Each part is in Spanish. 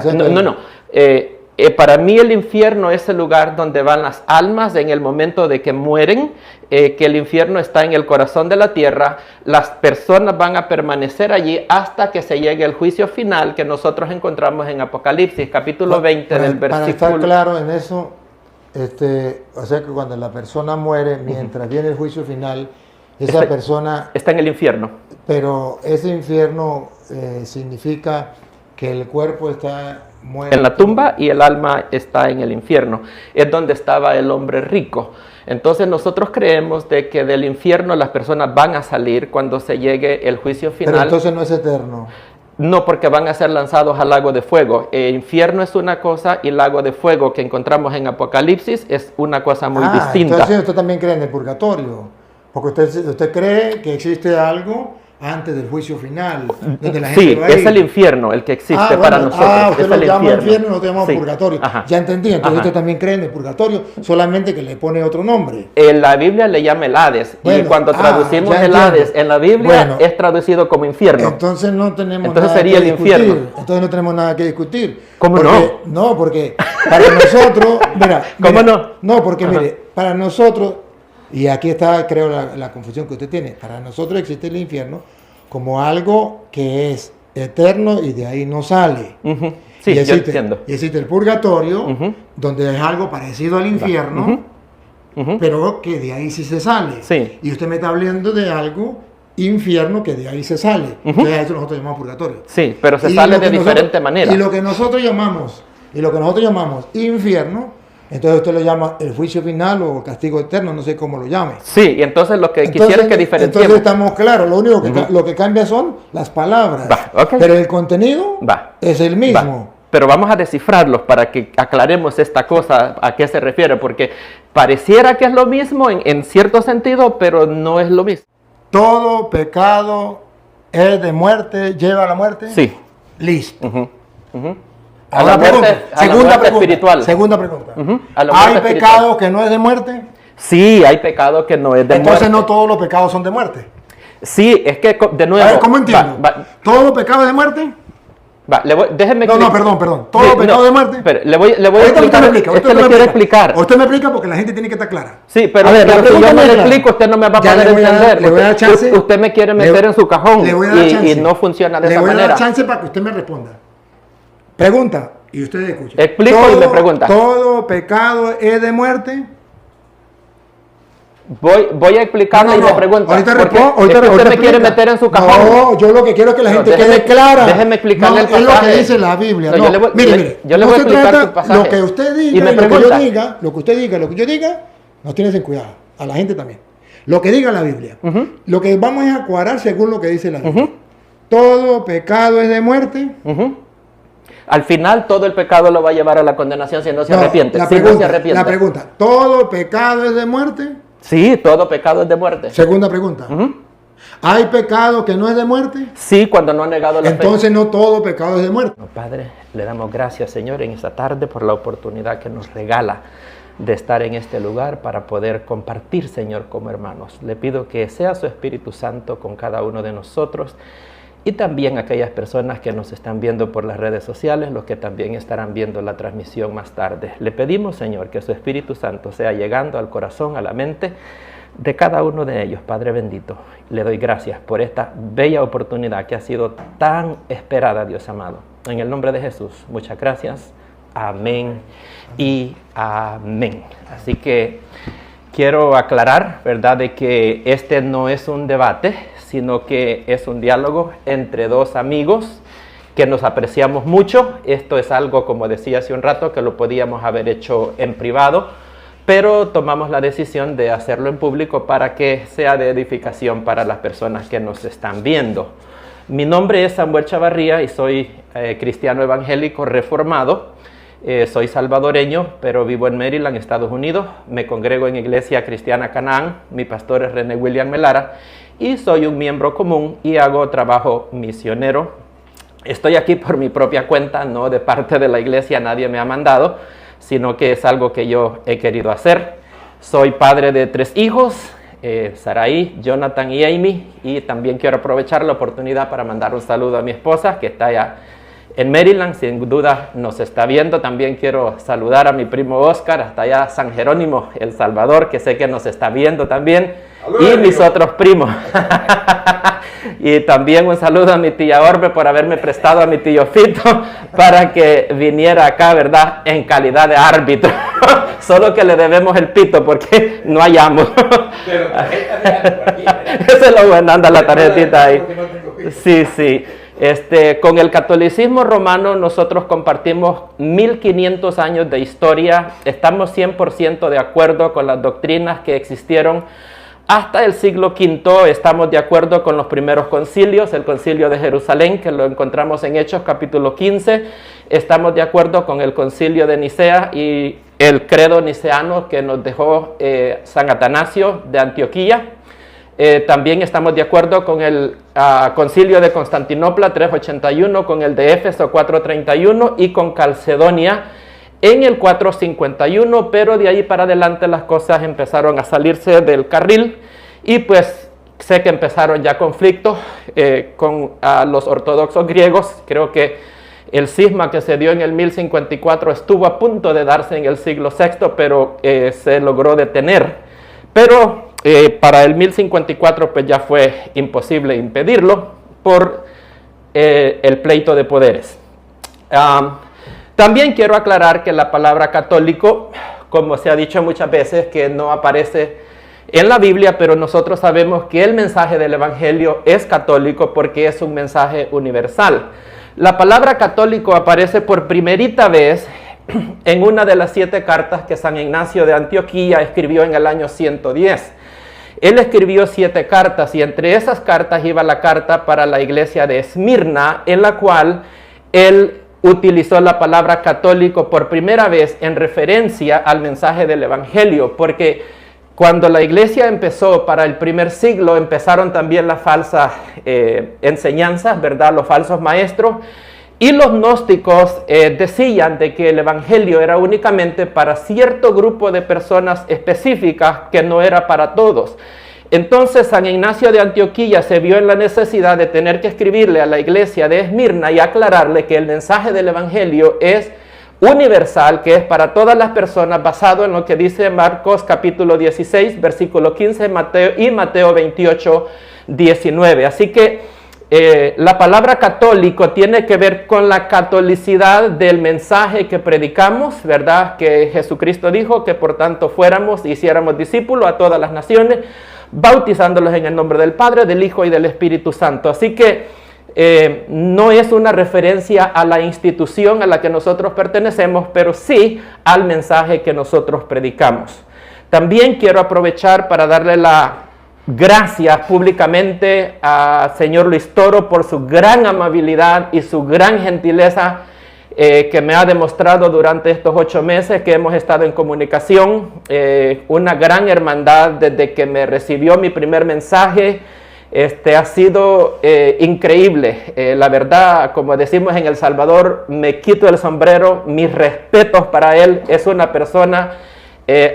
No. Para mí el infierno es el lugar donde van las almas en el momento de que mueren, que el infierno está en el corazón de la tierra. Las personas van a permanecer allí hasta que se llegue el juicio final que nosotros encontramos en Apocalipsis, capítulo 20 del versículo... Para estar claro en eso, o sea que cuando la persona muere, mientras viene el juicio final, esa persona... Está en el infierno. Pero ese infierno significa que el cuerpo está muerto. En la tumba y el alma está en el infierno. Es donde estaba el hombre rico. Entonces nosotros creemos de que del infierno las personas van a salir cuando se llegue el juicio final. Pero entonces no es eterno. No, porque van a ser lanzados al lago de fuego. El infierno es una cosa y el lago de fuego que encontramos en Apocalipsis es una cosa muy distinta. Entonces usted también cree en el purgatorio. Porque usted cree que existe algo antes del juicio final, donde la gente va a ir. Es el infierno el que existe para nosotros. Usted es lo el llama infierno, no te llama sí. purgatorio. Ajá. Ya entendí, entonces usted también cree en el purgatorio, solamente que le pone otro nombre. En la Biblia le llama el Hades, y cuando traducimos el Hades en la Biblia es traducido como infierno. Entonces no tenemos entonces nada sería que el discutir. infierno. Entonces no tenemos nada que discutir. ¿Cómo porque, no? Porque para nosotros, ¿Cómo no? No, porque mire, para nosotros, y aquí está creo la confusión que usted tiene, para nosotros existe el infierno como algo que es eterno y de ahí no sale. Sí, y existe, yo entiendo. Y existe el purgatorio, donde es algo parecido al infierno, pero que de ahí sí se sale. Sí. Y usted me está hablando de algo infierno que de ahí se sale. Entonces a eso nosotros llamamos purgatorio. Sí, pero se sale de diferente manera. Y lo que nosotros llamamos infierno, entonces usted lo llama el juicio final o castigo eterno, no sé cómo lo llame. Sí, y entonces lo que quisiera es que diferenciemos. Entonces estamos claros, lo único que, lo que cambia son las palabras, pero el contenido es el mismo. Pero vamos a descifrarlos para que aclaremos esta cosa, a qué se refiere, porque pareciera que es lo mismo en cierto sentido, pero no es lo mismo. Todo pecado es de muerte, lleva a la muerte. Sí. Listo. Ahora segunda pregunta. ¿Hay pecado que no es de muerte? Sí, hay pecado que no es de muerte. Entonces no todos los pecados son de muerte. Sí, es que de nuevo... A ver, ¿cómo entiendo? ¿Todos los pecados de muerte? Déjeme perdón. ¿Todos los pecados de muerte? Pero le voy a explicar. Usted me quiere explicar. Usted me explica porque la gente tiene que estar clara. Sí, pero si yo no le explico, usted no me va a poder entender. Le voy a dar chance. Usted me quiere meter en su cajón y no funciona de esa manera. Le voy a dar chance para que usted me responda. Pregunta, y usted escucha. Explico y me pregunta. ¿Todo pecado es de muerte? Voy a explicarle y me pregunta. Ahorita usted me quiere meter en su cajón. No, yo lo que quiero es que la gente quede clara. Déjeme explicarle el pasaje. Es lo que dice la Biblia. Mire, yo le voy a explicar su pasaje. Lo que usted diga, lo que yo diga, lo que yo diga, nos tienes en cuidado. A la gente también. Lo que diga la Biblia. Lo que vamos a cuadrar según lo que dice la Biblia. Todo pecado es de muerte. Al final todo el pecado lo va a llevar a la condenación si no se arrepiente. La pregunta, ¿todo pecado es de muerte? Sí, todo pecado es de muerte. Segunda pregunta. ¿Hay pecado que no es de muerte? Sí, cuando no ha negado la fe. Entonces no todo pecado es de muerte. Padre, le damos gracias, Señor, en esta tarde por la oportunidad que nos regala de estar en este lugar para poder compartir, Señor, como hermanos. Le pido que sea su Espíritu Santo con cada uno de nosotros y también aquellas personas que nos están viendo por las redes sociales, los que también estarán viendo la transmisión más tarde. Le pedimos, Señor, que su Espíritu Santo sea llegando al corazón, a la mente de cada uno de ellos, Padre bendito. Le doy gracias por esta bella oportunidad que ha sido tan esperada, Dios amado. En el nombre de Jesús, muchas gracias. Amén y amén. Así que quiero aclarar, ¿verdad?, de que este no es un debate, sino que es un diálogo entre dos amigos que nos apreciamos mucho. Esto es algo, como decía hace un rato, que lo podíamos haber hecho en privado, pero tomamos la decisión de hacerlo en público para que sea de edificación para las personas que nos están viendo. Mi nombre es Samuel Chavarría y soy cristiano evangélico reformado. Soy salvadoreño, pero vivo en Maryland, Estados Unidos. Me congrego en Iglesia Cristiana Canaán. Mi pastor es René William Melara y soy un miembro común y hago trabajo misionero. Estoy aquí por mi propia cuenta, no de parte de la iglesia, nadie me ha mandado, sino que es algo que yo he querido hacer. Soy padre de 3 hijos, Saraí, Jonathan y Amy, y también quiero aprovechar la oportunidad para mandar un saludo a mi esposa que está allá en Maryland, sin duda nos está viendo. También quiero saludar a mi primo Oscar, hasta allá San Jerónimo, El Salvador, que sé que nos está viendo también. Y mis otros primos. Y también un saludo a mi tía Orbe por haberme prestado a mi tío Fito para que viniera acá, ¿verdad?, en calidad de árbitro. Solo que le debemos el pito porque no hallamos. Pero eso es lo bueno, anda la tarjetita ahí. Sí, sí. Con el catolicismo romano nosotros compartimos 1500 años de historia. Estamos 100% de acuerdo con las doctrinas que existieron hasta el siglo V. Estamos de acuerdo con los primeros concilios, el concilio de Jerusalén, que lo encontramos en Hechos capítulo 15. Estamos de acuerdo con el concilio de Nicea y el credo niceano que nos dejó San Atanasio de Antioquía. También estamos de acuerdo con el concilio de Constantinopla 381, con el de Éfeso 431 y con Calcedonia en el 451, pero de ahí para adelante las cosas empezaron a salirse del carril y pues sé que empezaron ya conflictos con los ortodoxos griegos. Creo que el cisma que se dio en el 1054 estuvo a punto de darse en el siglo VI, pero se logró detener. Pero para el 1054 pues ya fue imposible impedirlo por el pleito de poderes. También quiero aclarar que la palabra católico, como se ha dicho muchas veces, que no aparece en la Biblia, pero nosotros sabemos que el mensaje del Evangelio es católico porque es un mensaje universal. La palabra católico aparece por primerita vez en una de las 7 cartas que San Ignacio de Antioquía escribió en el año 110. Él escribió 7 cartas y entre esas cartas iba la carta para la iglesia de Esmirna, en la cual él utilizó la palabra católico por primera vez en referencia al mensaje del Evangelio, porque cuando la iglesia empezó para el primer siglo, empezaron también las falsas enseñanzas, ¿verdad?, los falsos maestros, y los gnósticos decían de que el Evangelio era únicamente para cierto grupo de personas específicas, que no era para todos. Entonces San Ignacio de Antioquía se vio en la necesidad de tener que escribirle a la iglesia de Esmirna y aclararle que el mensaje del Evangelio es universal, que es para todas las personas, basado en lo que dice Marcos capítulo 16, versículo 15, Mateo 28, 19. Así que la palabra católico tiene que ver con la catolicidad del mensaje que predicamos, ¿verdad? Que Jesucristo dijo que por tanto fuéramos y hiciéramos discípulos a todas las naciones, bautizándolos en el nombre del Padre, del Hijo y del Espíritu Santo. Así que no es una referencia a la institución a la que nosotros pertenecemos, pero sí al mensaje que nosotros predicamos. También quiero aprovechar para darle la gracias públicamente a señor Luis Toro por su gran amabilidad y su gran gentileza que me ha demostrado durante estos 8 meses que hemos estado en comunicación. Una gran hermandad desde que me recibió mi primer mensaje. Ha sido increíble. La verdad, como decimos en El Salvador, me quito el sombrero, mis respetos para él. Es una persona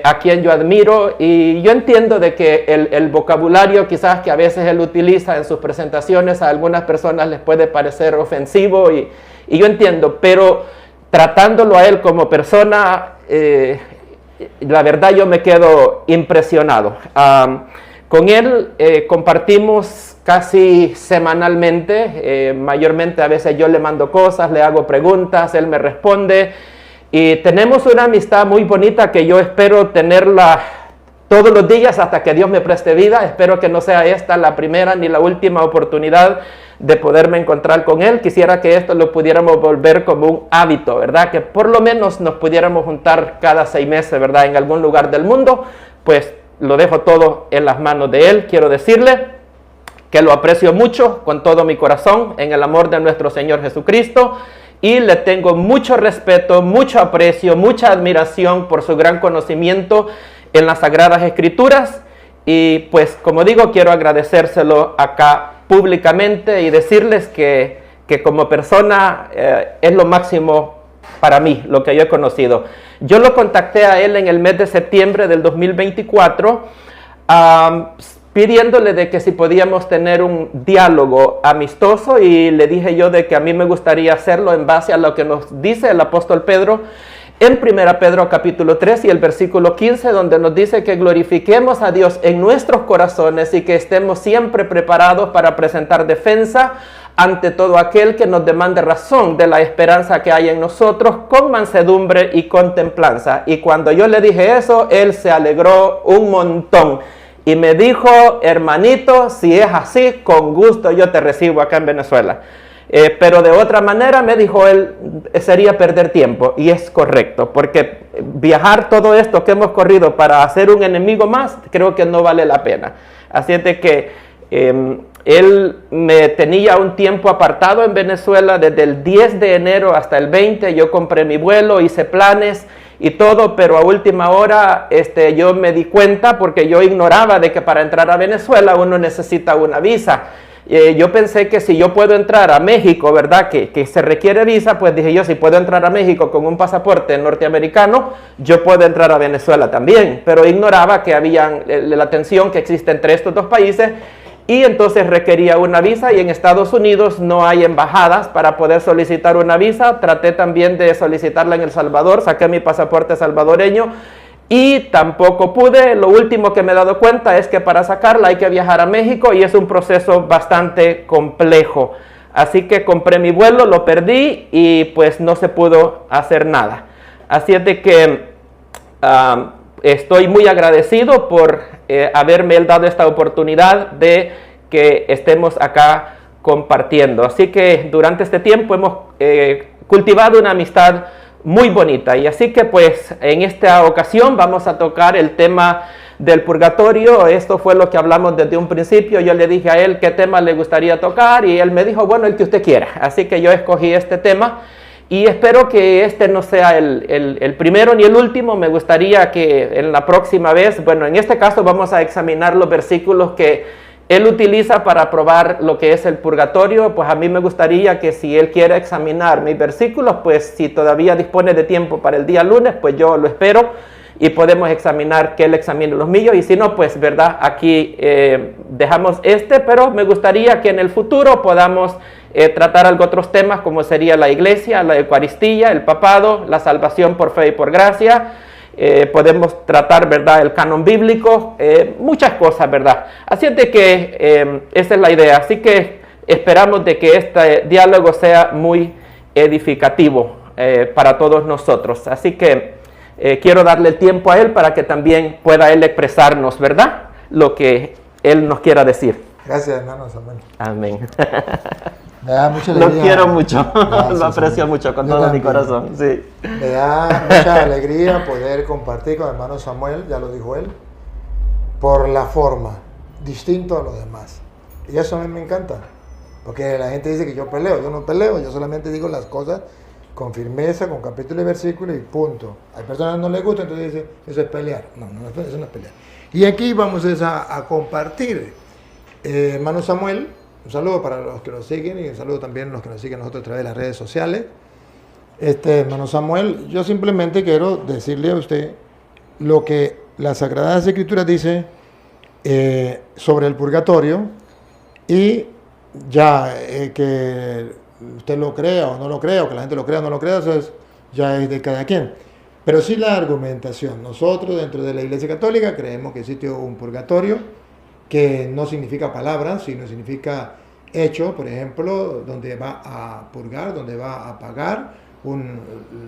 a quien yo admiro, y yo entiendo de que el vocabulario quizás que a veces él utiliza en sus presentaciones a algunas personas les puede parecer ofensivo, y yo entiendo, pero tratándolo a él como persona, la verdad yo me quedo impresionado. Con él compartimos casi semanalmente, mayormente a veces yo le mando cosas, le hago preguntas, él me responde. Y tenemos una amistad muy bonita que yo espero tenerla todos los días hasta que Dios me preste vida. Espero que no sea esta la primera ni la última oportunidad de poderme encontrar con él. Quisiera que esto lo pudiéramos volver como un hábito, ¿verdad? Que por lo menos nos pudiéramos juntar cada 6 meses, ¿verdad? En algún lugar del mundo. Pues lo dejo todo en las manos de él. Quiero decirle que lo aprecio mucho con todo mi corazón en el amor de nuestro Señor Jesucristo. Y le tengo mucho respeto, mucho aprecio, mucha admiración por su gran conocimiento en las Sagradas Escrituras. Y pues, como digo, quiero agradecérselo acá públicamente y decirles que como persona es lo máximo para mí, lo que yo he conocido. Yo lo contacté a él en el mes de septiembre del 2024. pidiéndole de que si podíamos tener un diálogo amistoso, y le dije yo de que a mí me gustaría hacerlo en base a lo que nos dice el apóstol Pedro en 1 Pedro capítulo 3 y el versículo 15, donde nos dice que glorifiquemos a Dios en nuestros corazones y que estemos siempre preparados para presentar defensa ante todo aquel que nos demande razón de la esperanza que hay en nosotros, con mansedumbre y con templanza. Y cuando yo le dije eso, él se alegró un montón y me dijo: hermanito, si es así, con gusto yo te recibo acá en Venezuela. Pero de otra manera, me dijo él, sería perder tiempo. Y es correcto, porque viajar todo esto que hemos corrido para hacer un enemigo más, creo que no vale la pena. Así es de que él me tenía un tiempo apartado en Venezuela desde el 10 de enero hasta el 20. Yo compré mi vuelo, hice planes y todo, pero a última hora yo me di cuenta, porque yo ignoraba de que para entrar a Venezuela uno necesita una visa. Yo pensé que si yo puedo entrar a México, ¿verdad? Que se requiere visa, pues dije yo, si puedo entrar a México con un pasaporte norteamericano, yo puedo entrar a Venezuela también. Pero ignoraba que había la tensión que existe entre estos dos países, y entonces requería una visa, y en Estados Unidos no hay embajadas para poder solicitar una visa. Traté también de solicitarla en El Salvador, saqué mi pasaporte salvadoreño y tampoco pude. Lo último que me he dado cuenta es que para sacarla hay que viajar a México y es un proceso bastante complejo. Así que compré mi vuelo, lo perdí y pues no se pudo hacer nada. Así es de que estoy muy agradecido por haberme dado esta oportunidad de que estemos acá compartiendo. Así que durante este tiempo hemos cultivado una amistad muy bonita, y así que pues en esta ocasión vamos a tocar el tema del purgatorio. Esto fue lo que hablamos desde un principio. Yo le dije a él qué tema le gustaría tocar y él me dijo, bueno, el que usted quiera. Así que yo escogí este tema y espero que este no sea el primero ni el último. Me gustaría que en la próxima vez, bueno, en este caso vamos a examinar los versículos que él utiliza para probar lo que es el purgatorio. Pues a mí me gustaría que si él quiere examinar mis versículos, pues si todavía dispone de tiempo para el día lunes, pues yo lo espero y podemos examinar, que él examine los míos, y si no, pues verdad, aquí dejamos pero me gustaría que en el futuro podamos tratar algo otros temas, como sería la iglesia, la Eucaristía, el papado, la salvación por fe y por gracia. Podemos tratar, ¿verdad?, el canon bíblico, muchas cosas, ¿verdad? Así es de que esa es la idea. Así que esperamos de que este diálogo sea muy edificativo para todos nosotros. Así que quiero darle el tiempo a él para que también pueda él expresarnos, ¿verdad?, lo que él nos quiera decir. Gracias, hermano Samuel. Amén. Me da mucha alegría. Lo quiero mucho, lo aprecio mucho con todo mi corazón. Sí. Me da mucha alegría poder compartir con el hermano Samuel, ya lo dijo él, por la forma, distinto a los demás. Y eso a mí me encanta, porque la gente dice que yo peleo. Yo no peleo, yo solamente digo las cosas con firmeza, con capítulo y versículo y punto. Hay personas que no les gusta, entonces dicen, eso es pelear. No, eso no es pelear. Y aquí vamos a compartir. Hermano Samuel, un saludo para los que nos siguen y un saludo también a los que nos siguen nosotros a través de las redes sociales. Hermano Samuel, yo simplemente quiero decirle a usted lo que las Sagradas Escrituras dice sobre el purgatorio, y ya que usted lo crea o no lo crea, o que la gente lo crea o no lo crea, eso ya es de cada quien. Pero sí la argumentación. Nosotros dentro de la Iglesia Católica creemos que existe un purgatorio, que no significa palabras, sino significa hecho, por ejemplo, donde va a purgar, donde va a pagar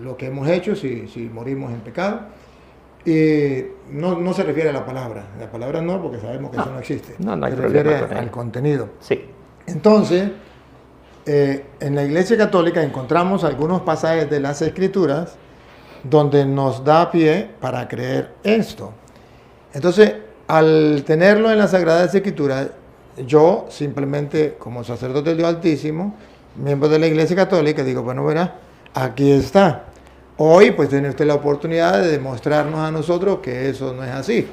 lo que hemos hecho si morimos en pecado. Y no se refiere a la palabra no, porque sabemos que eso no existe. No hay se problema refiere al contenido. Sí. Entonces, en la Iglesia Católica encontramos algunos pasajes de las Escrituras donde nos da pie para creer esto. Entonces, al tenerlo en las Sagradas Escrituras, yo simplemente, como sacerdote del Dios Altísimo, miembro de la Iglesia Católica, digo, bueno, verá, aquí está. Hoy, pues, tiene usted la oportunidad de demostrarnos a nosotros que eso no es así.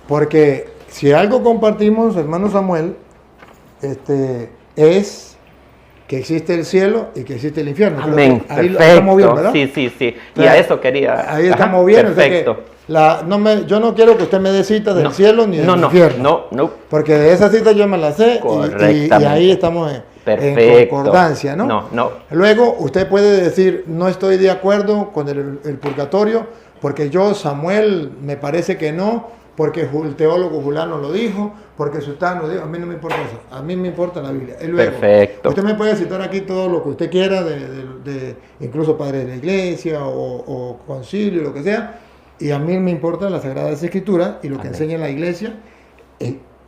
Porque si algo compartimos, hermano Samuel, es que existe el cielo y que existe el infierno. Amén. Ahí Perfecto. estamos bien, ¿verdad? Sí. Y a eso quería. Ahí estamos bien. Perfecto. O sea que yo no quiero que usted me dé cita del cielo ni del infierno. No. Porque de esa cita yo me la sé y ahí estamos en concordancia, ¿no? No. Luego usted puede decir, no estoy de acuerdo con el purgatorio, porque yo, Samuel, me parece que no, porque el teólogo Julano lo dijo, porque Sultano lo dijo. A mí no me importa eso, a mí me importa la Biblia. Luego, perfecto. Usted me puede citar aquí todo lo que usted quiera, incluso padre de la iglesia o concilio, lo que sea, y a mí me importa las Sagradas Escrituras y lo que enseña la iglesia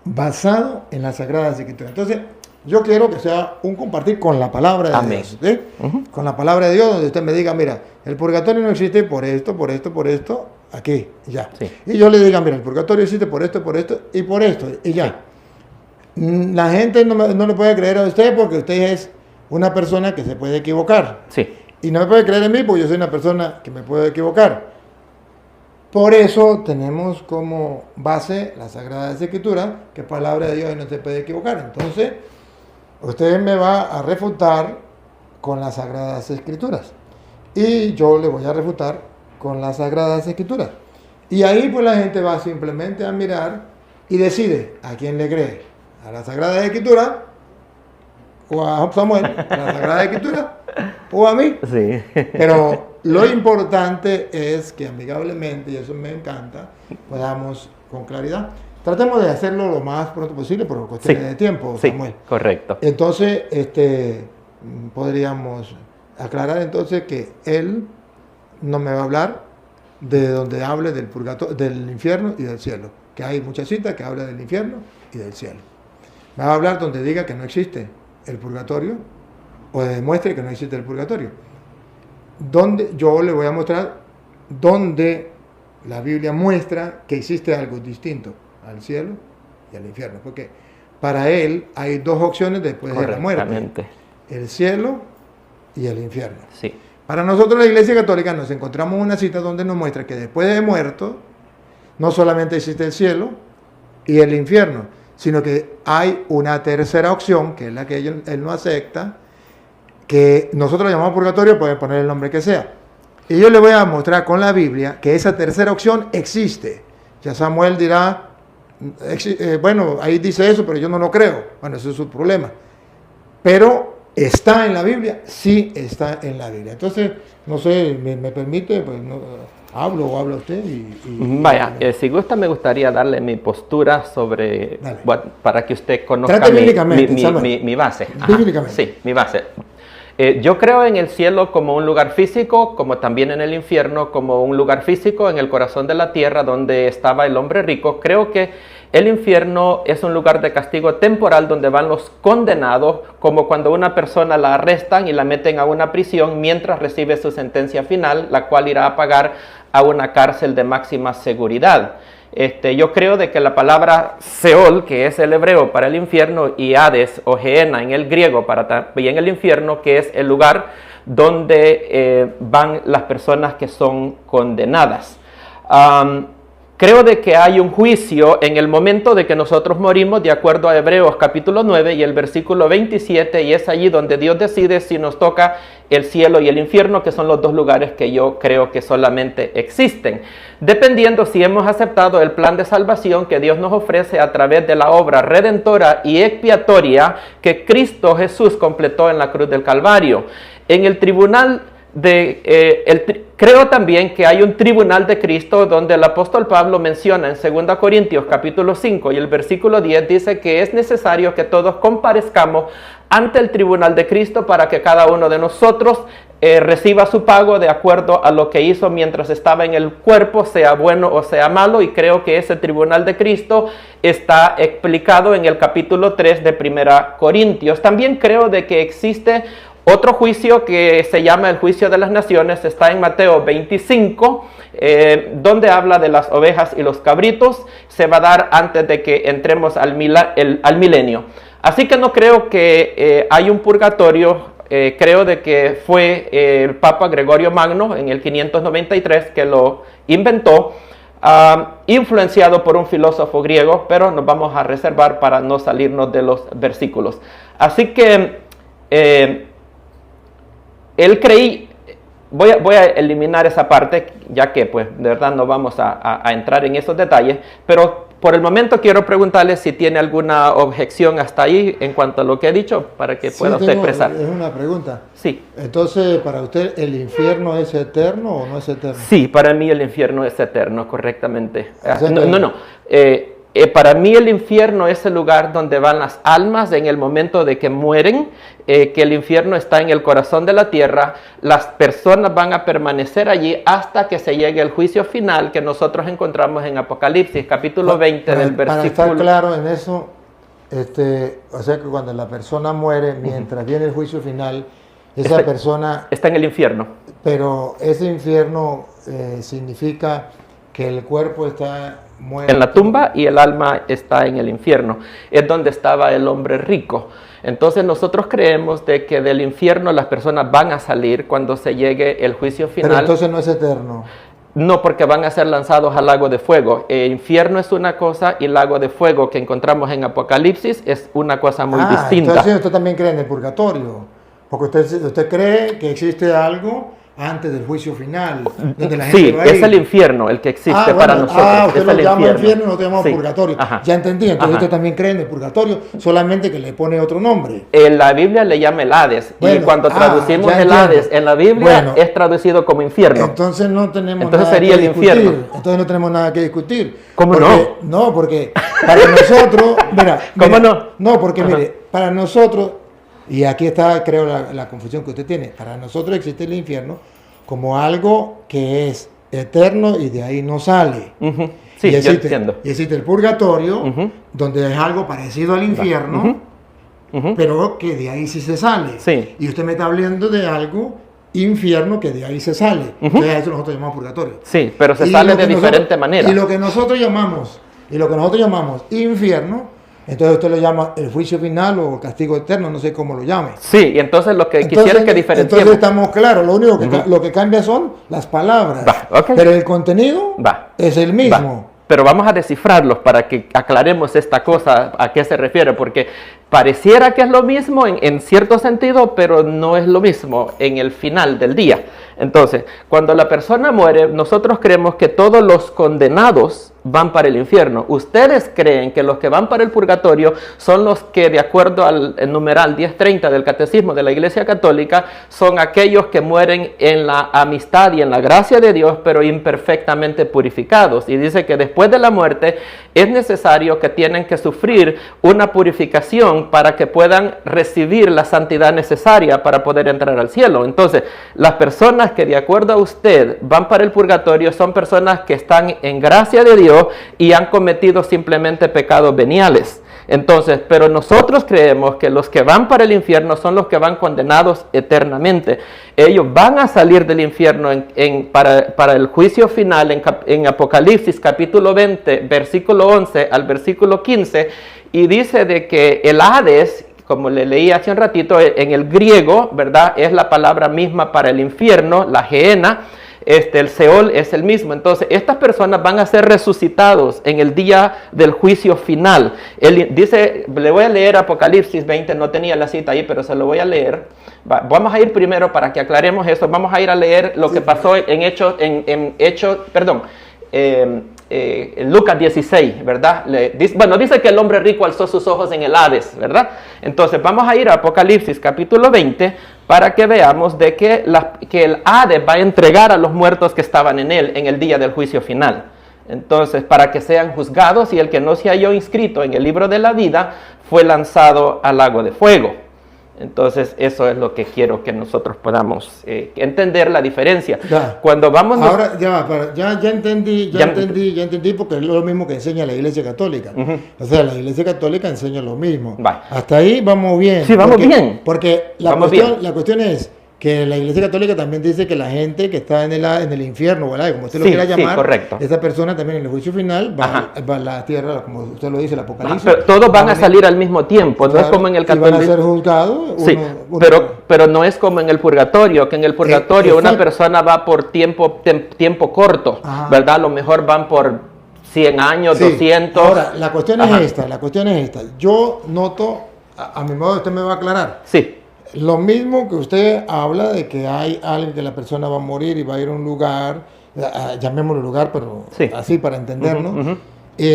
basado en las Sagradas Escrituras. Entonces, yo quiero que sea un compartir con la palabra de Dios. ¿Sí? Con la palabra de Dios, donde usted me diga, mira, el purgatorio no existe por esto, aquí, ya. Sí. Y yo le diga, mira, el purgatorio existe por esto, y por esto, y ya. Sí. La gente no le puede creer a usted porque usted es una persona que se puede equivocar. Sí. Y no me puede creer en mí porque yo soy una persona que me puede equivocar. Por eso tenemos como base las Sagradas Escrituras, que palabra de Dios y no se puede equivocar. Entonces, usted me va a refutar con las Sagradas Escrituras. Y yo le voy a refutar con las Sagradas Escrituras. Y ahí pues la gente va simplemente a mirar y decide a quién le cree. A las Sagradas Escrituras, o a Samuel, a las Sagradas Escrituras, o a mí. Sí. Pero lo importante es que amigablemente, y eso me encanta, podamos con claridad. Tratemos de hacerlo lo más pronto posible por cuestiones de tiempo, Samuel. Sí, correcto. Entonces, podríamos aclarar entonces que él no me va a hablar de donde hable del purgatorio, del infierno y del cielo. Que hay muchas citas que hablan del infierno y del cielo. Me va a hablar donde diga que no existe el purgatorio o demuestre que no existe el purgatorio. Donde yo le voy a mostrar donde la Biblia muestra que existe algo distinto al cielo y al infierno, porque para él hay dos opciones después de la muerte: el cielo y el infierno. Sí. Para nosotros, la Iglesia Católica, nos encontramos una cita donde nos muestra que después de muerto no solamente existe el cielo y el infierno, sino que hay una tercera opción, que es la que él no acepta, que nosotros llamamos purgatorio, puede poner el nombre que sea. Y yo le voy a mostrar con la Biblia que esa tercera opción existe. Ya Samuel dirá, bueno, ahí dice eso, pero yo no lo creo. Bueno, ese es su problema. Pero ¿está en la Biblia? Sí, está en la Biblia. Entonces, no sé, me permite, pues habla usted. Vaya, si gusta, me gustaría darle mi postura sobre, para que usted conozca mi base. Bíblicamente. Sí, mi base. Yo creo en el cielo como un lugar físico, como también en el infierno como un lugar físico en el corazón de la tierra donde estaba el hombre rico. Creo que el infierno es un lugar de castigo temporal donde van los condenados, como cuando una persona la arrestan y la meten a una prisión mientras recibe su sentencia final, la cual irá a pagar a una cárcel de máxima seguridad. Yo creo de que la palabra Seol, que es el hebreo para el infierno, y Hades o Gehenna en el griego para también el infierno, que es el lugar donde van las personas que son condenadas. Creo de que hay un juicio en el momento de que nosotros morimos, de acuerdo a Hebreos capítulo 9 y el versículo 27, y es allí donde Dios decide si nos toca el cielo y el infierno, que son los dos lugares que yo creo que solamente existen, dependiendo si hemos aceptado el plan de salvación que Dios nos ofrece a través de la obra redentora y expiatoria que Cristo Jesús completó en la cruz del Calvario. En el tribunal creo también que hay un tribunal de Cristo donde el apóstol Pablo menciona en 2 Corintios capítulo 5 y el versículo 10 dice que es necesario que todos comparezcamos ante el tribunal de Cristo para que cada uno de nosotros reciba su pago de acuerdo a lo que hizo mientras estaba en el cuerpo, sea bueno o sea malo, y creo que ese tribunal de Cristo está explicado en el capítulo 3 de 1 Corintios. También creo de que existe otro juicio que se llama el juicio de las naciones, está en Mateo 25, donde habla de las ovejas y los cabritos. Se va a dar antes de que entremos al milenio. Así que no creo que hay un purgatorio. Creo de que fue el Papa Gregorio Magno en el 593 que lo inventó, influenciado por un filósofo griego, pero nos vamos a reservar para no salirnos de los versículos. Así que él creí, voy a eliminar esa parte, ya que pues de verdad no vamos a entrar en esos detalles, pero por el momento quiero preguntarle si tiene alguna objeción hasta ahí en cuanto a lo que he dicho, para que pueda usted expresar. Es una pregunta. Sí. Entonces, para usted, ¿el infierno es eterno o no es eterno? Sí, para mí el infierno es eterno, correctamente. O sea, No. Para mí el infierno es el lugar donde van las almas en el momento de que mueren, que el infierno está en el corazón de la tierra. Las personas van a permanecer allí hasta que se llegue el juicio final que nosotros encontramos en Apocalipsis, capítulo 20 del versículo... Para estar claro en eso, o sea que cuando la persona muere, mientras viene el juicio final, esa persona... Está en el infierno. Pero ese infierno significa que el cuerpo está... muerto. En la tumba y el alma está en el infierno. Es donde estaba el hombre rico. Entonces nosotros creemos de que del infierno las personas van a salir cuando se llegue el juicio final. Pero entonces no es eterno. No, porque van a ser lanzados al lago de fuego. El infierno es una cosa y el lago de fuego que encontramos en Apocalipsis es una cosa muy distinta. Entonces usted también cree en el purgatorio. Porque usted cree que existe algo antes del juicio final, donde la gente va a ir. Es el infierno el que existe para nosotros. Usted es lo el llama infierno, no te llama purgatorio. Ajá. Ya entendí, entonces usted también cree en el purgatorio, solamente que le pone otro nombre. En la Biblia le llama el Hades, y cuando traducimos el Hades en la Biblia es traducido como infierno. Entonces no tenemos entonces nada sería que el discutir. infierno. Entonces no tenemos nada que discutir. ¿Cómo no? No, porque para nosotros, ¿Cómo no? No, porque mire, para nosotros, y aquí está creo la confusión que usted tiene, para nosotros existe el infierno como algo que es eterno y de ahí no sale. Sí, y existe, yo entiendo. Y existe el purgatorio, donde es algo parecido al infierno, pero que de ahí sí se sale. Sí. Y usted me está hablando de algo infierno que de ahí se sale. Entonces a eso nosotros llamamos purgatorio. Sí, pero se sale de diferente manera. Y lo que nosotros llamamos infierno, entonces usted lo llama el juicio final o castigo eterno, no sé cómo lo llame. Sí, y entonces lo que quisiera es que diferenciemos. Entonces estamos claros, lo único que, lo que cambia son las palabras, pero el contenido es el mismo. Pero vamos a descifrarlos para que aclaremos esta cosa, a qué se refiere, porque pareciera que es lo mismo en cierto sentido, pero no es lo mismo en el final del día. Entonces, cuando la persona muere, nosotros creemos que todos los condenados van para el infierno. Ustedes creen que los que van para el purgatorio son los que, de acuerdo al numeral 1030 del Catecismo de la Iglesia Católica, son aquellos que mueren en la amistad y en la gracia de Dios, pero imperfectamente purificados. Y dice que después de la muerte es necesario que tienen que sufrir una purificación para que puedan recibir la santidad necesaria para poder entrar al cielo. Entonces, las personas que de acuerdo a usted van para el purgatorio son personas que están en gracia de Dios y han cometido simplemente pecados veniales. Entonces, pero nosotros creemos que los que van para el infierno son los que van condenados eternamente. Ellos van a salir del infierno para el juicio final en Apocalipsis capítulo 20, versículo 11 al versículo 15, y dice de que el Hades, como le leí hace un ratito, en el griego, ¿verdad? Es la palabra misma para el infierno, la Gehenna. El Seol es el mismo. Entonces, estas personas van a ser resucitados en el día del juicio final. Él dice, le voy a leer Apocalipsis 20, no tenía la cita ahí, pero se lo voy a leer. Vamos a ir primero para que aclaremos eso. Vamos a ir a leer lo que pasó en Lucas 16, ¿verdad? Dice que el hombre rico alzó sus ojos en el Hades, ¿verdad? Entonces vamos a ir a Apocalipsis capítulo 20 para que veamos de que el Hades va a entregar a los muertos que estaban en él en el día del juicio final. Entonces, para que sean juzgados, y el que no se halló inscrito en el libro de la vida fue lanzado al lago de fuego. Entonces, eso es lo que quiero que nosotros podamos entender la diferencia. Ya. Cuando vamos... Ahora, ya entendí, porque es lo mismo que enseña la Iglesia Católica. O sea, la Iglesia Católica enseña lo mismo. Hasta ahí vamos bien. Sí, vamos bien. Porque la cuestión es que la Iglesia Católica también dice que la gente que está en el infierno, ¿verdad? Como usted lo quiera llamar, correcto. Esa persona también en el juicio final va a la tierra, como usted lo dice, el Apocalipsis. Pero todos van a salir al mismo tiempo, no es como en el catolicismo. Van a ser juzgados. Sí, pero no es como en el purgatorio, que en el purgatorio una persona va por tiempo corto, ¿verdad? A lo mejor van por 100 años, 200. Ahora, la cuestión es esta. Yo noto, a mi modo usted me va a aclarar. Sí. Lo mismo que usted habla de que hay alguien que la persona va a morir y va a ir a un lugar, llamémoslo lugar, pero sí, así para entendernos, y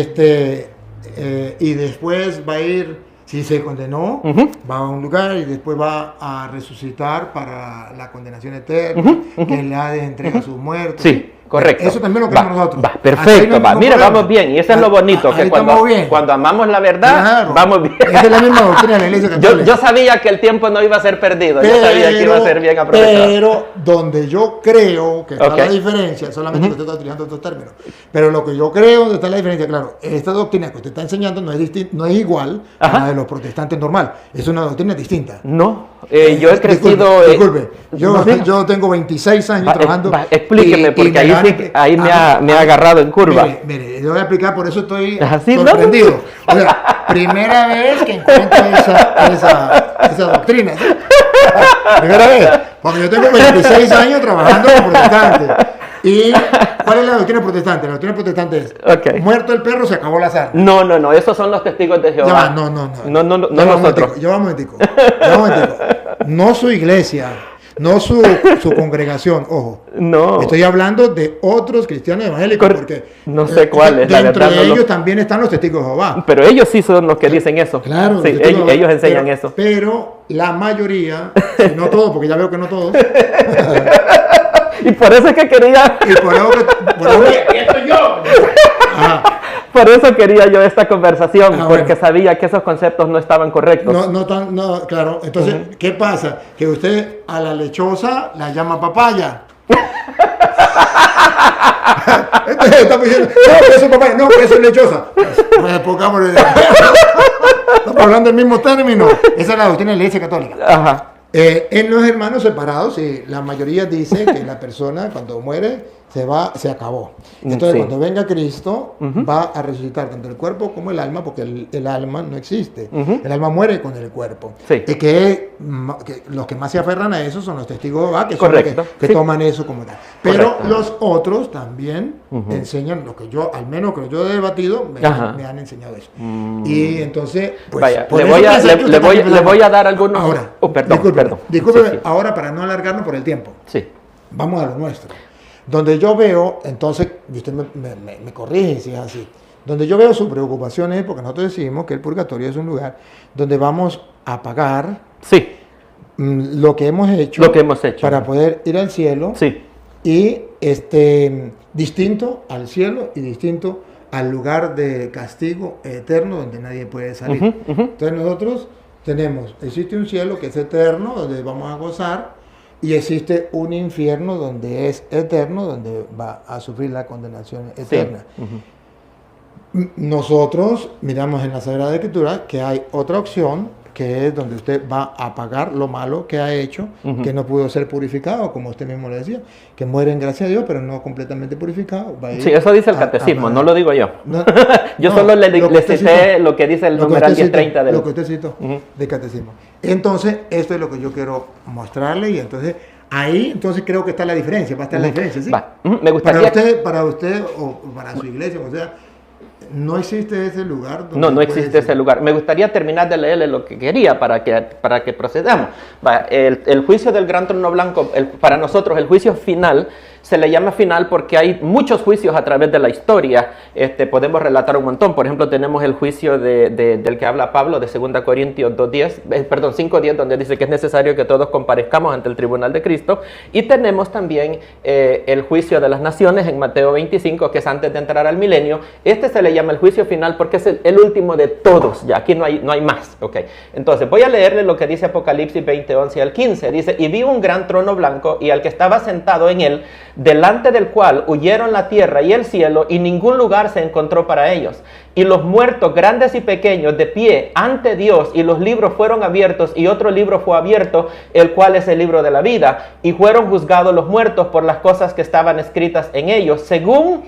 después va a ir, si se condenó, va a un lugar y después va a resucitar para la condenación eterna, que le ha de entregar a sus muertos. Sí. Correcto. Eso también lo creemos nosotros. Va, perfecto. Va. Mira, vamos bien. Y eso es lo bonito, que cuando amamos la verdad, claro, vamos bien. Esa es la misma doctrina de la Iglesia Católica. Yo sabía que el tiempo no iba a ser perdido. Yo sabía que iba a ser bien aprovechado. Pero donde yo creo que está la diferencia, solamente que usted está utilizando estos términos, pero lo que yo creo donde está la diferencia, claro, esta doctrina que usted está enseñando no es igual a la de los protestantes normal. Es una doctrina distinta. No, yo he crecido... Disculpe, yo tengo 26 años trabajando... Explíqueme, porque ahí me ha agarrado en curva. Mire, yo voy a explicar, por eso estoy ¿Así, sorprendido. No? O sea, primera vez que encuentro esa doctrina. ¿Sí? Primera vez, porque yo tengo 26 años trabajando con protestantes. ¿Y cuál es la doctrina protestante? La doctrina protestante es, muerto el perro, se acabó la sarna. No, esos son los testigos de Jehová. No nosotros. Yo vamos un momentico. No su iglesia. No su congregación, ojo. No. Estoy hablando de otros cristianos evangélicos, porque no sé cuáles. Dentro de ellos también están los testigos de Jehová. Pero ellos sí son los que dicen eso. Claro. Sí, ellos enseñan eso. Pero la mayoría, no todos, porque ya veo que no todos. Y por eso es que quería... Y por eso estoy yo. Por eso quería yo esta conversación, porque sabía que esos conceptos no estaban correctos. No, claro. Entonces, ¿qué pasa? Que usted a la lechosa la llama papaya. Entonces estamos diciendo, no, que eso es papaya, no, que eso es lechosa. Estamos hablando del mismo término. Esa es la doctrina de la Iglesia Católica. Ajá. En los hermanos separados, la mayoría dice que la persona cuando muere se acabó. Entonces cuando venga Cristo va a resucitar tanto el cuerpo como el alma, porque el alma no existe. El alma muere con el cuerpo. Sí. Y que los que más se aferran a eso son los testigos de Jehová, que son los que toman eso como tal. Pero los otros también enseñan lo que yo, al menos que yo he debatido, me han enseñado eso. Y entonces, pues, vaya, le voy a dar algunos... Ahora, perdón. Discúlpeme, ahora para no alargarnos por el tiempo. Sí. Vamos a lo nuestro. Donde yo veo, entonces, y usted me corrige si es así, donde yo veo su preocupación es porque nosotros decimos que el purgatorio es un lugar donde vamos a pagar lo que hemos hecho para poder ir al cielo, y distinto al cielo y distinto al lugar de castigo eterno donde nadie puede salir. Entonces nosotros existe un cielo que es eterno, donde vamos a gozar, y existe un infierno donde es eterno, donde va a sufrir la condenación eterna. Nosotros miramos en la Sagrada Escritura que hay otra opción, que es donde usted va a pagar lo malo que ha hecho, que no pudo ser purificado, como usted mismo le decía, que muere en gracia de Dios, pero no completamente purificado. Sí, eso dice el catecismo, no lo digo yo. Yo solo le cité lo que dice el numeral 1030 del... Lo que usted citó del catecismo. Entonces, esto es lo que yo quiero mostrarle, y entonces ahí creo que está la diferencia, va a estar la diferencia, ¿sí? Me gustaría... Para usted o para su iglesia, o sea, no existe ese lugar. No existe ese lugar. Me gustaría terminar de leerle lo que quería para que procedamos. El juicio del gran trono blanco, para nosotros el juicio final, se le llama final porque hay muchos juicios a través de la historia. Podemos relatar un montón. Por ejemplo, tenemos el juicio del que habla Pablo de 2 Corintios 5:10, donde dice que es necesario que todos comparezcamos ante el tribunal de Cristo. Y tenemos también el juicio de las naciones en Mateo 25, que es antes de entrar al milenio. Se le llama el juicio final porque es el último de todos. Ya aquí no hay más. Okay. Entonces voy a leerle lo que dice Apocalipsis 20:11 al 15. Dice: y vi un gran trono blanco y al que estaba sentado en él, delante del cual huyeron la tierra y el cielo, y ningún lugar se encontró para ellos. Y los muertos, grandes y pequeños, de pie ante Dios, y los libros fueron abiertos, y otro libro fue abierto, el cual es el libro de la vida. Y fueron juzgados los muertos por las cosas que estaban escritas en ellos. Según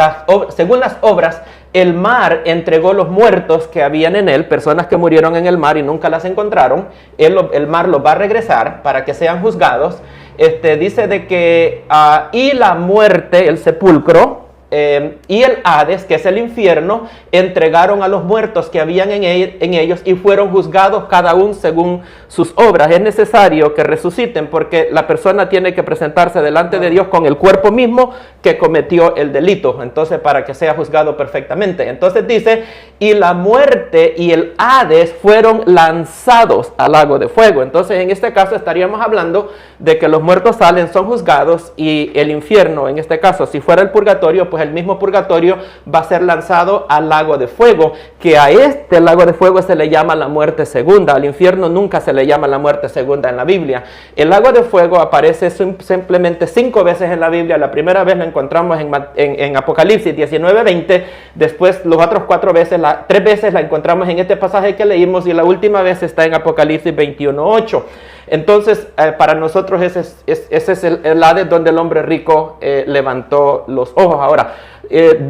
las obras, el mar entregó los muertos que habían en él, personas que murieron en el mar y nunca las encontraron. El mar los va a regresar para que sean juzgados. Dice de que y la muerte, el sepulcro, y el Hades, que es el infierno, entregaron a los muertos que habían en ellos y fueron juzgados cada uno según sus obras. Es necesario que resuciten porque la persona tiene que presentarse delante de Dios con el cuerpo mismo que cometió el delito, entonces para que sea juzgado perfectamente. Entonces dice, y la muerte y el Hades fueron lanzados al lago de fuego. Entonces en este caso estaríamos hablando de que los muertos salen, son juzgados, y el infierno, en este caso, si fuera el purgatorio, pues el mismo purgatorio va a ser lanzado al lago de fuego, que a este lago de fuego se le llama la muerte segunda. Al infierno nunca se le llama la muerte segunda en la Biblia. El lago de fuego aparece simplemente 5 veces en la Biblia. La primera vez lo encontramos en Apocalipsis 19:20, después las otras 3 veces la encontramos en este pasaje que leímos, y la última vez está en Apocalipsis 21:8. Entonces, para nosotros ese es el Hades donde el hombre rico levantó los ojos. Ahora,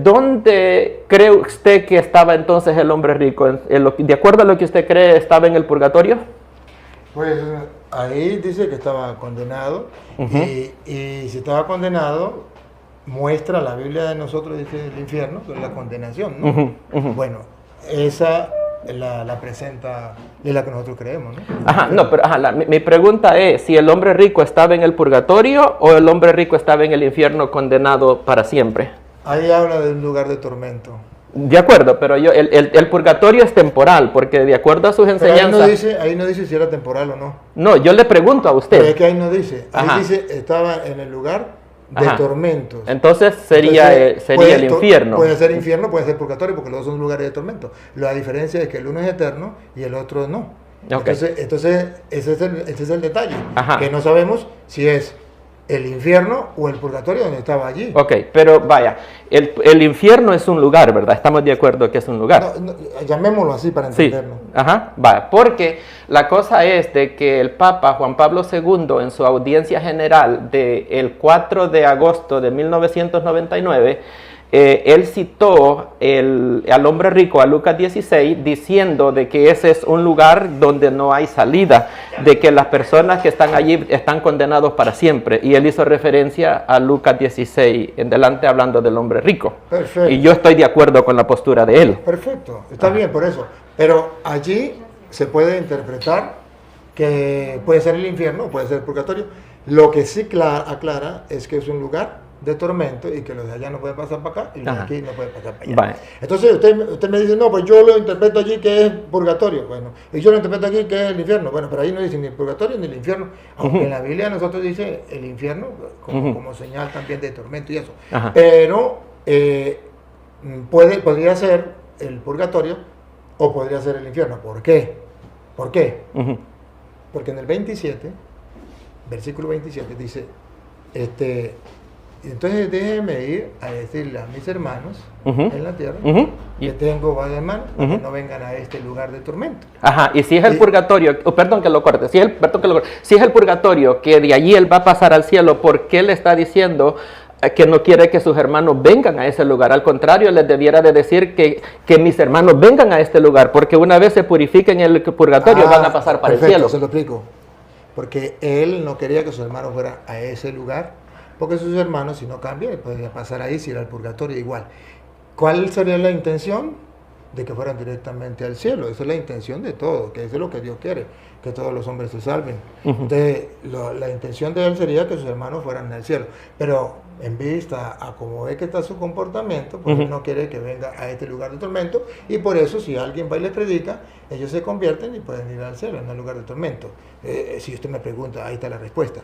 ¿dónde cree usted que estaba entonces el hombre rico? De acuerdo a lo que usted cree, ¿estaba en el purgatorio? Pues ahí dice que estaba condenado, y si estaba condenado, muestra la Biblia de nosotros, dice el infierno, que es la condenación, ¿no? Bueno, esa la presenta, es la que nosotros creemos, ¿no? Ajá, no, pero mi pregunta es si el hombre rico estaba en el purgatorio o el hombre rico estaba en el infierno condenado para siempre. Ahí habla de un lugar de tormento. De acuerdo, pero el purgatorio es temporal, porque de acuerdo a sus enseñanzas... Ahí no dice si era temporal o no. No, yo le pregunto a usted. Pero es que ahí no dice. Ahí dice, estaba en el lugar de tormentos. Entonces sería el infierno. Puede ser infierno, puede ser purgatorio, porque los dos son lugares de tormento. La diferencia es que el uno es eterno y el otro no. Okay. Entonces ese es el detalle. Que no sabemos si es el infierno o el purgatorio donde estaba allí. Ok, pero vaya, el infierno es un lugar, ¿verdad? Estamos de acuerdo que es un lugar. No, llamémoslo así para entenderlo. Sí. Vaya, porque la cosa es de que el Papa Juan Pablo II, en su audiencia general del 4 de agosto de 1999, él citó al hombre rico, a Lucas 16, diciendo de que ese es un lugar donde no hay salida, de que las personas que están allí están condenados para siempre. Y él hizo referencia a Lucas 16 en delante, hablando del hombre rico. Perfecto. Y yo estoy de acuerdo con la postura de él. Perfecto, está bien por eso. Pero allí se puede interpretar que puede ser el infierno, puede ser el purgatorio. Lo que sí aclara es que es un lugar de tormento y que los de allá no pueden pasar para acá y los de aquí no pueden pasar para allá. Vale. Entonces usted me dice, no, pues yo lo interpreto allí que es purgatorio. Bueno, y yo lo interpreto aquí que es el infierno. Bueno, pero ahí no dice ni el purgatorio ni el infierno. Aunque en la Biblia nosotros dice el infierno como señal también de tormento y eso. Pero podría ser el purgatorio o podría ser el infierno. ¿Por qué? Porque en el 27, versículo 27 dice, entonces déjenme ir a decirle a mis hermanos en la tierra que tengo varias hermanos para que no vengan a este lugar de tormento. Y si es el purgatorio, perdón que lo corte, si es el purgatorio, que de allí él va a pasar al cielo, ¿por qué le está diciendo que no quiere que sus hermanos vengan a ese lugar? Al contrario, les debiera de decir que mis hermanos vengan a este lugar, porque una vez se purifiquen en el purgatorio van a pasar para el cielo. Se lo explico. Porque él no quería que sus hermanos fueran a ese lugar, porque sus hermanos, si no cambian, podría pasar ahí, si era el purgatorio igual. ¿Cuál sería la intención? De que fueran directamente al cielo. Esa es la intención de todo, que eso es lo que Dios quiere, que todos los hombres se salven. Entonces, la intención de él sería que sus hermanos fueran al cielo. Pero en vista a cómo ve que está su comportamiento, pues él no quiere que venga a este lugar de tormento, y por eso si alguien va y les predica, ellos se convierten y pueden ir al cielo, en el lugar de tormento. Si usted me pregunta, ahí está la respuesta.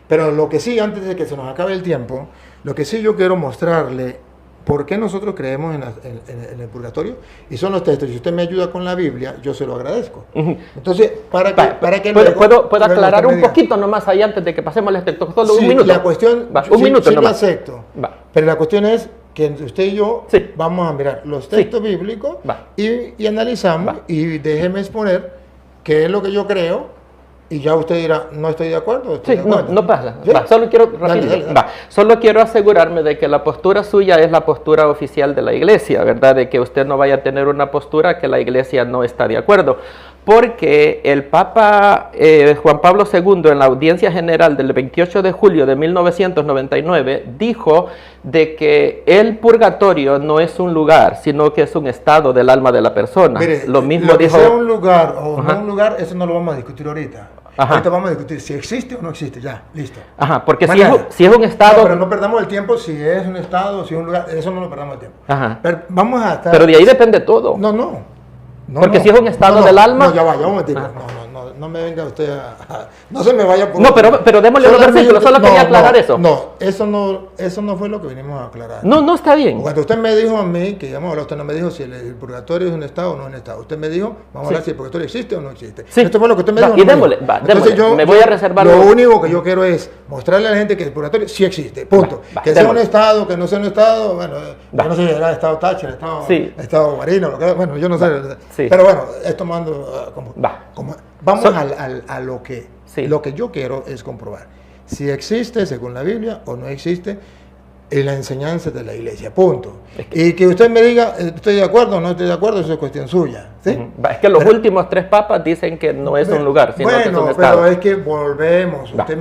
Pero lo que sí, antes de que se nos acabe el tiempo, lo que sí yo quiero mostrarle, por qué nosotros creemos en el purgatorio, y son los textos. Si usted me ayuda con la Biblia, yo se lo agradezco. Entonces, para que ¿Puedo aclarar un poquito nomás ahí antes de que pasemos al texto? Solo un minuto. La cuestión, un minuto sí nomás. Lo acepto. Pero la cuestión es que usted y yo vamos a mirar los textos bíblicos y analizamos, y déjeme exponer qué es lo que yo creo. Y ya usted dirá, no estoy de acuerdo. No pasa. ¿Sí? Solo quiero Solo quiero asegurarme de que la postura suya es la postura oficial de la iglesia, ¿verdad? De que usted no vaya a tener una postura que la iglesia no está de acuerdo. porque el Papa Juan Pablo II en la audiencia general del 28 de julio de 1999 dijo de que el purgatorio no es un lugar, sino que es un estado del alma de la persona. Mire, lo mismo que dijo... sea un lugar o no un lugar, eso no lo vamos a discutir ahorita. Ahorita vamos a discutir si existe o no existe, ya, listo. Ajá, porque si es un No, estado... pero no perdamos el tiempo si es un estado, si es un lugar, eso no lo perdamos el tiempo. Ajá. Pero vamos a estar... Pero de ahí depende todo. No, porque si es un estado del alma... No, ya va, un momentito. No me venga usted no se me vaya por... No, pero démosle los versículos, solo quería aclarar eso. No, eso no fue lo que vinimos a aclarar. No, está bien. Cuando usted me dijo a mí, que digamos, usted no me dijo si el purgatorio es un estado o no es un estado. Usted me dijo, vamos a hablar si el purgatorio existe o no existe. Sí. Esto fue lo que usted me dijo. Y démosle, Entonces yo me voy a reservar. Lo único que yo quiero es mostrarle a la gente que el purgatorio sí existe, punto. Que sea un estado, que no sea un estado, bueno, yo no sé si era estado Thatcher, estado Marino, bueno, yo no sé. Sí. Pero bueno, esto mando vamos a lo que yo quiero es comprobar si existe según la Biblia o no existe en la enseñanza de la iglesia, punto. Y que usted me diga, estoy de acuerdo o no estoy de acuerdo, eso es cuestión suya, ¿sí? Es que los últimos 3 papas dicen que no es un lugar, sino que es un estado. Pero es que volvemos, usted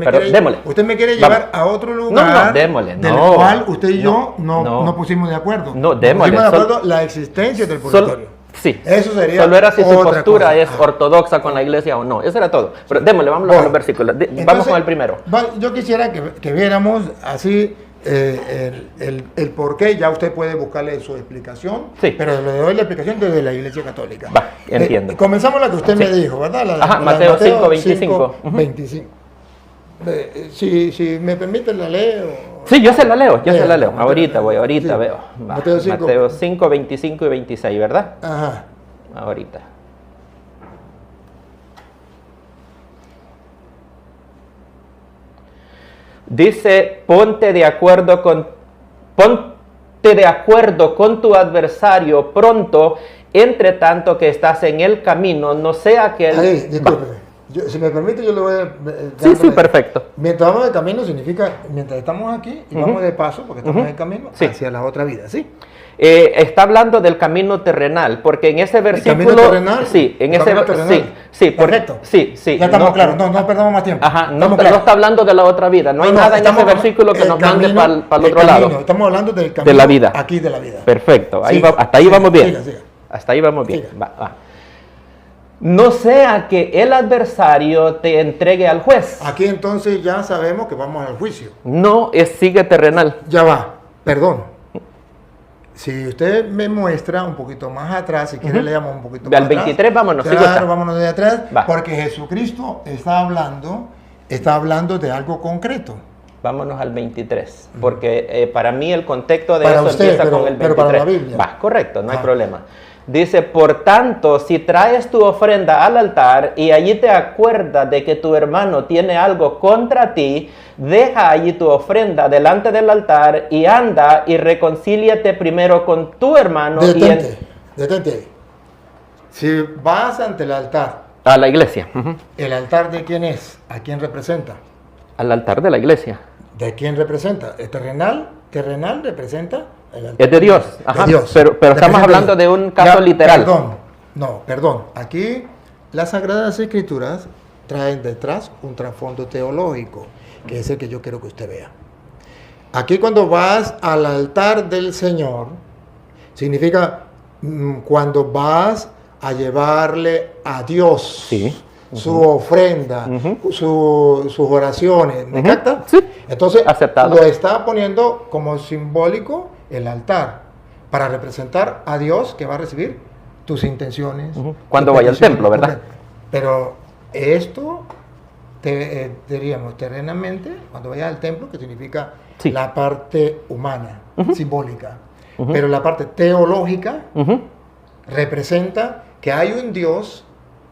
me quiere llevar a otro lugar del cual usted y yo no pusimos de acuerdo. No, démosle. Pusimos de acuerdo la existencia del purgatorio. Sí, eso sería solo era si su postura cosa. es ortodoxa con la iglesia o no. Eso era todo. Pero démosle, vamos a los versículos. Vamos con el primero. Yo quisiera que viéramos así el por qué. Ya usted puede buscarle su explicación, pero le doy la explicación desde la Iglesia Católica. Entiendo. Comenzamos la que usted me dijo, ¿verdad? Mateo 5:25. 25. Si me permite, la leo. Sí, yo se la leo, Ahorita veo. Mateo 5, 25 y 26, ¿verdad? Ajá. Ahorita. Dice, ponte de acuerdo con tu adversario pronto, entre tanto que estás en el camino, no sea que él... Discúlpeme. Si me permite, yo le voy a... Sí, perfecto. Mientras vamos de camino significa, mientras estamos aquí y vamos de paso, porque estamos en camino, hacia la otra vida, ¿sí? Está hablando del camino terrenal, porque en ese versículo... ¿El camino terrenal? Sí, en ese versículo... Sí, perfecto. Sí. Ya estamos claros, no perdamos más tiempo. Ajá, no está hablando de la otra vida, no hay nada en ese versículo que nos mande para el otro lado. Estamos hablando del camino de la vida. Aquí de la vida. Perfecto, hasta ahí vamos bien. Hasta ahí vamos bien. Va. No sea que el adversario te entregue al juez. Aquí entonces ya sabemos que vamos al juicio. No, sigue terrenal. Ya va, perdón. Si usted me muestra un poquito más atrás, si quiere leamos un poquito más atrás. Al 23 vámonos. Claro, vámonos de atrás, porque Jesucristo está hablando de algo concreto. Vámonos al 23, porque para mí el contexto de para eso usted, empieza con el 23. Pero para la Biblia. Correcto, no hay problema. Dice, por tanto, si traes tu ofrenda al altar y allí te acuerdas de que tu hermano tiene algo contra ti, deja allí tu ofrenda delante del altar y anda y reconcíliate primero con tu hermano. Detente ahí. Si vas ante el altar. A la iglesia. ¿El altar de quién es? ¿A quién representa? Al altar de la iglesia. ¿De quién representa? ¿El terrenal? ¿Terrenal representa? Es de Dios. Ajá. De Dios. Pero estamos hablando de un caso literal. Perdón. Aquí las Sagradas Escrituras traen detrás un trasfondo teológico, que es el que yo quiero que usted vea. Aquí cuando vas al altar del Señor, significa cuando vas a llevarle a Dios su ofrenda, sus oraciones. ¿Me capta? Sí. Entonces, aceptado. Lo está poniendo como simbólico el altar, para representar a Dios que va a recibir tus intenciones. Cuando vaya al templo, ¿verdad? Pero esto, diríamos, terrenamente, cuando vaya al templo, que significa la parte humana, simbólica. Pero la parte teológica representa que hay un Dios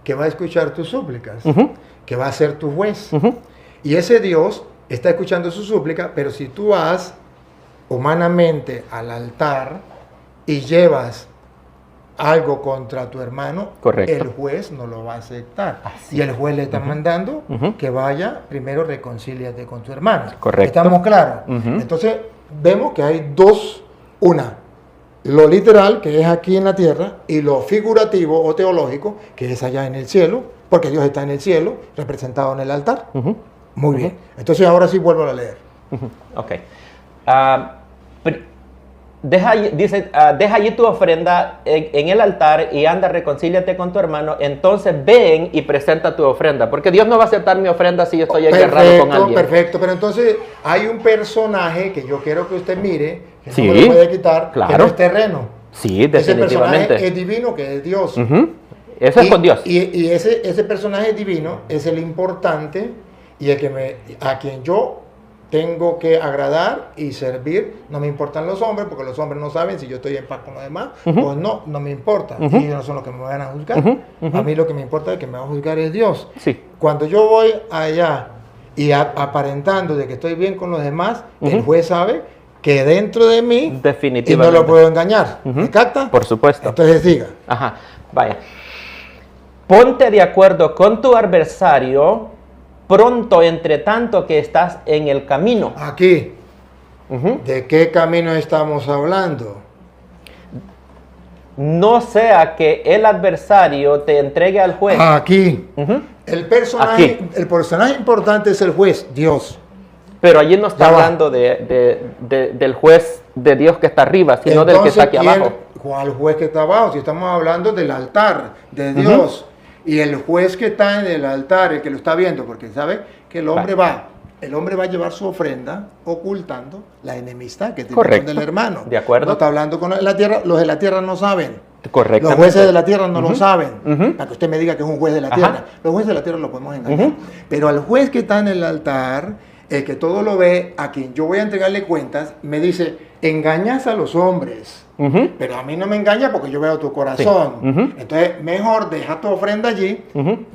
que va a escuchar tus súplicas, que va a ser tu juez. Y ese Dios está escuchando su súplica, pero si tú vas humanamente al altar y llevas algo contra tu hermano, el juez no lo va a aceptar. Y el juez le está mandando que vaya, primero reconcíliate con tu hermano. ¿Estamos claros? Entonces, vemos que hay una, lo literal, que es aquí en la tierra, y lo figurativo o teológico, que es allá en el cielo, porque Dios está en el cielo, representado en el altar. Muy bien. Entonces ahora sí vuelvo a leer. Ok. Deja allí tu ofrenda en el altar y anda, reconcíliate con tu hermano. Entonces ven y presenta tu ofrenda. Porque Dios no va a aceptar mi ofrenda si yo estoy enguerrado con alguien. Perfecto, pero entonces hay un personaje que yo quiero que usted mire, que sí, no me lo puede quitar, claro, que no es terreno. Sí, definitivamente. Ese personaje es divino, que es Dios. Eso es con Dios. Y ese personaje divino es el importante y el que a quien yo tengo que agradar y servir. No me importan los hombres, porque los hombres no saben si yo estoy en paz con los demás o no me importa. Y ellos no son los que me van a juzgar. A mí lo que me importa, el que me va a juzgar es Dios. Sí. Cuando yo voy allá y aparentando de que estoy bien con los demás, el juez sabe que dentro de mí y no lo puedo engañar. ¿Me capta? Por supuesto. Entonces diga. Ajá, vaya. Ponte de acuerdo con tu adversario pronto, entre tanto que estás en el camino. Aquí. ¿De qué camino estamos hablando? No sea que el adversario te entregue al juez. Aquí. El personaje importante es el juez, Dios. Pero allí no está hablando del juez de Dios que está arriba, sino entonces, del que está aquí abajo. ¿Cuál juez que está abajo? Si estamos hablando del altar de Dios. Y el juez que está en el altar, el que lo está viendo, porque sabe que el hombre va a llevar su ofrenda ocultando la enemistad que tiene con el hermano. De acuerdo. No está hablando con la tierra, los de la tierra no saben. Correcto. Los jueces de la tierra no lo saben. Para que usted me diga que es un juez de la tierra. Los jueces de la tierra lo podemos engañar. Pero al juez que está en el altar, el que todo lo ve, a quien yo voy a entregarle cuentas, me dice, engañas a los hombres. Pero a mí no me engaña porque yo veo tu corazón. Entonces, mejor deja tu ofrenda allí,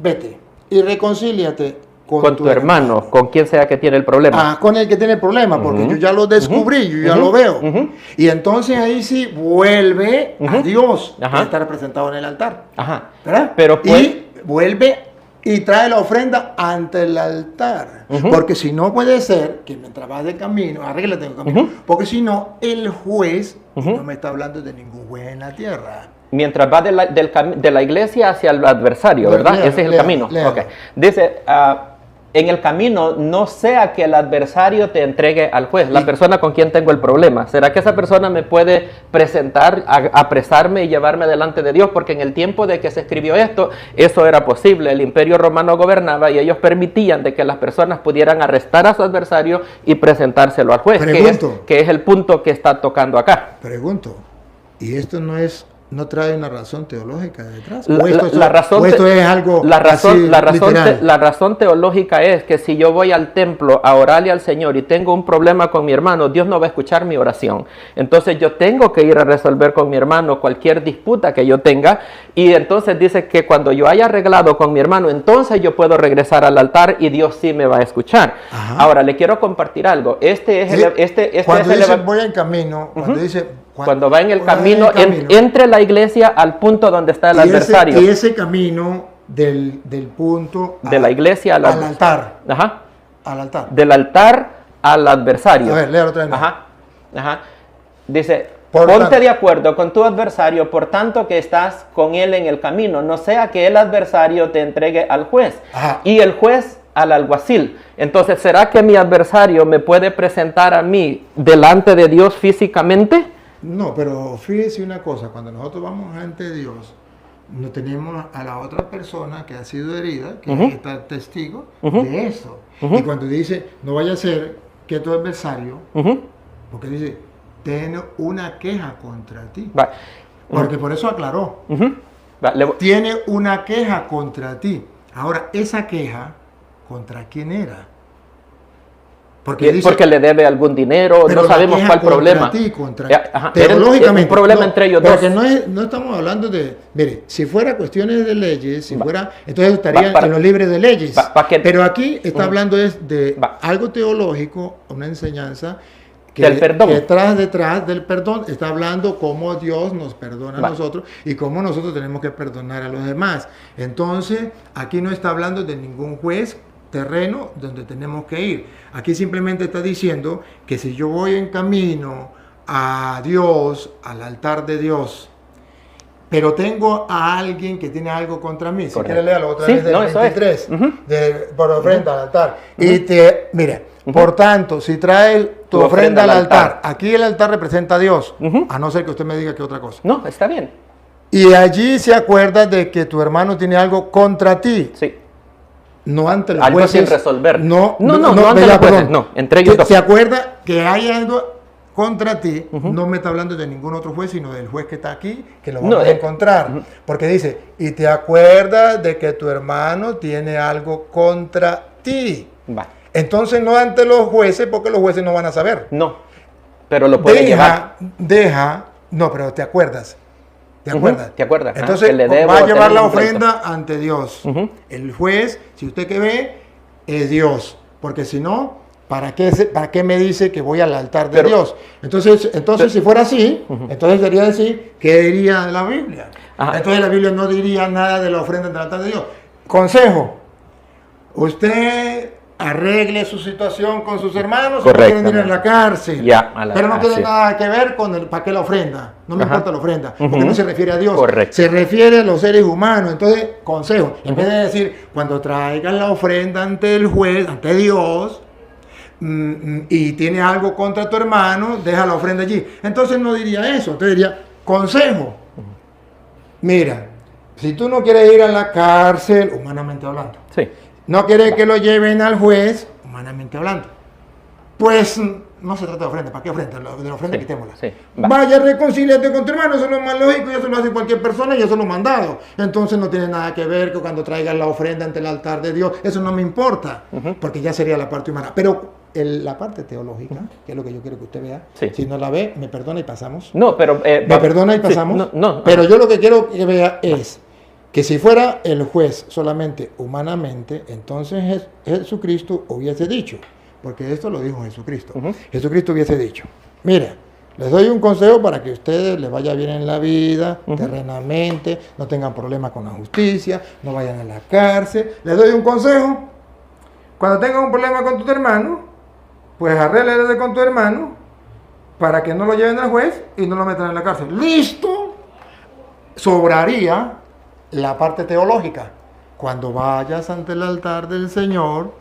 vete y reconcíliate con tu hermano, con quien sea que tiene el problema. Con el que tiene el problema, porque yo ya lo descubrí, yo ya lo veo. Y entonces ahí sí vuelve a Dios, que está representado en el altar. ¿Verdad? Pero y vuelve y trae la ofrenda ante el altar. Porque si no puede ser que mientras vas de camino, arréglate en el camino, porque si no, el juez no me está hablando de ningún juez en la tierra. Mientras va de la iglesia hacia el adversario, ¿verdad? Ese es el camino. Okay. Dice, en el camino no sea que el adversario te entregue al juez, la persona con quien tengo el problema. ¿Será que esa persona me puede presentar, apresarme y llevarme delante de Dios? Porque en el tiempo de que se escribió esto, eso era posible. El imperio romano gobernaba y ellos permitían de que las personas pudieran arrestar a su adversario y presentárselo al juez, que es el punto que está tocando acá. Pregunto, ¿y esto no trae una razón teológica detrás? La razón teológica es que si yo voy al templo a orarle al Señor y tengo un problema con mi hermano, Dios no va a escuchar mi oración. Entonces yo tengo que ir a resolver con mi hermano cualquier disputa que yo tenga, y entonces dice que cuando yo haya arreglado con mi hermano, entonces yo puedo regresar al altar y Dios sí me va a escuchar. Ahora le quiero compartir algo. Cuando dice voy en camino, cuando va en el camino, entre la iglesia al punto donde está el adversario. Y ese camino del punto de la iglesia al altar. Al altar. Del altar al adversario. A ver, léalo otra vez. Dice, ponte de acuerdo con tu adversario, por tanto que estás con él en el camino, no sea que el adversario te entregue al juez y el juez al alguacil. Entonces, ¿será que mi adversario me puede presentar a mí delante de Dios físicamente? No, pero fíjese una cosa, cuando nosotros vamos ante Dios, no tenemos a la otra persona que ha sido herida, que está testigo de eso. Y cuando dice, no vaya a ser que tu adversario, porque dice, tiene una queja contra ti. Porque por eso aclaró. Tiene una queja contra ti. Ahora, esa queja, ¿contra quién era? Porque le debe algún dinero, no sabemos cuál problema. Teológicamente. Un problema entre ellos dos. Porque no estamos hablando de, mire, si fuera cuestiones de leyes, entonces estarían en los libres de leyes. Pero aquí está hablando de algo teológico, una enseñanza que detrás del perdón está hablando cómo Dios nos perdona a nosotros y cómo nosotros tenemos que perdonar a los demás. Entonces, aquí no está hablando de ningún juez terreno donde tenemos que ir. Aquí simplemente está diciendo que si yo voy en camino a Dios, al altar de Dios, pero tengo a alguien que tiene algo contra mí. Si quieres leerlo otra vez del 23, por ofrenda al altar. Y mire, por tanto, si traes tu ofrenda al altar, aquí el altar representa a Dios, a no ser que usted me diga que otra cosa. No, está bien. Y allí se acuerda de que tu hermano tiene algo contra ti. Sí. No ante los algo jueces. Sin resolver. No ante los jueces, no, entre ellos dos. ¿Se acuerda que hay algo contra ti? No me está hablando de ningún otro juez, sino del juez que está aquí, que lo vamos a encontrar. Porque dice, y te acuerdas de que tu hermano tiene algo contra ti. Va. Entonces no ante los jueces, porque los jueces no van a saber. No, pero lo pueden llevar. No, pero te acuerdas. ¿Te acuerdas? ¿Te acuerdas? Entonces va a llevar la ofrenda ante Dios. El juez, si usted que ve, es Dios. Porque si no, ¿para qué me dice que voy al altar de Dios? Entonces si fuera así, entonces sería decir, ¿qué diría la Biblia? Entonces la Biblia no diría nada de la ofrenda ante el altar de Dios. Consejo, usted arregle su situación con sus hermanos, o quieren ir a la cárcel, pero no tiene nada que ver con para qué la ofrenda, no me importa la ofrenda, porque no se refiere a Dios, se refiere a los seres humanos. Entonces, consejo, en vez de decir, cuando traigan la ofrenda ante el juez, ante Dios, y tiene algo contra tu hermano, deja la ofrenda allí. Entonces no diría eso, entonces diría, consejo, mira, si tú no quieres ir a la cárcel, humanamente hablando, no quiere que lo lleven al juez, humanamente hablando, pues no se trata de ofrenda. ¿Para qué ofrenda? De la ofrenda quitémosla. Vaya, reconcíliate con tu hermano, eso es lo más lógico, y eso lo hace cualquier persona, y eso lo he mandado. Entonces no tiene nada que ver con cuando traigan la ofrenda ante el altar de Dios, eso no me importa, porque ya sería la parte humana. Pero la parte teológica, que es lo que yo quiero que usted vea, si no la ve, me perdona y pasamos. No, pero... me perdona y pasamos. Pero yo lo que quiero que vea es que si fuera el juez solamente humanamente, entonces Jesucristo hubiese dicho, porque esto lo dijo Jesucristo, Jesucristo hubiese dicho, mira, les doy un consejo para que a ustedes les vaya bien en la vida, terrenamente, no tengan problemas con la justicia, no vayan a la cárcel, les doy un consejo, cuando tengan un problema con tu hermano, pues arréglale con tu hermano, para que no lo lleven al juez y no lo metan en la cárcel. ¡Listo! Sobraría la parte teológica. Cuando vayas ante el altar del Señor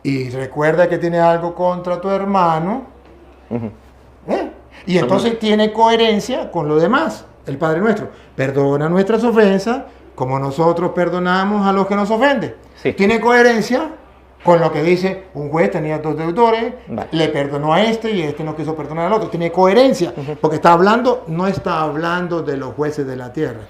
y recuerda que tiene algo contra tu hermano, y entonces tiene coherencia con lo demás. El Padre Nuestro, perdona nuestras ofensas como nosotros perdonamos a los que nos ofenden. Tiene coherencia con lo que dice, un juez tenía 2 deudores, le perdonó a este y este no quiso perdonar al otro. Tiene coherencia, porque no está hablando de los jueces de la tierra.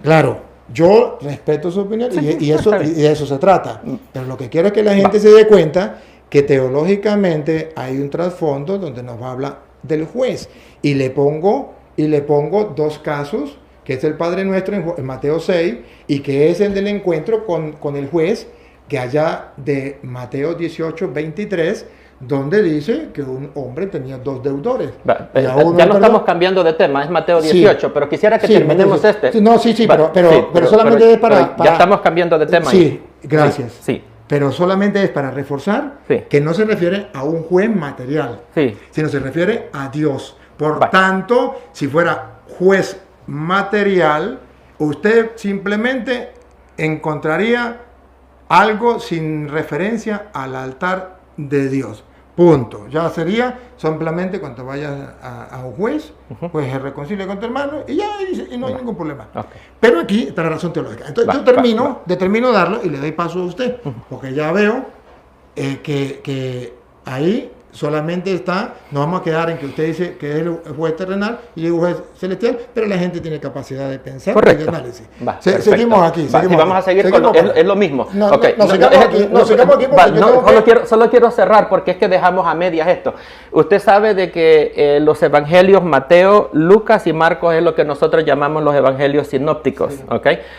Claro, yo respeto su opinión y de eso se trata. Pero lo que quiero es que la gente se dé cuenta que teológicamente hay un trasfondo donde nos habla del juez. Y le pongo 2 casos, que es el Padre Nuestro en Mateo 6 y que es el del encuentro con el juez, que allá de Mateo 18, 23, donde dice que un hombre tenía 2 deudores. Ya no estamos cambiando de tema, es Mateo 18, pero quisiera que terminemos este. Pero solamente es para... Ya estamos cambiando de tema. Sí, gracias. Pero solamente es para reforzar que no se refiere a un juez material, sino se refiere a Dios. Por tanto, si fuera juez material, usted simplemente encontraría algo sin referencia al altar de Dios. Punto. Ya sería simplemente cuando vayas a un juez, pues se reconcilia con tu hermano y ya y no hay ningún problema. Pero aquí está la razón teológica. Entonces yo determino darlo y le doy paso a usted, porque ya veo que ahí solamente nos vamos a quedar en que usted dice que es el juez terrenal y el juez celestial, pero la gente tiene capacidad de pensar y de análisis. Seguimos aquí. Vamos a seguir es lo mismo. Nos sigamos aquí porque solo quiero cerrar porque es que dejamos a medias esto. Usted sabe de que los evangelios Mateo, Lucas y Marcos es lo que nosotros llamamos los evangelios sinópticos.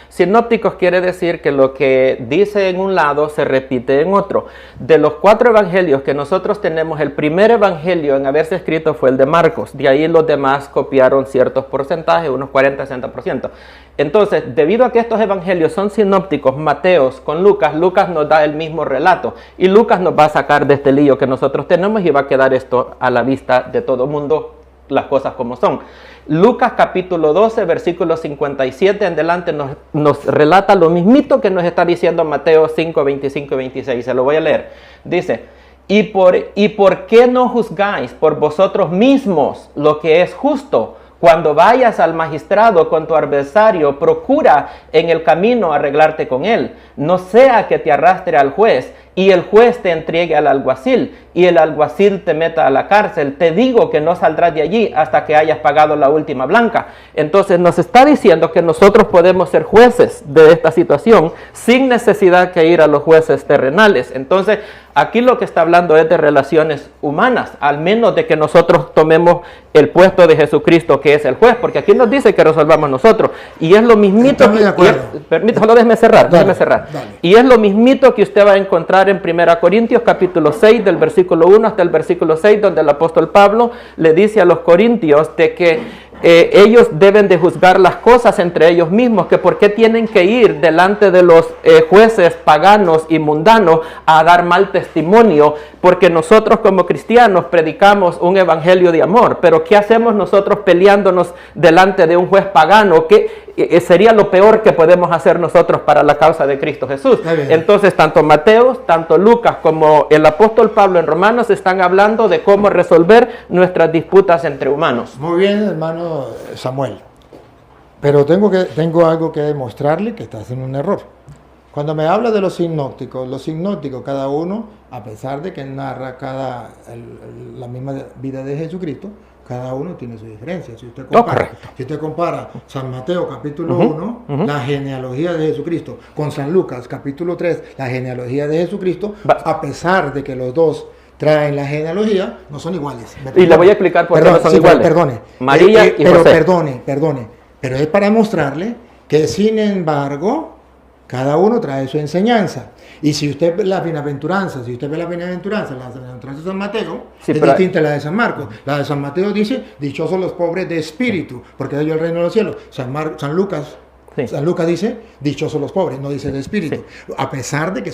Sinópticos quiere decir que lo que dice en un lado se repite en otro. De los 4 evangelios que nosotros tenemos, el primer evangelio en haberse escrito fue el de Marcos. De ahí los demás copiaron ciertos porcentajes, unos 40-60%. Entonces, debido a que estos evangelios son sinópticos, Mateos con Lucas nos da el mismo relato. Y Lucas nos va a sacar de este lío que nosotros tenemos y va a quedar esto a la vista de todo mundo las cosas como son. Lucas capítulo 12, versículos 57 en adelante nos relata lo mismito que nos está diciendo Mateo 5, 25 y 26. Se lo voy a leer. Dice, ¿y por qué no juzgáis por vosotros mismos lo que es justo? Cuando vayas al magistrado con tu adversario, procura en el camino arreglarte con él. No sea que te arrastre al juez y el juez te entregue al alguacil y el alguacil te meta a la cárcel. Te digo que no saldrás de allí hasta que hayas pagado la última blanca. Entonces nos está diciendo que nosotros podemos ser jueces de esta situación sin necesidad que ir a los jueces terrenales. Entonces aquí lo que está hablando es de relaciones humanas, al menos de que nosotros tomemos el puesto de Jesucristo, que es el juez, porque aquí nos dice que resolvamos nosotros. Y es lo mismito permítame, déjeme cerrar. Dale. Y es lo mismito que usted va a encontrar en 1 Corintios capítulo 6, del versículo 1 hasta el versículo 6, donde el apóstol Pablo le dice a los corintios de que ellos deben de juzgar las cosas entre ellos mismos, que por qué tienen que ir delante de los jueces paganos y mundanos a dar mal testimonio, porque nosotros como cristianos predicamos un evangelio de amor, pero ¿qué hacemos nosotros peleándonos delante de un juez pagano? Que sería lo peor que podemos hacer nosotros para la causa de Cristo Jesús. Entonces tanto Mateo, tanto Lucas como el apóstol Pablo en Romanos están hablando de cómo resolver nuestras disputas entre humanos. Muy bien, hermano Samuel, pero tengo algo que demostrarle que está haciendo un error. Cuando me habla de los sinópticos, cada uno, a pesar de que narra la misma vida de Jesucristo, cada uno tiene su diferencia. Si usted compara San Mateo capítulo 1, la genealogía de Jesucristo, con San Lucas capítulo 3, la genealogía de Jesucristo, a pesar de que los dos traen la genealogía, no son iguales. Y le voy a explicar por qué no son iguales. Perdone. María y José. Perdone. Pero es para mostrarle que, sin embargo, cada uno trae su enseñanza. Y si usted ve la bienaventuranza, la bienaventuranza de San Mateo, es distinta a la de San Marcos. La de San Mateo dice, dichosos los pobres de espíritu, porque de ellos el reino de los cielos. San Lucas dice, dichosos los pobres, no dice de espíritu. Sí. A pesar de que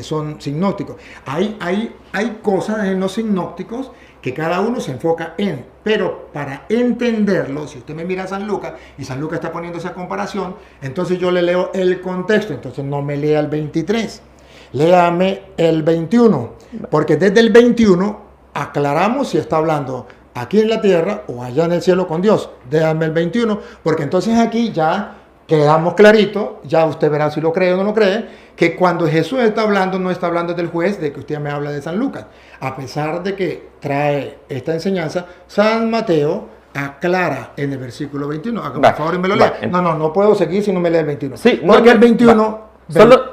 son sinópticos. Hay cosas en los sinópticos que cada uno se enfoca en, pero para entenderlo, si usted me mira a San Lucas, y San Lucas está poniendo esa comparación, entonces yo le leo el contexto, entonces no me lea el 23, léame el 21, porque desde el 21 aclaramos si está hablando aquí en la tierra o allá en el cielo con Dios. Déjame el 21, porque entonces aquí ya quedamos clarito, ya usted verá si lo cree o no lo cree, que cuando Jesús está hablando, no está hablando del juez, de que usted me habla de San Lucas. A pesar de que trae esta enseñanza, San Mateo aclara en el versículo 21. Por favor, me lo lea. No puedo seguir si no me lee el 21. Sí, porque el 21... Solo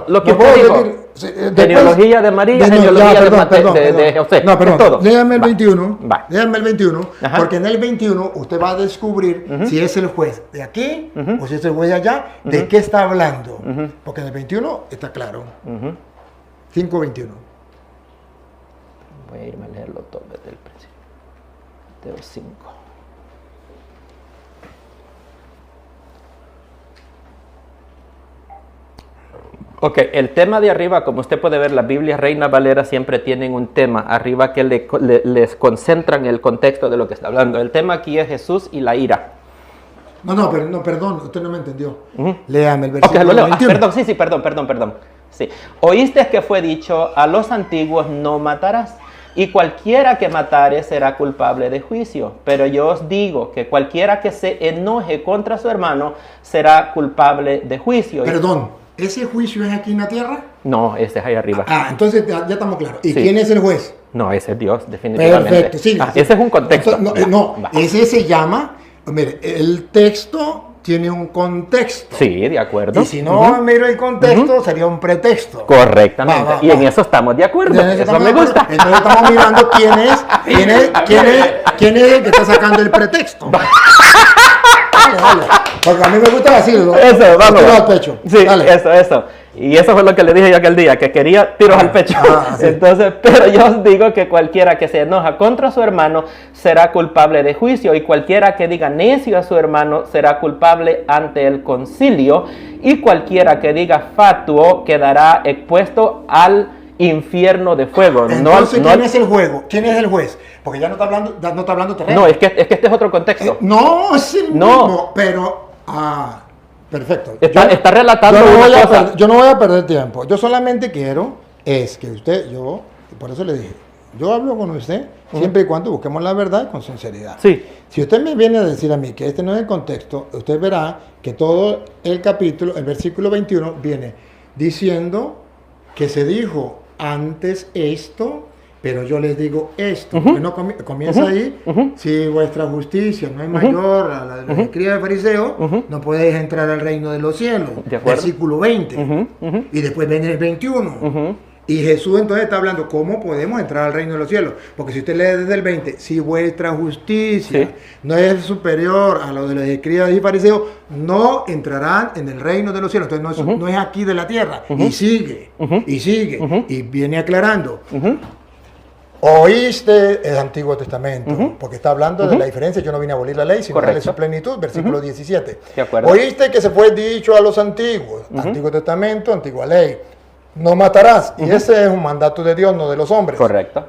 lo que usted dijo, genealogía de María, genealogía de José. No, perdón, léame el 21, porque en el 21 usted va a descubrir si es el juez de aquí o si es el juez de allá, de qué está hablando. Porque en el 21 está claro. 5:21. Voy a irme a leerlo todo desde el principio. Mateo 5. Ok, el tema de arriba, como usted puede ver, las Biblias Reina Valera siempre tienen un tema arriba que les concentran el contexto de lo que está hablando. El tema aquí es Jesús y la ira. Perdón, usted no me entendió. Léame el versículo 21. Perdón. Sí. Oíste que fue dicho, a los antiguos no matarás, y cualquiera que matare será culpable de juicio. Pero yo os digo que cualquiera que se enoje contra su hermano será culpable de juicio. Perdón. ¿Ese juicio es aquí en la tierra? No, ese es ahí arriba. Entonces ya estamos claros. ¿Y quién es el juez? No, ese es Dios, definitivamente. Perfecto, sí. Ese es un contexto. Ese se llama, mire, el texto tiene un contexto. Sí, de acuerdo. Y si no miro el contexto, sería un pretexto. Correctamente. Y en eso estamos de acuerdo. Eso me gusta. Entonces estamos mirando quién es el que está sacando el pretexto. Dale. Porque a mí me gusta decirlo. Eso, vamos. Tiros al pecho. Sí, dale. Eso. Y eso fue lo que le dije yo aquel día, que quería tiros al pecho. Sí. Entonces, pero yo os digo que cualquiera que se enoja contra su hermano será culpable de juicio, y cualquiera que diga necio a su hermano será culpable ante el concilio, y cualquiera que diga fatuo quedará expuesto al infierno de fuego. Entonces, ¿quién es el juego? ¿Quién es el juez? Porque ya no está hablando terreno. No, es que este es otro contexto. No, es el mismo, pero... perfecto. Está relatando yo no voy a perder tiempo. Yo solamente quiero por eso le dije, yo hablo con usted siempre y cuando busquemos la verdad con sinceridad. Sí. Si usted me viene a decir a mí que este no es el contexto, usted verá que todo el capítulo, el versículo 21, viene diciendo que se dijo antes esto, pero yo les digo esto. Porque no comienza ahí, si vuestra justicia no es mayor a la de los escribas de fariseos, no podéis entrar al reino de los cielos. Versículo 20. Y después viene el 21. Y Jesús entonces está hablando, ¿cómo podemos entrar al reino de los cielos? Porque si usted lee desde el 20, si vuestra justicia no es superior a lo de los escribas y fariseos, no entrarán en el reino de los cielos. Entonces no es aquí de la tierra. Y sigue, y viene aclarando. Oíste el Antiguo Testamento, porque está hablando de la diferencia. Yo no vine a abolir la ley, sino a darle su plenitud, versículo 17. De acuerdo. Oíste que se fue dicho a los antiguos, Antiguo Testamento, antigua ley. No matarás. Y ese es un mandato de Dios, no de los hombres. Correcto.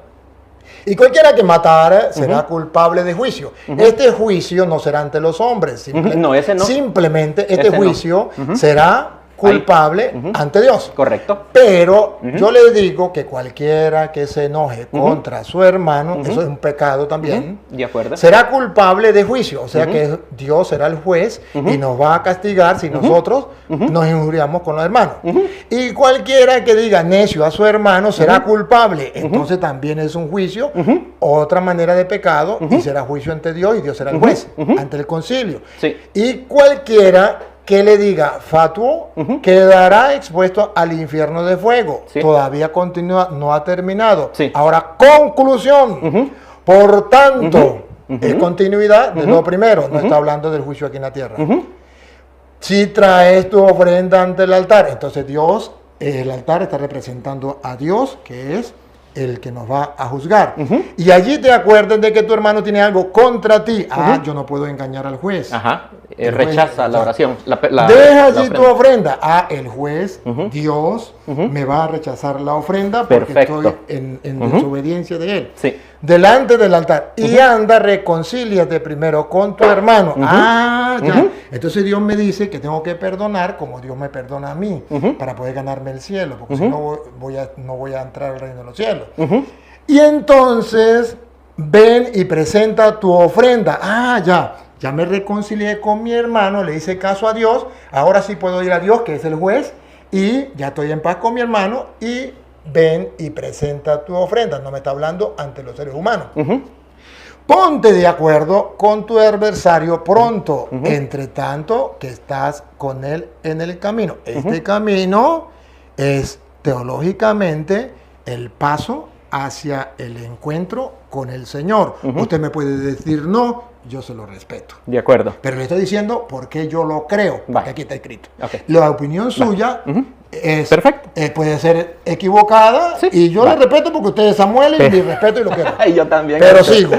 Y cualquiera que matara será culpable de juicio. Este juicio no será ante los hombres. No, ese no. Simplemente este juicio será culpable ante Dios. Correcto. Pero yo le digo que cualquiera que se enoje contra su hermano, eso es un pecado también, De acuerdo. será culpable de juicio. O sea que Dios será el juez y nos va a castigar si nosotros nos injuriamos con los hermanos. Y cualquiera que diga necio a su hermano será culpable. Entonces también es un juicio, otra manera de pecado, y será juicio ante Dios, y Dios será el juez ante el concilio. Sí. Y cualquiera que le diga fatuo, quedará expuesto al infierno de fuego. Sí. Todavía continúa, no ha terminado. Sí. Ahora, conclusión. Por tanto, es continuidad de lo primero. No está hablando del juicio aquí en la tierra. Si traes tu ofrenda ante el altar, entonces Dios, el altar está representando a Dios, que es el que nos va a juzgar. Y allí te acuerdas de que tu hermano tiene algo contra ti. Yo no puedo engañar al juez. Rechaza la oración. Deja allí tu ofrenda. El juez, Dios, me va a rechazar la ofrenda porque estoy en desobediencia de él. Sí. Delante del altar. Y anda, reconcíliate primero con tu hermano. Ya. Entonces Dios me dice que tengo que perdonar como Dios me perdona a mí para poder ganarme el cielo, porque si no voy a entrar al reino de los cielos. Y entonces ven y presenta tu ofrenda. Ya me reconcilié con mi hermano, le hice caso a Dios, ahora sí puedo ir a Dios, que es el juez, y ya estoy en paz con mi hermano, y ven y presenta tu ofrenda. No me está hablando ante los seres humanos. Ponte de acuerdo con tu adversario pronto, entre tanto que estás con él en el camino. Este camino es teológicamente el paso hacia el encuentro con el Señor. Usted me puede decir no, yo se lo respeto. De acuerdo. Pero le estoy diciendo porque yo lo creo, porque aquí está escrito. La opinión suya es perfecto. Puede ser equivocada, y yo le respeto porque usted es Samuel y le respeto y lo quiero. Y yo también. Pero sigo.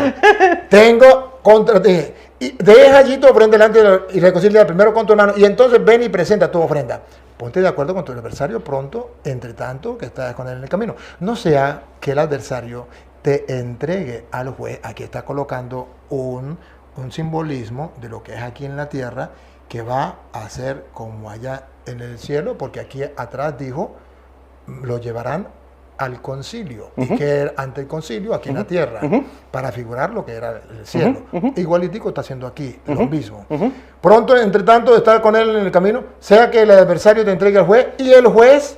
Tengo contra ti. Y deja allí tu ofrenda delante y reconcilia primero con tu hermano, y entonces ven y presenta tu ofrenda. Ponte de acuerdo con tu adversario pronto, entre tanto que estás con él en el camino. No sea que el adversario te entregue al juez. Aquí está colocando un simbolismo de lo que es aquí en la tierra, que va a ser como allá en el cielo, porque aquí atrás dijo, lo llevarán al concilio, y que era ante el concilio aquí en la tierra, para figurar lo que era el cielo. Igualitico está haciendo aquí lo mismo. Pronto, entre tanto, de estar con él en el camino, sea que el adversario te entregue al juez, y el juez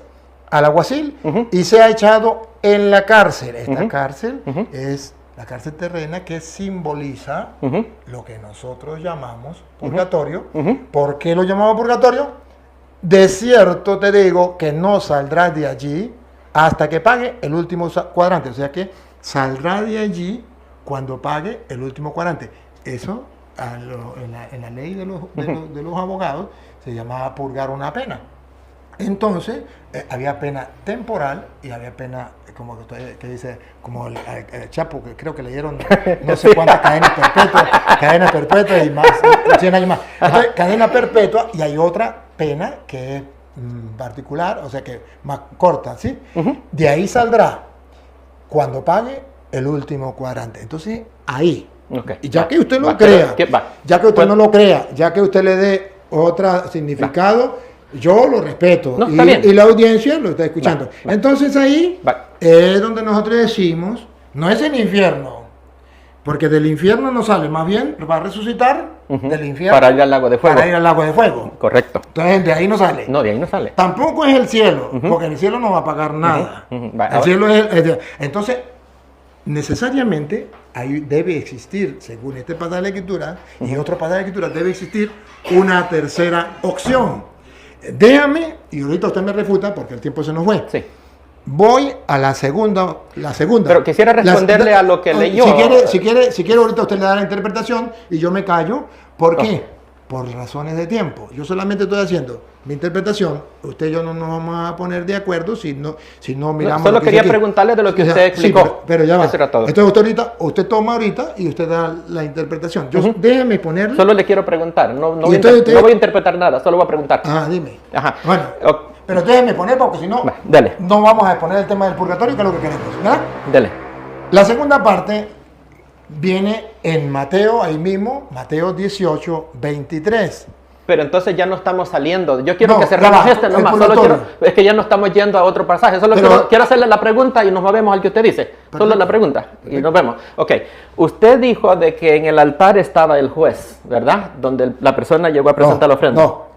al alguacil, y sea echado en la cárcel. Esta cárcel es la cárcel terrena, que simboliza lo que nosotros llamamos purgatorio. ¿Por qué lo llamamos purgatorio? De cierto te digo que no saldrás de allí hasta que pague el último cuadrante. O sea que saldrá de allí cuando pague el último cuadrante. Eso en la ley de los abogados se llamaba purgar una pena. Entonces, había pena temporal y había pena, como que dice, como el Chapo, que creo que le dieron no sé cuántas cadenas perpetuas y más, 100 años más. Entonces, cadena perpetua, y hay otra pena que es particular, o sea que más corta, ¿sí? De ahí saldrá cuando pague el último cuadrante. Entonces, ahí. Okay. Y ya que usted no crea, ya que usted no lo crea, ya que usted le dé otro significado, yo lo respeto. No, y la audiencia lo está escuchando. Entonces ahí es donde nosotros decimos, no es el infierno, porque del infierno no sale, más bien va a resucitar del infierno. Para ir al lago de fuego. Para ir al lago de fuego. Correcto. Entonces de ahí no sale. No, de ahí no sale. Tampoco es el cielo, porque en el cielo no va a pagar nada. El cielo entonces, necesariamente ahí debe existir, según este pasaje de la Escritura y otro pasaje de la Escritura, debe existir una tercera opción. Déjame, y ahorita usted me refuta porque el tiempo se nos fue. Sí. Voy a la segunda. Pero quisiera responderle a lo que leyó. Si quiere, ahorita usted le da la interpretación y yo me callo. ¿Por qué? Por razones de tiempo. Yo solamente estoy haciendo mi interpretación. Usted y yo no nos vamos a poner de acuerdo si no miramos. Solo quería preguntarle de lo que usted explicó. Sí, pero ya va. Eso era todo. Entonces usted toma ahorita y usted da la interpretación. Déjeme ponerle. Solo le quiero preguntar. No voy a interpretar nada, solo voy a preguntar. Dime. Ajá. Bueno. Pero déjeme poner porque si no, no vamos a exponer el tema del purgatorio, que es lo que queremos, ¿verdad? Dele. La segunda parte viene en Mateo, ahí mismo, Mateo 18, 23. Pero entonces ya no estamos saliendo. Yo quiero que cerremos nomás. Es que ya no estamos yendo a otro pasaje. Solo quiero hacerle la pregunta y nos movemos al que usted dice. Solo la pregunta y nos vemos. Ok. Usted dijo de que en el altar estaba el juez, ¿verdad? Donde la persona llegó a presentar la ofrenda. ¿No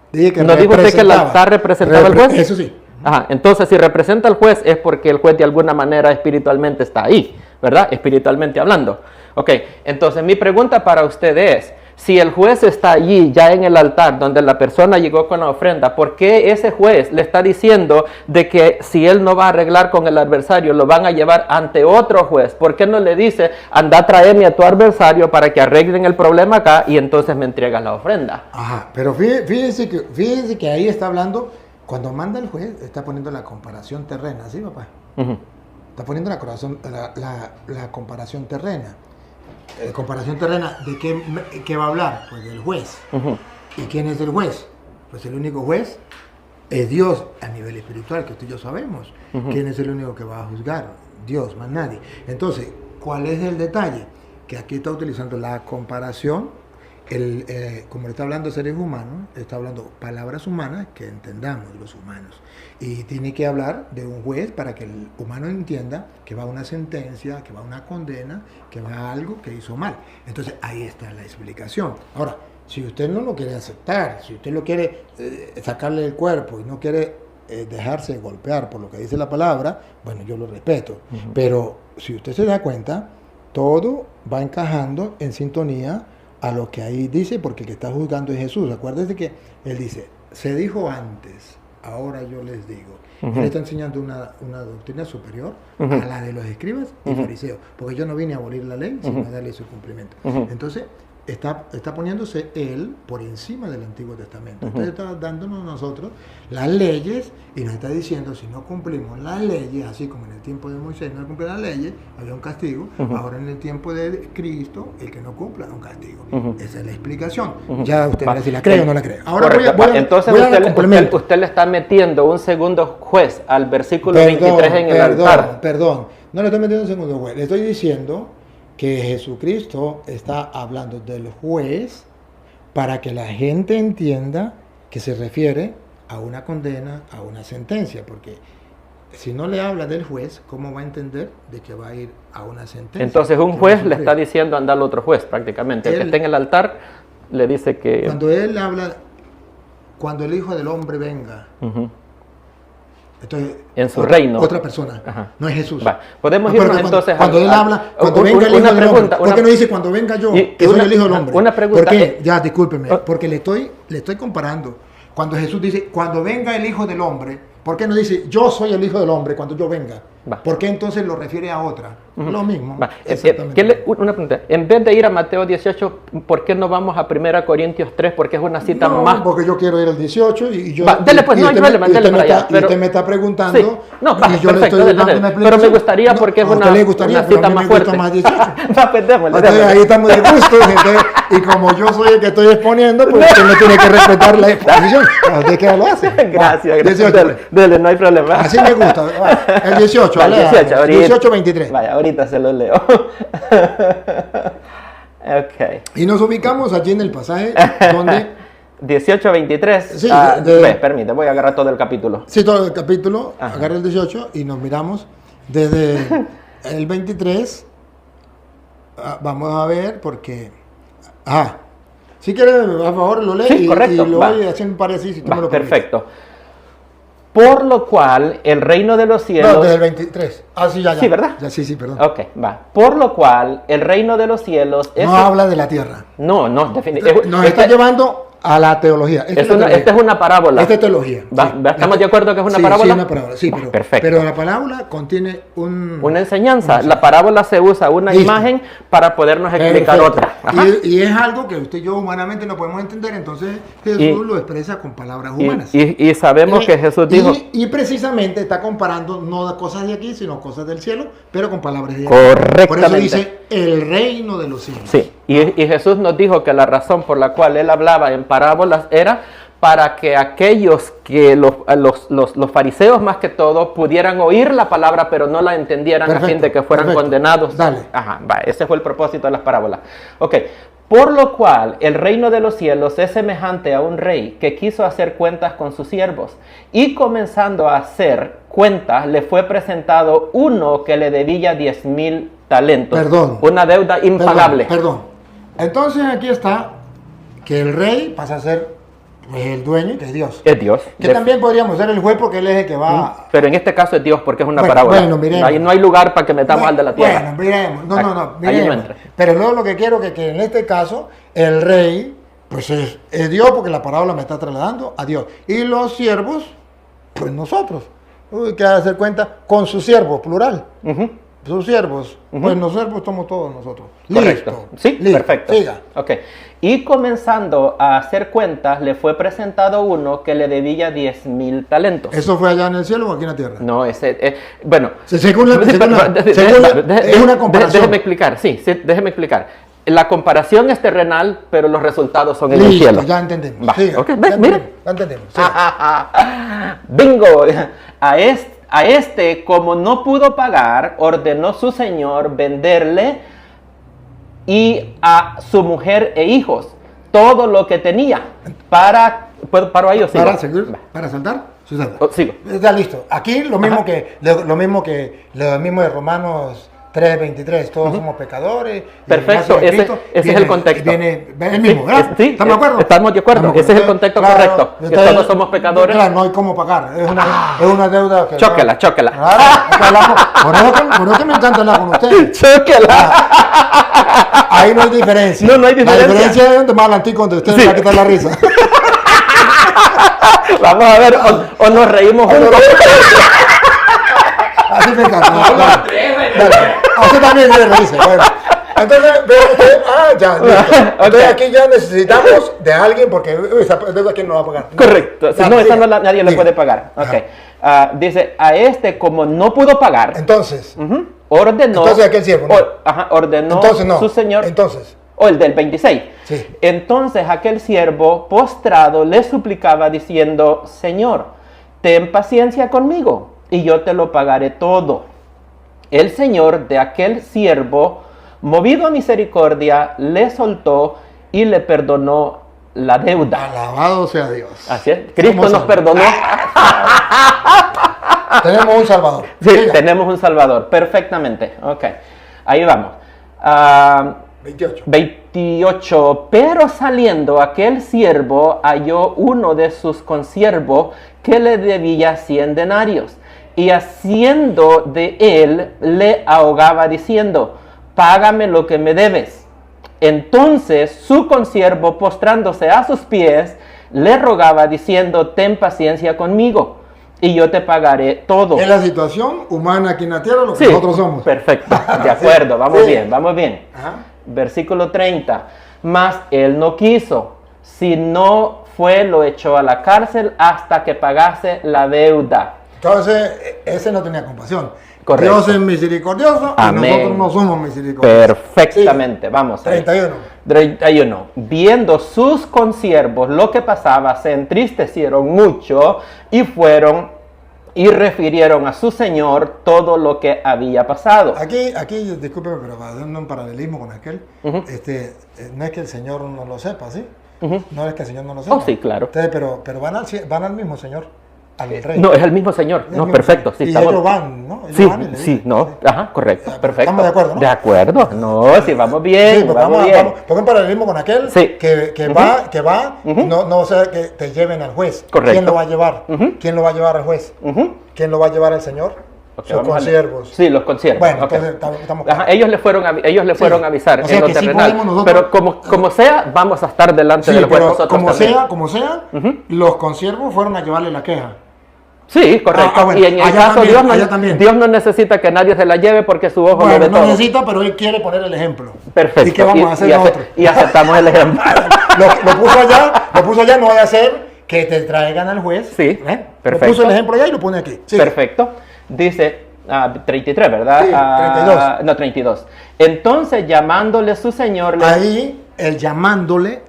dijo usted que el altar representaba al juez? Eso sí. Ajá. Entonces, si representa al juez es porque el juez de alguna manera espiritualmente está ahí, ¿verdad? Espiritualmente hablando. Ok. Entonces, mi pregunta para usted es, si el juez está allí, ya en el altar, donde la persona llegó con la ofrenda, ¿por qué ese juez le está diciendo de que si él no va a arreglar con el adversario, lo van a llevar ante otro juez? ¿Por qué no le dice, anda, tráeme a tu adversario para que arreglen el problema acá y entonces me entregas la ofrenda? Ajá, pero fíjese que ahí está hablando, cuando manda el juez, está poniendo la comparación terrena, ¿sí, papá? Está poniendo la comparación terrena. Comparación terrena, ¿de qué va a hablar? Pues del juez. ¿Y quién es el juez? Pues el único juez es Dios a nivel espiritual, que usted y yo sabemos. ¿Quién es el único que va a juzgar? Dios, más nadie. Entonces, ¿cuál es el detalle? Que aquí está utilizando la comparación, como le está hablando seres humanos, está hablando palabras humanas que entendamos los humanos. Y tiene que hablar de un juez para que el humano entienda que va a una sentencia, que va a una condena, que va a algo que hizo mal. Entonces ahí está la explicación. Ahora, si usted no lo quiere aceptar, si usted lo quiere sacarle del cuerpo y no quiere dejarse golpear por lo que dice la palabra, bueno, yo lo respeto. Pero si usted se da cuenta, todo va encajando en sintonía a lo que ahí dice, porque el que está juzgando es Jesús. Acuérdense que él dice, se dijo antes, ahora yo les digo. Él está enseñando una doctrina superior a la de los escribas y fariseos, porque yo no vine a abolir la ley, sino a darle su cumplimiento. Entonces, está poniéndose él por encima del Antiguo Testamento. Entonces está dándonos a nosotros las leyes y nos está diciendo, si no cumplimos las leyes, así como en el tiempo de Moisés no cumple las leyes, había un castigo, ahora en el tiempo de Cristo, el que no cumpla un castigo. Esa es la explicación. Ya usted verá si la cree o no la cree. Ahora entonces usted le está metiendo un segundo juez al versículo 23 en el altar. Perdón, no le estoy metiendo un segundo juez, le estoy diciendo que Jesucristo está hablando del juez para que la gente entienda que se refiere a una condena, a una sentencia, porque si no le habla del juez, ¿cómo va a entender de que va a ir a una sentencia? Entonces un juez le está diciendo anda al otro juez prácticamente, el que está en el altar le dice que... Cuando él habla, cuando el Hijo del Hombre venga, entonces, en su reino. Otra persona, no es Jesús. Podemos irnos entonces cuando él habla, cuando venga el Hijo del Hombre. ¿Por qué no dice cuando venga yo, que soy el Hijo del Hombre? Una pregunta. ¿Por qué? Ya, discúlpeme, porque le estoy comparando. Cuando Jesús dice, cuando venga el Hijo del Hombre, ¿por qué no dice, yo soy el Hijo del Hombre cuando yo venga? Va. ¿Por qué entonces lo refiere a otra? Lo mismo. Va. Exactamente. Una pregunta. En vez de ir a Mateo 18, ¿por qué no vamos a 1 Corintios 3? Porque es una cita más... porque yo quiero ir al 18 y yo... Va, dele pues, no hay problema, dele para allá. Y usted me está preguntando... Sí. No, va, y yo perfecto, le estoy dando una pero explicación. me gustaría porque es una cita más fuerte. Más 18. Va, pues démosle, Entonces, ahí estamos de gusto. Y como yo soy el que estoy exponiendo, pues usted no tiene que respetar la exposición. ¿De qué lo hace? Gracias, gracias. 18. Dele, no hay problema. Así me gusta. Va, el 18, Va, 18, 23. Vaya, ahorita se lo leo. Okay. Y nos ubicamos allí en el pasaje donde... 18-23. Sí, permite, voy a agarrar todo el capítulo. Sí, todo el capítulo, Ajá. agarra el 18 y nos miramos desde el 23. Vamos a ver porque... si quieres, a favor, lo lee Sí, correcto, y lo va. voy haciendo un par así, si tú Va, me lo permites. perfecto. Por lo cual el reino de los No, cielos... desde el 23. Sí, ya. Sí, ¿verdad? Ya, sí, perdón. Ok, va. Por lo cual el reino de los cielos... No habla de la tierra. No, definitivamente. Nos está llevando a la teología. Esta es una parábola. Esta es teología. ¿Estamos de acuerdo que es una Sí, parábola? sí, una parábola. Sí, pero, perfecto. pero la parábola contiene una enseñanza. La parábola se usa una Listo. imagen para podernos explicar Perfecto. otra. Ajá. Y es algo que usted y yo humanamente no podemos entender, entonces Jesús lo expresa con palabras humanas. Y sabemos que Jesús dijo... Y precisamente está comparando no de cosas de aquí, sino cosas del cielo, pero con palabras de aquí. Correctamente. Por eso dice el reino de los cielos. Sí, y Jesús nos dijo que la razón por la cual él hablaba en parábolas era para que aquellos que los fariseos más que todo pudieran oír la palabra pero no la entendieran a fin de que fueran condenados. Dale. Ajá, ese fue el propósito de las parábolas. Ok, por lo cual el reino de los cielos es semejante a un rey que quiso hacer cuentas con sus siervos y comenzando a hacer cuentas le fue presentado uno que le debía 10,000 talentos. Perdón. Una deuda impagable. Perdón. Entonces aquí está que el rey pasa a ser el dueño, que es Dios. Es Dios. Que también podríamos ser el juez porque él es el que va... Pero en este caso es Dios porque es una parábola. Bueno, miremos. Ahí no hay lugar para que metamos al de la tierra. Bueno, miremos. No, Ahí miremos. no entra. Pero luego lo que quiero que en este caso el rey, pues es Dios porque la parábola me está trasladando a Dios. Y los siervos, pues nosotros. Que hacer cuenta con sus siervos, plural. Sus siervos, pues los siervos somos todos nosotros. Correcto. Listo. Sí, Listo. perfecto. Siga. Ok. Y comenzando a hacer cuentas, le fue presentado uno que le debía 10,000 talentos. ¿Eso fue allá en el cielo o aquí en la tierra? No, ese... bueno... Según es una comparación. Déjeme explicar, déjeme explicar. La comparación es terrenal, pero los resultados son en el Listo, cielo. ya entendemos. Va, Siga. ok, Ya mira. entendemos. Bingo. A este, como no pudo pagar, ordenó su señor venderle y a su mujer e hijos todo lo que tenía para... ¿Paro ahí o sigo? ¿Para saltar? Sí, salta. Sigo. Está listo. Aquí lo mismo que lo mismo de Romanos 3:23, todos somos pecadores. Perfecto, ese es el contexto. Viene el mismo, ¿verdad? Sí, ¿Estamos de acuerdo? Estamos de acuerdo. Ese es el contexto correcto. Que todos somos pecadores. Claro, no hay cómo pagar. Es una deuda que... Chóquela. Claro, por eso me encanta hablar con usted. Chóquela. Ahí no hay diferencia. No hay diferencia. La diferencia es donde más adelantico, donde usted me va a quitar la risa. Vamos a ver, o nos reímos juntos. Así me encanta. Dale. Así también me reíse. Bueno. Entonces, ya, listo. Entonces aquí ya necesitamos de alguien porque esa deuda quién no va a pagar. Correcto. Si no, esa nadie le puede pagar. Okay. Dice, a este como no pudo pagar. Entonces. Ordenó. Entonces aquel siervo. ¿No? Ordenó entonces, no. su señor. Entonces. O el del 26. Sí. Entonces aquel siervo postrado le suplicaba diciendo, Señor, ten paciencia conmigo y yo te lo pagaré todo. El señor de aquel siervo, movido a misericordia, le soltó y le perdonó la deuda. Alabado sea Dios. Así es. Cristo nos perdonó. Tenemos un Salvador. Sí, Siga. tenemos un Salvador. Perfectamente. Ok. Ahí vamos. 28. Pero saliendo aquel siervo halló uno de sus consiervos que le debía 100 denarios. Y haciendo de él le ahogaba diciendo, págame lo que me debes. Entonces su consiervo postrándose a sus pies le rogaba diciendo, ten paciencia conmigo y yo te pagaré todo. Es la situación humana aquí en la tierra, lo que Sí, nosotros somos. perfecto, de acuerdo, vamos Sí. bien, vamos bien. Ajá. Versículo 30, mas él no quiso, sino fue, lo echó a la cárcel hasta que pagase la deuda. Entonces, ese no tenía compasión. Correcto. Dios es misericordioso Amén. y nosotros no somos misericordiosos. Perfectamente, vamos a ver. 31. 31. Viendo sus consiervos lo que pasaba, se entristecieron mucho y fueron y refirieron a su señor todo lo que había pasado. Aquí, discúlpeme, pero para hacer un paralelismo con aquel, no es que el Señor no lo sepa, ¿sí? No es que el Señor no lo sepa. Oh, sí, claro. Entonces, pero van al mismo Señor, al rey. No, es el mismo señor. Es el No, mismo perfecto. Señor. Sí, y estamos... ellos van, ¿no? Ellos Sí, van y le sí, dicen, no, sí. ajá, correcto, perfecto. Estamos de acuerdo, ¿no? De acuerdo, no, sí, vamos bien, Sí, pues vamos bien. porque en paralelismo con aquel Sí. que va, no sea que te lleven al juez. Correcto. ¿Quién lo va a llevar? ¿Quién lo va a llevar al juez? ¿Quién lo va a llevar al Señor? Ok, Sus vamos a consiervos. Sí, los consiervos. Bueno, ok. entonces estamos Ajá, ellos le fueron a avisar O sea en lo que sí terrenal. podemos nosotros- Pero como sea, vamos a estar delante Sí, del juez pero nosotros como también. sea, los consiervos fueron a llevarle la queja. Sí, correcto. Bueno, Y en el allá caso también, allá también. Dios no necesita que nadie se la lleve porque su ojo lo Bueno, ve no todo. necesita, pero él quiere poner el ejemplo. Perfecto. ¿Y qué vamos a hacer nosotros? Y aceptamos el ejemplo. Lo puso allá, no vaya a ser que te traigan al juez. Sí, perfecto. Lo puso el ejemplo allá y lo pone aquí. Sí. Perfecto. Dice 33, ¿verdad? Sí, 32. No, 32. Entonces, llamándole su señor, le... Ahí, el llamándole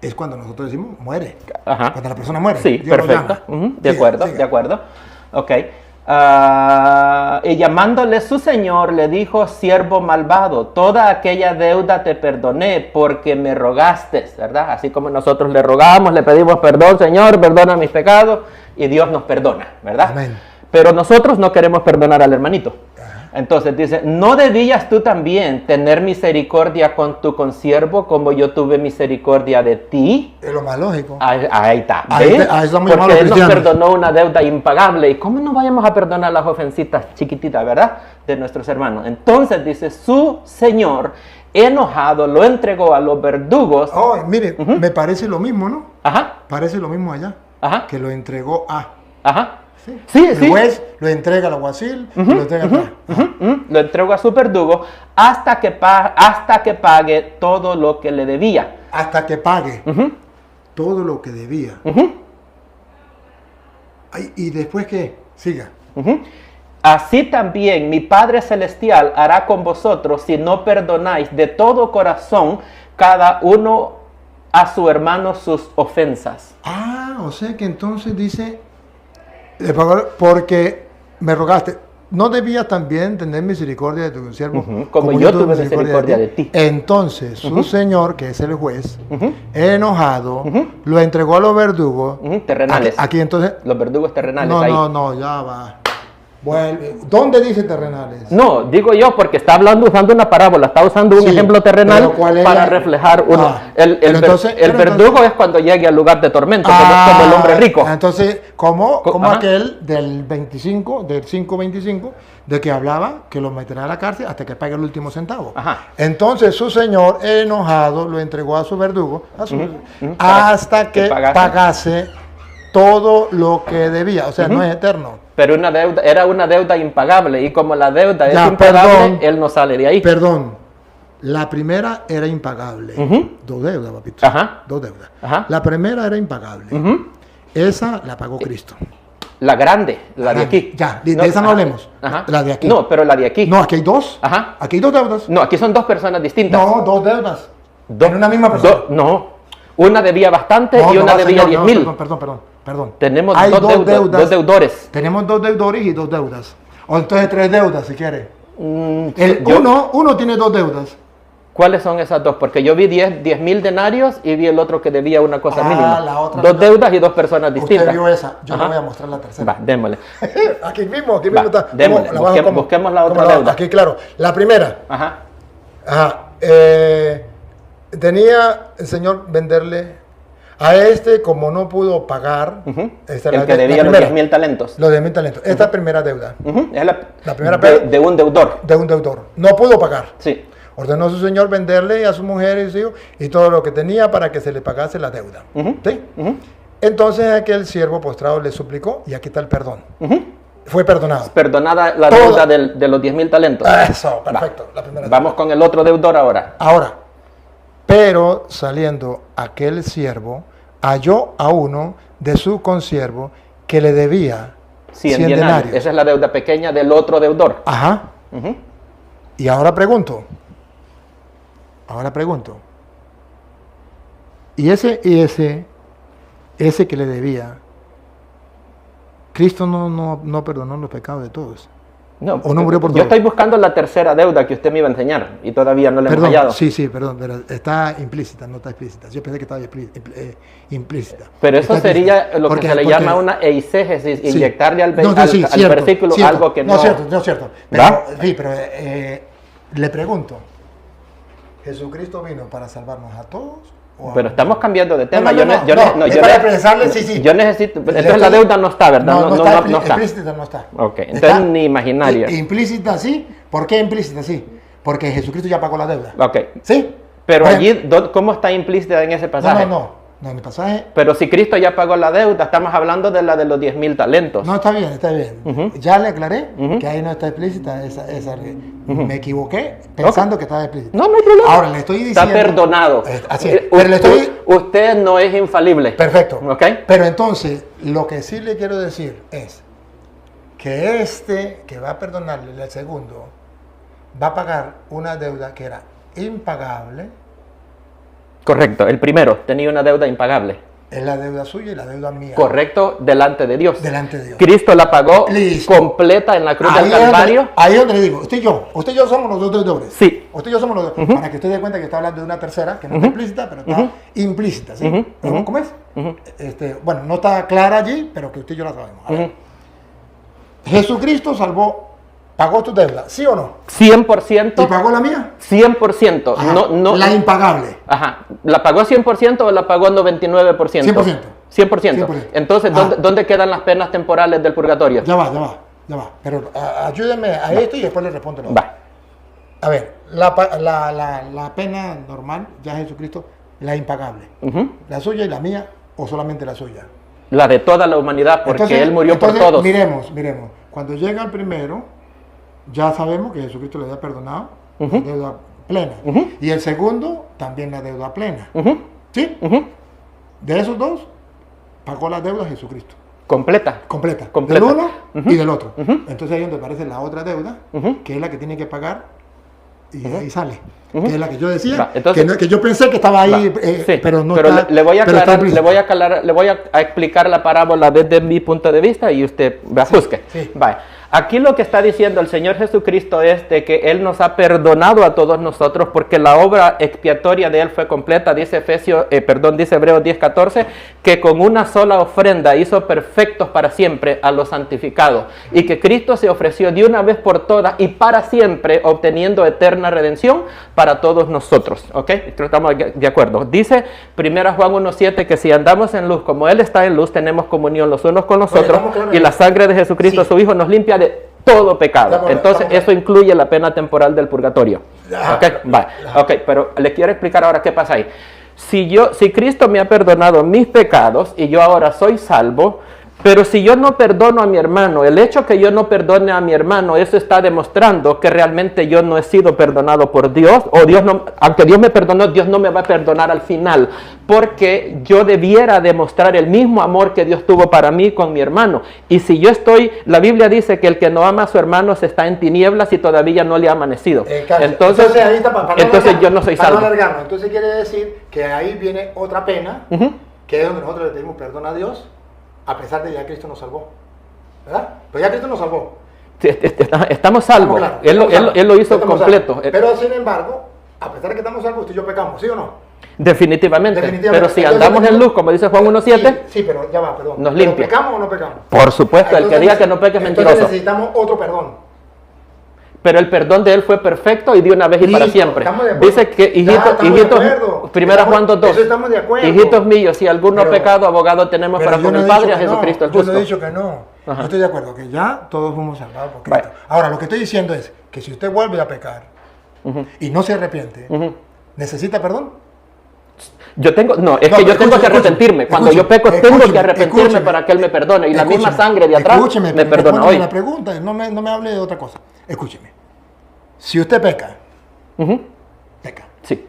es cuando nosotros decimos muere. Ajá. Cuando la persona muere. Sí, Dios lo perfecto. llama. De Siga, acuerdo, siga. de acuerdo. Ok. Y llamándole su señor, le dijo: siervo malvado, toda aquella deuda te perdoné porque me rogaste, ¿verdad? Así como nosotros le rogamos, le pedimos perdón, Señor, perdona mis pecados, y Dios nos perdona, ¿verdad? Amén. Pero nosotros no queremos perdonar al hermanito. Entonces dice: ¿no debías tú también tener misericordia con tu consiervo como yo tuve misericordia de ti? Es lo más lógico. Ahí está. Ahí ¿ves? estamos llamados Porque Él nos cristianos. perdonó una deuda impagable. ¿Y cómo no vayamos a perdonar las ofensitas chiquititas, verdad? De nuestros hermanos. Entonces dice: su señor, enojado, lo entregó a los verdugos. Oh, mire, me parece lo mismo, ¿no? Ajá, Parece lo mismo allá. ajá, Que lo entregó a. ajá. Sí. Sí, El sí. juez lo entrega al alguacil y lo entrega acá. Lo entregó a su verdugo hasta que pague todo lo que le debía. Hasta que pague todo lo que debía. Ay, ¿y después qué? Siga. Así también mi Padre Celestial hará con vosotros si no perdonáis de todo corazón cada uno a su hermano sus ofensas. Ah, o sea que entonces dice, porque me rogaste, ¿no debías también tener misericordia de tu siervo? Como yo tuve misericordia de ti. Entonces su señor, que es el juez, enojado, lo entregó a los verdugos. Terrenales. Aquí entonces, Los verdugos terrenales no, ahí. no, ya va. Vuelve. ¿Dónde dice terrenales? No, digo yo porque está usando una parábola, está usando un Sí, ejemplo terrenal pero ¿cuál es para la- reflejar uno. Ah, el pero entonces- el pero verdugo entonces- es cuando llegue al lugar de tormento, como el hombre rico. Entonces, como Ajá. aquel del 5:25, de que hablaba que lo meterá a la cárcel hasta que pague el último centavo. Ajá. Entonces su señor, enojado, lo entregó a su verdugo, hasta que pagase todo lo que debía. O sea, no es eterno. Pero era una deuda impagable, y como la deuda Ya, es impagable, perdón. él no sale de ahí. Perdón, la primera era impagable. Dos deudas, papito. Ajá. Dos deudas. Ajá. La primera era impagable. Esa la pagó Cristo. La grande, la de aquí. Ya, de esa no hablemos. Ajá. La de aquí. No, pero la de aquí. No, aquí hay dos. Ajá. Aquí hay dos deudas. No, aquí son dos personas distintas. No, dos deudas. Dos- En una misma persona. No. Una debía bastante No, y una no, debía señor, 10,000. no, perdón. Tenemos Hay dos deudas. dos deudores. Tenemos dos deudores y dos deudas. O entonces tres deudas, si quiere. Yo- Uno tiene dos deudas. ¿Cuáles son esas dos? Porque yo vi 10,000 denarios y vi el otro que debía una cosa mínima. la otra dos no. deudas y dos personas distintas. Usted vio esa. Yo le Ajá. voy a mostrar la tercera. Va, démosle. Aquí mismo Va, está. démosle. ¿Cómo? ¿La bajo cómo? Busquemos la otra ¿Cómo deuda. Aquí, claro. La primera. Ajá. Ajá. Tenía el señor venderle a este, como no pudo pagar. Esta El la que la debía los primera. 10,000 talentos. Los 10,000 talentos. Esta primera deuda Es La primera de un deudor. de un deudor. No pudo pagar. Sí. Ordenó a su señor venderle a su mujer y sus hijos y todo lo que tenía para que se le pagase la deuda. ¿Sí? Entonces aquel siervo postrado le suplicó y aquí está el perdón. Fue perdonado. Perdonada la deuda de los 10,000 talentos. Eso, perfecto. La primera Vamos con el otro deudor ahora. Ahora, pero saliendo aquel siervo, halló a uno de sus consiervos que le debía 100 denarios. Esa es la deuda pequeña del otro deudor. Ajá. Y ahora pregunto. Y ese que le debía, Cristo no perdonó los pecados de todos. No, ¿O no murió por yo todos? estoy buscando la tercera deuda que usted me iba a enseñar y todavía no le hemos hallado. Sí, perdón, pero está implícita, no está explícita. Yo pensé que estaba implícita. Pero eso Está sería explícita. lo que se le llama una eisegesis, Sí. inyectarle al cierto, versículo cierto. algo que no... No es cierto. Pero, sí, pero le pregunto, ¿Jesucristo vino para salvarnos a todos? Pero estamos cambiando de tema. Yo necesito... Entonces la deuda no está, ¿verdad? No está. Está. Explícita no está. Ok, entonces ni imaginaria. Implícita sí. ¿Por qué implícita sí? Porque Jesucristo ya pagó la deuda. Ok. ¿Sí? Pero allí, ¿cómo está implícita en ese pasaje? No, en el pasaje... Pero si Cristo ya pagó la deuda, estamos hablando de la de los 10,000 talentos. No, está bien. Ya le aclaré que ahí no está explícita esa. Me equivoqué pensando que estaba explícita. No hay problema. Ahora le estoy diciendo... Está perdonado. Así es. Pero Usted no es infalible. Perfecto. ¿Ok? Pero entonces, lo que sí le quiero decir es que que va a perdonarle, el segundo, va a pagar una deuda que era impagable. Correcto. El primero tenía una deuda impagable. Es la deuda suya y la deuda mía. Correcto, delante de Dios. Delante de Dios. Cristo la pagó Listo. completa en la cruz del Calvario. Ahí es donde le digo, usted y yo somos los dos deudores. Sí. Usted y yo somos los dos. Para que usted dé cuenta que está hablando de una tercera, que no está explícita, pero está implícita, ¿sí? ¿Cómo es? Bueno, no está clara allí, pero que usted y yo la sabemos. A ver. Jesucristo pagó tu deuda, ¿sí o no? 100%. ¿Y pagó la mía? 100%. Ajá, No, la impagable. Ajá. ¿La pagó 100% o la pagó 99%? 100%. 100%. Entonces, ¿dónde quedan las penas temporales del purgatorio? Ya va. Pero ayúdeme a esto y después le respondo. Va. A ver, la pena normal, ya Jesucristo, la impagable. ¿La suya y la mía o solamente la suya? La de toda la humanidad, porque entonces, Él murió por todos. Miremos. Cuando llega el primero, ya sabemos que Jesucristo le había perdonado la deuda plena. Y el segundo, también la deuda plena. ¿Sí? De esos dos, pagó la deuda Jesucristo. Completa. Del uno y del otro. Entonces ahí es donde aparece la otra deuda, que es la que tiene que pagar y ahí sale. Que es la que yo decía, entonces, que yo pensé que estaba ahí, sí, pero no pero está. Le voy a explicar la parábola desde mi punto de vista y usted juzgue. Sí. Vaya. Aquí lo que está diciendo el Señor Jesucristo es de que Él nos ha perdonado a todos nosotros porque la obra expiatoria de Él fue completa. Dice Hebreos 10:14, que con una sola ofrenda hizo perfectos para siempre a los santificados y que Cristo se ofreció de una vez por todas y para siempre, obteniendo eterna redención para todos nosotros. ¿Ok? Estamos de acuerdo. Dice 1 Juan 1:7 que si andamos en luz como Él está en luz, tenemos comunión los unos con los otros y la sangre de Jesucristo, su Hijo, nos limpia de todo pecado. Entonces eso incluye la pena temporal del purgatorio. Ok, pero le quiero explicar ahora qué pasa ahí. Si Cristo me ha perdonado mis pecados y yo ahora soy salvo, pero si yo no perdono a mi hermano, el hecho que yo no perdone a mi hermano, eso está demostrando que realmente yo no he sido perdonado por Dios, o Dios no, aunque Dios me perdonó, Dios no me va a perdonar al final, porque yo debiera demostrar el mismo amor que Dios tuvo para mí con mi hermano. Y si yo la Biblia dice que el que no ama a su hermano se está en tinieblas y todavía no le ha amanecido. Entonces yo no soy salvo. Entonces quiere decir que ahí viene otra pena, que es donde nosotros le pedimos perdón a Dios, a pesar de que ya Cristo nos salvó, ¿verdad? Pero ya Cristo nos salvó. Sí, estamos salvos. Claro, él lo hizo completo. Salvos. Pero sin embargo, a pesar de que estamos salvos, usted y yo pecamos, ¿sí o no? Definitivamente. Pero si andamos en luz, como dice Juan 1:7, sí, pero ya va, perdón. Nos limpia. ¿Pecamos o no pecamos? Por supuesto, entonces, el que diga que no peque es mentiroso. Entonces necesitamos otro perdón. Pero el perdón de Él fue perfecto y de una vez y para siempre. Dice que, hijitos, 1 Juan 2:2, hijitos míos, si alguno ha pecado, abogado tenemos para con el Padre, a Jesucristo el justo. Yo no he dicho que no. Yo estoy de acuerdo que ya todos fuimos salvados por Cristo. Ahora, lo que estoy diciendo es que si usted vuelve a pecar y no se arrepiente, ¿necesita perdón? Yo tengo, no, es que yo tengo que arrepentirme. Cuando yo peco, tengo que arrepentirme para que Él me perdone. Y la misma sangre de atrás me perdona hoy. La pregunta, no me hable de otra cosa. Escúcheme. Si usted peca, peca. Sí.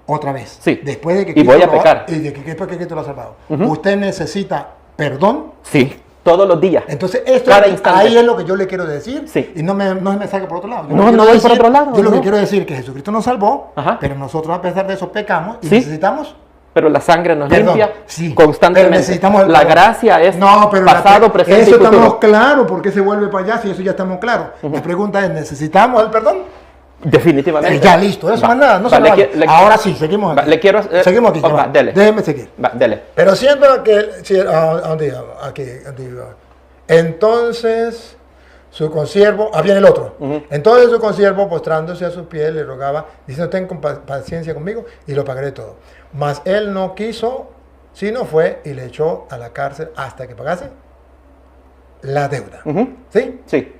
Otra vez. Sí. Después de que y voy a pecar. Y después que Cristo lo ha salvado. ¿Usted necesita perdón? Sí. Todos los días. Entonces, esto ahí es lo que yo le quiero decir. Sí. Y no me salga por otro lado. No voy por otro lado. Yo lo que quiero decir es que Jesucristo nos salvó, pero nosotros a pesar de eso pecamos y necesitamos. Pero la sangre nos limpia sí, constantemente. Necesitamos la gracia es pasado, presente eso y futuro. Estamos claros porque se vuelve para allá, si eso ya estamos claros. La pregunta es, ¿necesitamos el perdón? Definitivamente. Ya listo, eso más nada, no se vale. Ahora sí, seguimos aquí. Seguimos aquí. Dele. Déjeme seguir. Dele. Pero siendo que, aquí, entonces su consiervo, viene el otro. Entonces su consiervo, postrándose a sus pies, le rogaba, diciendo, ten paciencia conmigo y lo pagaré todo. Mas él no quiso, sino fue y le echó a la cárcel hasta que pagase la deuda. ¿Sí? Sí.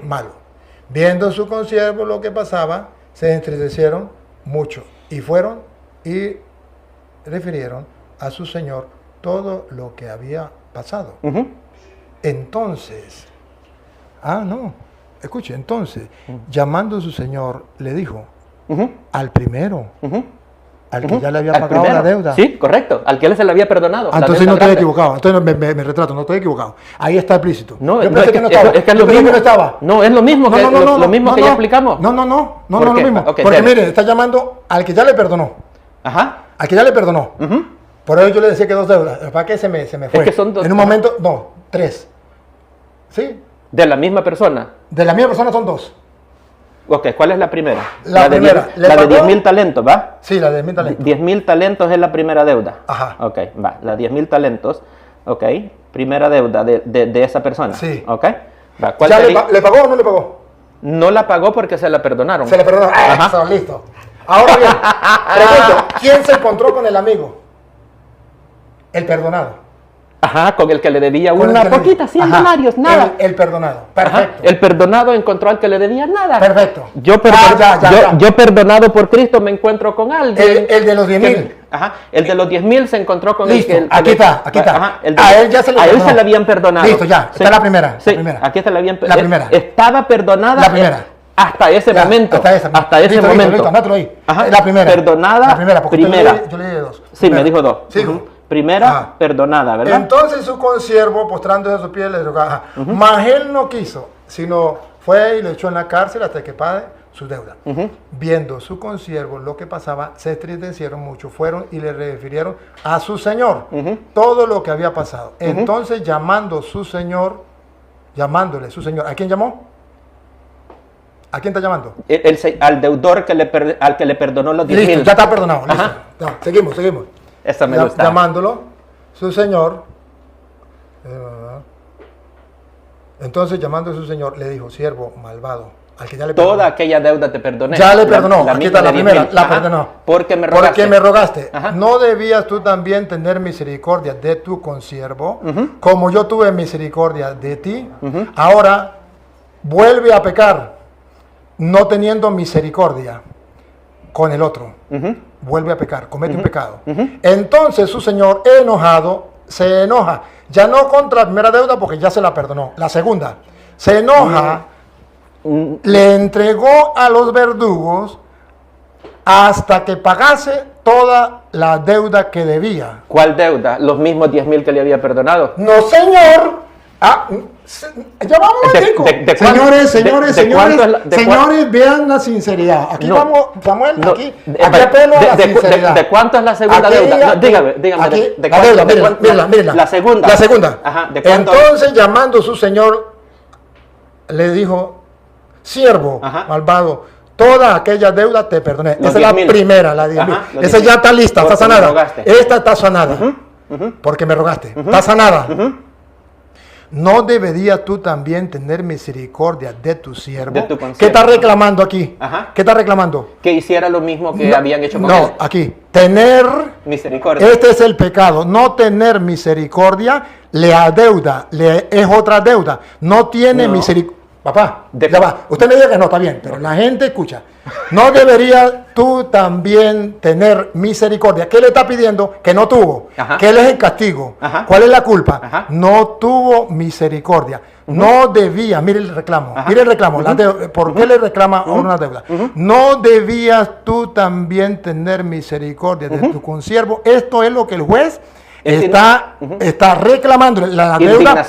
Malo. Viendo su consiervo lo que pasaba, se entristecieron mucho y fueron y refirieron a su señor todo lo que había pasado. Entonces, escuche, entonces, llamando a su señor, le dijo al primero, al que ya le había pagado la deuda. Sí, correcto, al que él se le había perdonado. Entonces no estoy equivocado, entonces me retrato, no estoy equivocado. Ahí está explícito. No, yo pensé que no estaba. Es que es lo mismo. No, es lo mismo que lo mismo que ya explicamos. No, lo mismo. Porque mire, está llamando al que ya le perdonó. Al que ya le perdonó. Por eso yo le decía que 2 deudas. ¿Para qué se me fue? Es que son 2. En un momento, 3. ¿Sí? ¿De la misma persona? De la misma persona son 2. Ok, ¿cuál es la primera? La primera. La de 10.000 talentos, ¿va? Sí, la de 10.000 talentos. 10.000 talentos es la primera deuda. Ajá. Ok, va. La 10.000 talentos, ok. Primera deuda de esa persona. Sí. Ok. Va. ¿Cuál ¿Ya le pagó o no le pagó? No la pagó porque se la perdonaron. Se la perdonaron. Eso, listo. Ahora bien, pregunto, ¿quién se encontró con el amigo? El perdonado. Ajá, con el que le debía una poquita, 100 denarios, nada. El perdonado, perfecto. Ajá. El perdonado encontró al que le debía nada. Perfecto. Yo perdonado por Cristo me encuentro con alguien. El de los 10.000. Ajá, el de los 10.000 se encontró con listo, el que... Aquí está. Ajá, a él ya se le a él se le habían perdonado. Listo, ya, sí. Está la primera. Sí, aquí se le habían perdonado. La primera. Estaba perdonada. La primera. Hasta ese momento. Hasta ese momento. Listo, anótalo ahí. Ajá, la primera. Perdonada. La primera, porque primera. Yo le dije 2. Sí, me dijo 2. Sigo. Primera, perdonada, ¿verdad? Entonces su consiervo, postrándose a sus pies, le rogaba. Mas él no quiso, sino fue y lo echó en la cárcel hasta que pague su deuda. Viendo su consiervo lo que pasaba, se entristecieron mucho, fueron y le refirieron a su señor todo lo que había pasado. Entonces llamándole su señor, ¿a quién llamó? ¿A quién está llamando? Al deudor al que le perdonó los 10.000. Listo, ya está perdonado. Listo. Ya, seguimos. Esa me gusta. Llamándolo, su señor. Entonces, llamando a su señor, le dijo, siervo malvado, al que ya le perdonó. Toda aquella deuda te perdoné. Ya le perdonó. Aquí está la primera, la perdonó. Porque me rogaste. Porque me rogaste. ¿No debías tú también tener misericordia de tu consiervo, como yo tuve misericordia de ti? Ahora, vuelve a pecar, no teniendo misericordia con el otro. Vuelve a pecar, comete un pecado. Entonces su señor, enojado, se enoja. Ya no contra la primera deuda porque ya se la perdonó. La segunda, se enoja, le entregó a los verdugos hasta que pagase toda la deuda que debía. ¿Cuál deuda? Los mismos 10.000 que le había perdonado. No, señor. Ya vamos, chico. Señores, vean la sinceridad. Aquí vamos, Samuel, aquí apelo a la sinceridad. ¿De cuánto es la segunda deuda? Dígame. Aquí, la deuda, mírala. La segunda. La segunda. Ajá, ¿de cuánto? Entonces, llamando a su señor, le dijo, siervo malvado, toda aquella deuda te perdoné. Esa es la primera, la 10.000. Esa ya está lista, está sanada. Esta está sanada. Porque me rogaste. Está sanada. ¿No deberías tú también tener misericordia de tu siervo? ¿Qué está reclamando aquí? ¿Qué está reclamando? Que hiciera lo mismo que habían hecho con él. No, aquí. Tener misericordia. Este es el pecado. No tener misericordia le adeuda, es otra deuda. No tiene misericordia. Papá, ya va. Usted me dice que no, está bien, pero la gente escucha. ¿No deberías tú también tener misericordia? ¿Qué le está pidiendo? Que no tuvo. Ajá. ¿Qué es el castigo? Ajá. ¿Cuál es la culpa? Ajá. No tuvo misericordia. No debía, mire el reclamo, mire el reclamo, ¿por qué le reclama ahora una deuda? No debías tú también tener misericordia de tu consiervo. Esto es lo que el juez está reclamando. La deuda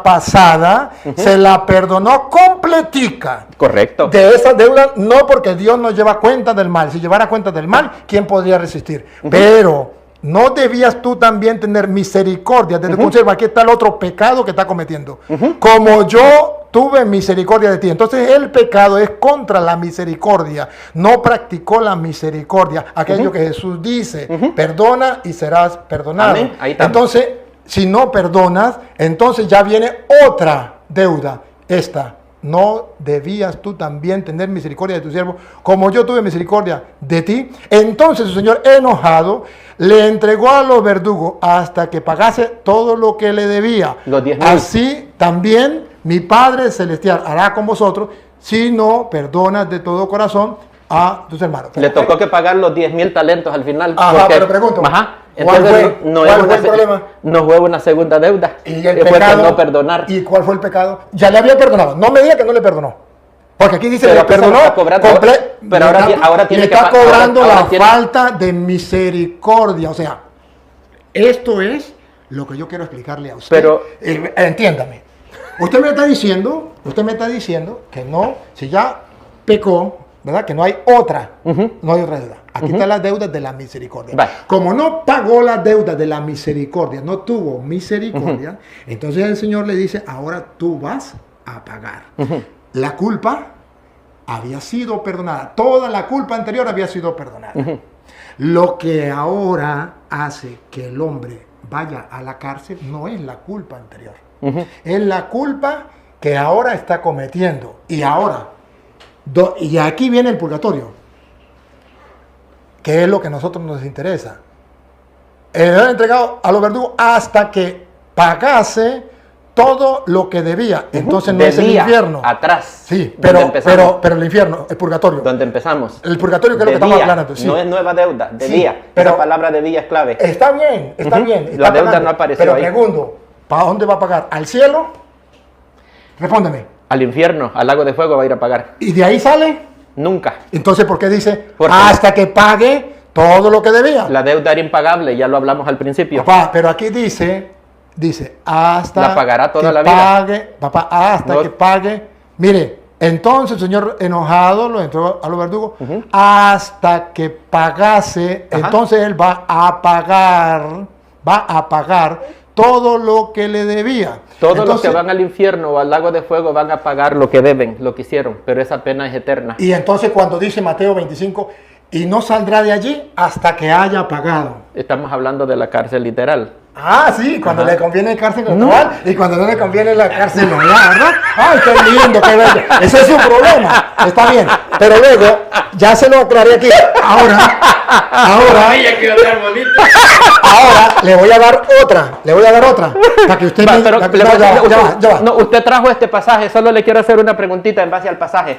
pasada se la perdonó completica. Correcto. De esa deuda, no porque Dios nos lleva cuenta del mal. Si llevara cuenta del mal, ¿quién podría resistir? Pero no debías tú también tener misericordia de tu consiervo. Aquí está el otro pecado que está cometiendo. Como yo tuve misericordia de ti. Entonces el pecado es contra la misericordia. No practicó la misericordia. Aquello que Jesús dice, perdona y serás perdonado. Amén. Ahí está. Entonces, si no perdonas, entonces ya viene otra deuda. Esta. ¿No debías tú también tener misericordia de tu siervo como yo tuve misericordia de ti? Entonces su señor, enojado, le entregó a los verdugos hasta que pagase todo lo que le debía. Los 10,000. Así también mi Padre Celestial hará con vosotros si no perdonas de todo corazón a tus hermanos. Le tocó que pagar los 10,000 talentos al final. Ajá, pero pregunto. Ajá. ¿Cuál fue el problema? No fue una segunda deuda. Y el fue pecado, que no perdonar. ¿Y cuál fue el pecado? Ya le había perdonado. No me diga que no le perdonó. Porque aquí dice que le perdonó. Pero ahora tiene que está cobrando ahora la falta de misericordia. O sea, esto es lo que yo quiero explicarle a usted. Pero entiéndame. Usted me está diciendo que no, si ya pecó, ¿verdad? Que no hay otra, no hay otra deuda. Aquí están las deudas de la misericordia. Vale. Como no pagó las deudas de la misericordia, no tuvo misericordia, entonces el Señor le dice, ahora tú vas a pagar. La culpa había sido perdonada. Toda la culpa anterior había sido perdonada. Lo que ahora hace que el hombre vaya a la cárcel no es la culpa anterior. Es la culpa que ahora está cometiendo. Y ahora, y aquí viene el purgatorio, que es lo que a nosotros nos interesa. Él era entregado a los verdugos hasta que pagase todo lo que debía. Entonces no es el infierno. Atrás. Sí, pero el infierno, el purgatorio. Donde empezamos. El purgatorio que es lo que estamos hablando. Sí. No es nueva deuda, debía. Sí, pero esa palabra debía es clave. Está bien, está bien. La deuda no apareció pero ahí. Pero pregunto, ¿para dónde va a pagar? ¿Al cielo? Respóndeme. Al infierno, al lago de fuego va a ir a pagar. ¿Y de ahí sale? Nunca. Entonces, ¿por qué dice hasta que pague todo lo que debía? La deuda era impagable, ya lo hablamos al principio. Papá, pero aquí dice hasta la pagará toda que la vida. Pague, papá, hasta que pague. Mire, entonces el Señor enojado lo entró a los verdugos hasta que pagase. Entonces él va a pagar todo lo que le debía. Todos los que van al infierno o al lago de fuego van a pagar lo que deben, lo que hicieron, pero esa pena es eterna. Y entonces cuando dice Mateo 25, y no saldrá de allí hasta que haya pagado. Estamos hablando de la cárcel literal. Ah, sí, cuando le conviene cárcel virtual y cuando no le conviene la cárcel real, ¿verdad? ¡Ay, qué lindo, qué bello! Ese es su problema, está bien. Pero luego, ya se lo aclaré aquí. Ahora, le voy a dar otra, para que usted No, usted trajo este pasaje, solo le quiero hacer una preguntita en base al pasaje.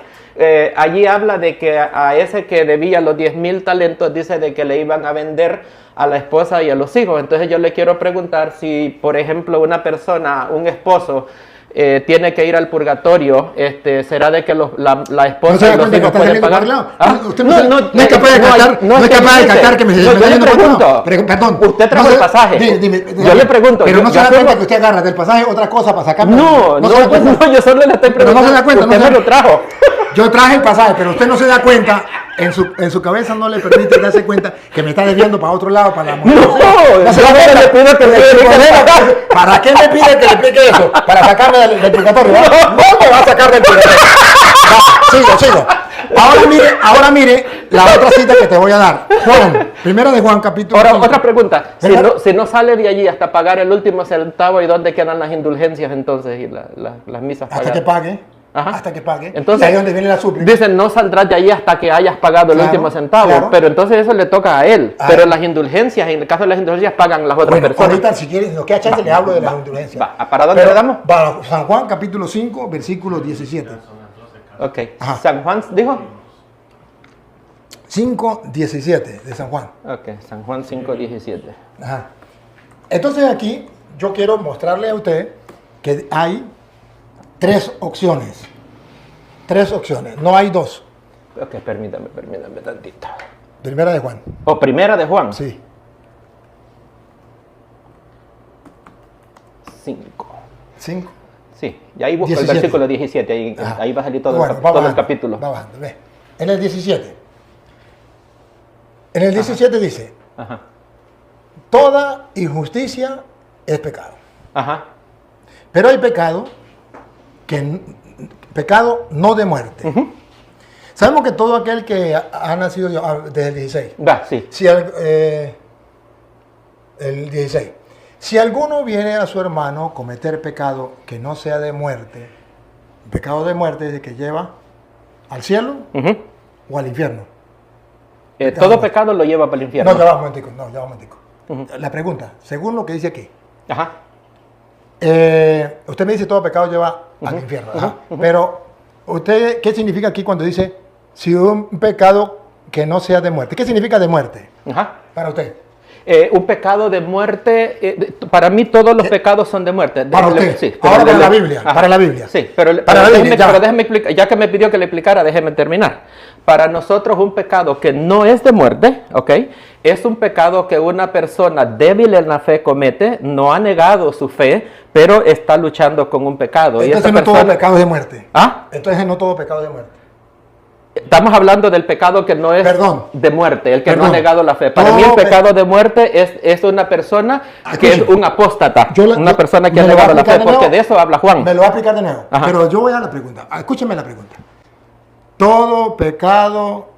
Allí habla de que a ese que debía los 10,000 talentos, dice de que le iban a vender a la esposa y a los hijos. Entonces yo le quiero preguntar si, por ejemplo, una persona, un esposo, tiene que ir al purgatorio, ¿será de que la esposa y los hijos pueden pagar? Usted no es capaz de captar que me yo le pregunto. Perdón. Usted trajo el pasaje. Yo le pregunto. Pero no se da cuenta que usted agarra del pasaje otra cosa para sacar. No, yo solo le estoy preguntando. No se da cuenta. Usted me lo trajo. Yo traje el pasaje, pero usted no se da cuenta. En su cabeza no le permite darse cuenta que me está desviando para otro lado, para la mujer. No se da cuenta. Le pido que me explique. ¿Para qué me pide que le explique eso? Para sacarme del purgatorio. No me va a sacar del purgatorio. Sigo. Ahora mire la otra cita que te voy a dar. Juan, primera de Juan, capítulo 5. Otra pregunta. Si no sale de allí hasta pagar el último centavo, ¿y dónde quedan las indulgencias entonces y las misas pagadas? Hasta que pague. hasta que pague. Entonces, y ahí es donde viene la súplica. Dicen, no saldrás de allí hasta que hayas pagado el último centavo. Pero entonces eso le toca a él. Pero las indulgencias, en el caso de las indulgencias, pagan las otras personas. Ahorita, si quieres, nos queda chance, le hablo de las indulgencias. ¿Para dónde le damos? Para San Juan, capítulo 5, versículo 17. Ok. San Juan, ¿dijo? 5:17 de San Juan. Ok, San Juan 5:17. Ajá. Entonces aquí yo quiero mostrarle a usted que hay tres opciones. Tres opciones, no hay dos. Ok, permítame tantito. Primera de Juan. Primera de Juan. Sí. 5. Sí, y ahí busco 17. el versículo 17, ahí va a salir todo, todo el capítulo. Va bajando, ve. En el 17. En el 17 dice, toda injusticia es pecado. Pero hay pecado pecado no de muerte. Sabemos que todo aquel que ha nacido desde el 16. Sí. Si el 16. Si alguno viene a su hermano a cometer pecado que no sea de muerte, pecado de muerte es el que lleva al cielo o al infierno. Todo pecado lo lleva para el infierno. No, ya va un momentico. La pregunta, según lo que dice aquí. Usted me dice todo pecado lleva al infierno. Pero, ¿usted qué significa aquí cuando dice si un pecado que no sea de muerte? ¿Qué significa de muerte para usted? Un pecado de muerte, para mí todos los pecados son de muerte. Para usted, sí, ahora para la Biblia. Para la Biblia. Sí, pero déjeme explicar, ya que me pidió que le explicara, déjeme terminar. Para nosotros un pecado que no es de muerte, ¿ok? Es un pecado que una persona débil en la fe comete, no ha negado su fe, pero está luchando con un pecado. Entonces no todo pecado es de muerte. Entonces no todo pecado es de muerte. Estamos hablando del pecado que no es de muerte, el que no ha negado la fe. Para mí el pecado de muerte es una persona que es un apóstata, una persona que ha negado la fe, porque de eso habla Juan. Me lo voy a explicar de nuevo, pero yo voy a la pregunta. Escúcheme la pregunta. ¿Todo pecado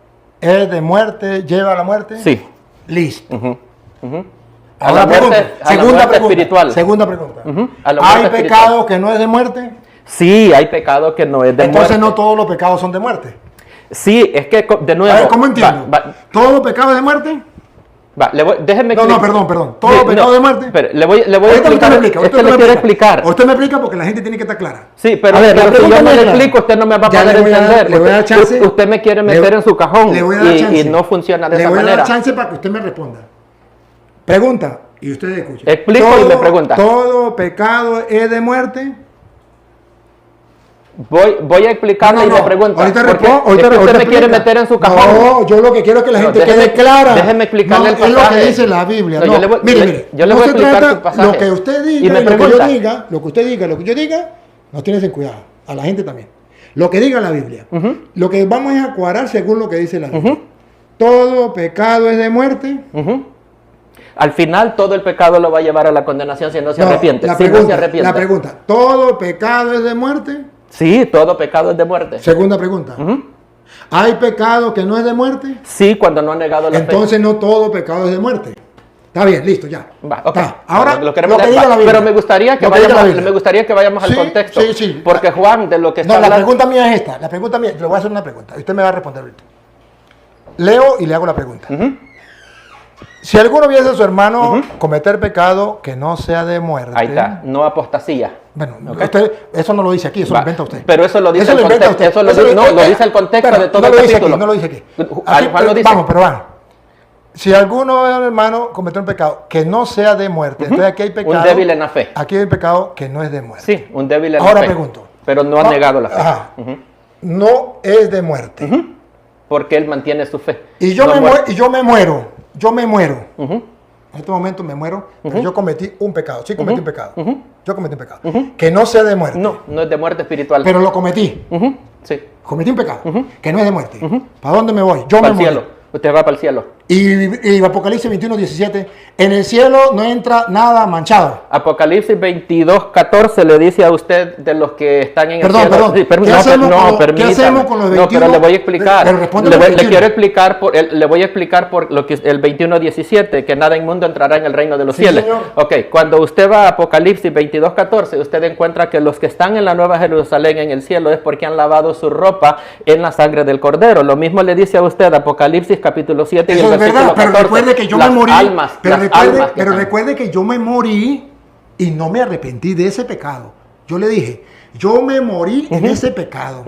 es de muerte, lleva a la muerte? Sí. Listo. Ahora Segunda pregunta. ¿Hay pecado que no es de muerte? Sí, hay pecado que no es de muerte. Entonces no todos los pecados son de muerte. Sí, es que de nuevo... A ver, ¿cómo entiendo? ¿Todos los pecados es de muerte? Déjeme explicar. Perdón. ¿Todo pecado de muerte? Pero le voy a explicar. Usted me quiere explicar. Usted me explica porque la gente tiene que estar clara. Sí, pero si yo no le explico, usted no me va a poder entender. Le voy a dar chance. Usted me quiere meter en su cajón y no funciona de esa manera. Le voy a dar chance para que usted me responda. Pregunta y usted escucha. Explico y me pregunta. ¿Todo pecado es de muerte? Voy a explicarle y me pregunta. Ahorita respondo. Usted me quiere meter en su cajón. No, yo lo que quiero es que la gente quede clara. Déjeme explicarle el pasaje. Es lo que dice la Biblia. Mire, yo le voy a explicar su pasaje. Lo que usted diga y lo que yo diga, lo que yo diga, nos tienes en cuidado. A la gente también. Lo que diga la Biblia. Lo que vamos es a cuadrar según lo que dice la Biblia. Todo pecado es de muerte. Al final todo el pecado lo va a llevar a la condenación si no se arrepiente. La pregunta, ¿todo pecado es de muerte? Sí, todo pecado es de muerte. Segunda pregunta. ¿Hay pecado que no es de muerte? Sí, cuando no ha negado la fe. Entonces no todo pecado es de muerte. Está bien, listo, ya. Ahora, lo que diga la Biblia. Pero me gustaría que vayamos al contexto. Sí. Porque Juan, de lo que está hablando... la pregunta mía es esta. La pregunta mía, le voy a hacer una pregunta. Y usted me va a responder ahorita. Leo y le hago la pregunta. Si alguno viese a su hermano cometer pecado que no sea de muerte... Ahí está, no apostasía. Bueno, usted, eso no lo dice aquí, eso lo inventa usted. Pero eso lo dice el contexto. Lo dice el contexto de todo el capítulo. No lo dice aquí. Juan lo dice. Vamos. Si alguno hermano cometió un pecado que no sea de muerte, entonces aquí hay pecado... Un débil en la fe. Aquí hay un pecado que no es de muerte. Sí, un débil en la fe. Ahora pregunto. Pero no ha negado la fe. No es de muerte. Porque él mantiene su fe. Y yo me muero. En este momento me muero, pero yo cometí un pecado. Sí, cometí un pecado. Yo cometí un pecado. Que no sea de muerte. No es de muerte espiritual. Pero lo cometí. Sí. Cometí un pecado que no es de muerte. ¿Para dónde me voy? Yo para me el cielo. Usted va para el cielo. Y Apocalipsis 21, 17, en el cielo no entra nada manchado. Apocalipsis 22, 14 le dice a usted de los que están en el cielo. Perdón. Sí, ¿Qué hacemos con los 21? No, pero le voy a explicar. Le voy a explicar por lo que es el 21, 17, que nada inmundo entrará en el reino de los cielos. Señor. Ok, cuando usted va a Apocalipsis 22, 14, usted encuentra que los que están en la Nueva Jerusalén en el cielo es porque han lavado su ropa en la sangre del Cordero. Lo mismo le dice a usted Apocalipsis capítulo 7 y el verdad, pero 14, recuerde que yo me morí. Pero recuerde que yo me morí y no me arrepentí de ese pecado. Yo le dije, yo me morí en ese pecado.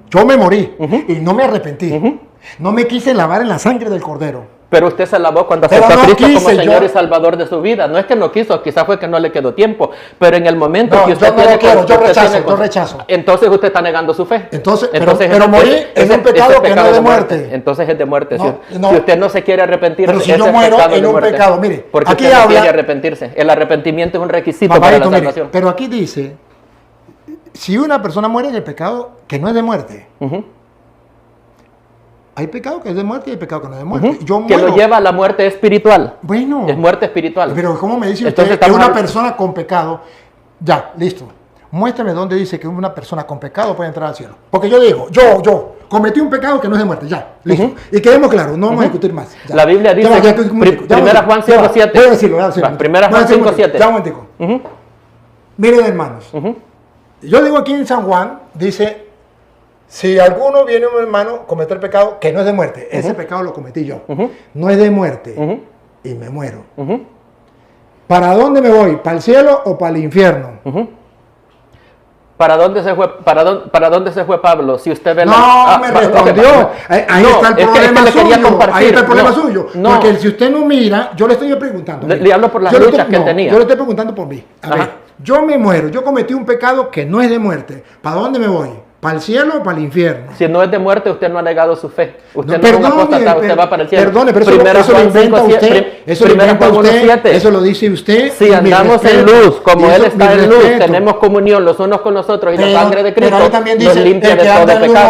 Yo me morí y no me arrepentí. No me quise lavar en la sangre del Cordero. Pero usted se lavó cuando aceptó a Cristo como Señor y Salvador de su vida. No es que no quiso, quizás fue que no le quedó tiempo. Pero en el momento que usted yo rechazo. Entonces usted está negando su fe. Pero morí en un pecado que no es de muerte. Entonces es de muerte. Si usted no se quiere arrepentir, pero si yo muero en un pecado, mire, porque aquí usted no habla, quiere arrepentirse. El arrepentimiento es un requisito para la salvación. Pero aquí dice, si una persona muere en el pecado que no es de muerte, hay pecado que es de muerte y hay pecado que no es de muerte. Que lo lleva a la muerte espiritual. Bueno. Es muerte espiritual. Pero ¿cómo me dice usted que una persona con pecado, ya, listo, muéstrame dónde dice que una persona con pecado puede entrar al cielo? Porque yo digo, yo cometí un pecado que no es de muerte, ya, listo. Y quedemos claros, no vamos a discutir más. Ya. La Biblia dice, primera Juan 5:7. Voy a decirlo. Primera Juan 5:7. Ya un momentico. Miren, hermanos, yo digo aquí en San Juan, dice, si alguno viene un hermano a cometer pecado que no es de muerte, ese pecado lo cometí yo, no es de muerte, y me muero. ¿Para dónde me voy? ¿Para el cielo o para el infierno? ¿Para dónde se fue Pablo? Si usted ve me respondió. Ahí está el problema suyo. Ahí está el problema suyo. Porque si usted no mira, yo le estoy preguntando. Le hablo por las luchas que tenía. Yo le estoy preguntando por mí. A ver, yo me muero, yo cometí un pecado que no es de muerte. ¿Para dónde me voy? ¿Para el cielo o para el infierno? Si no es de muerte, usted no ha negado su fe. Usted no es un apóstata, usted va para el cielo. Perdone, pero eso lo inventa usted. Eso lo inventa usted. Eso lo dice usted. Si andamos en luz, como Él está en luz, tenemos comunión los unos con los otros y la sangre de Cristo nos limpia de todo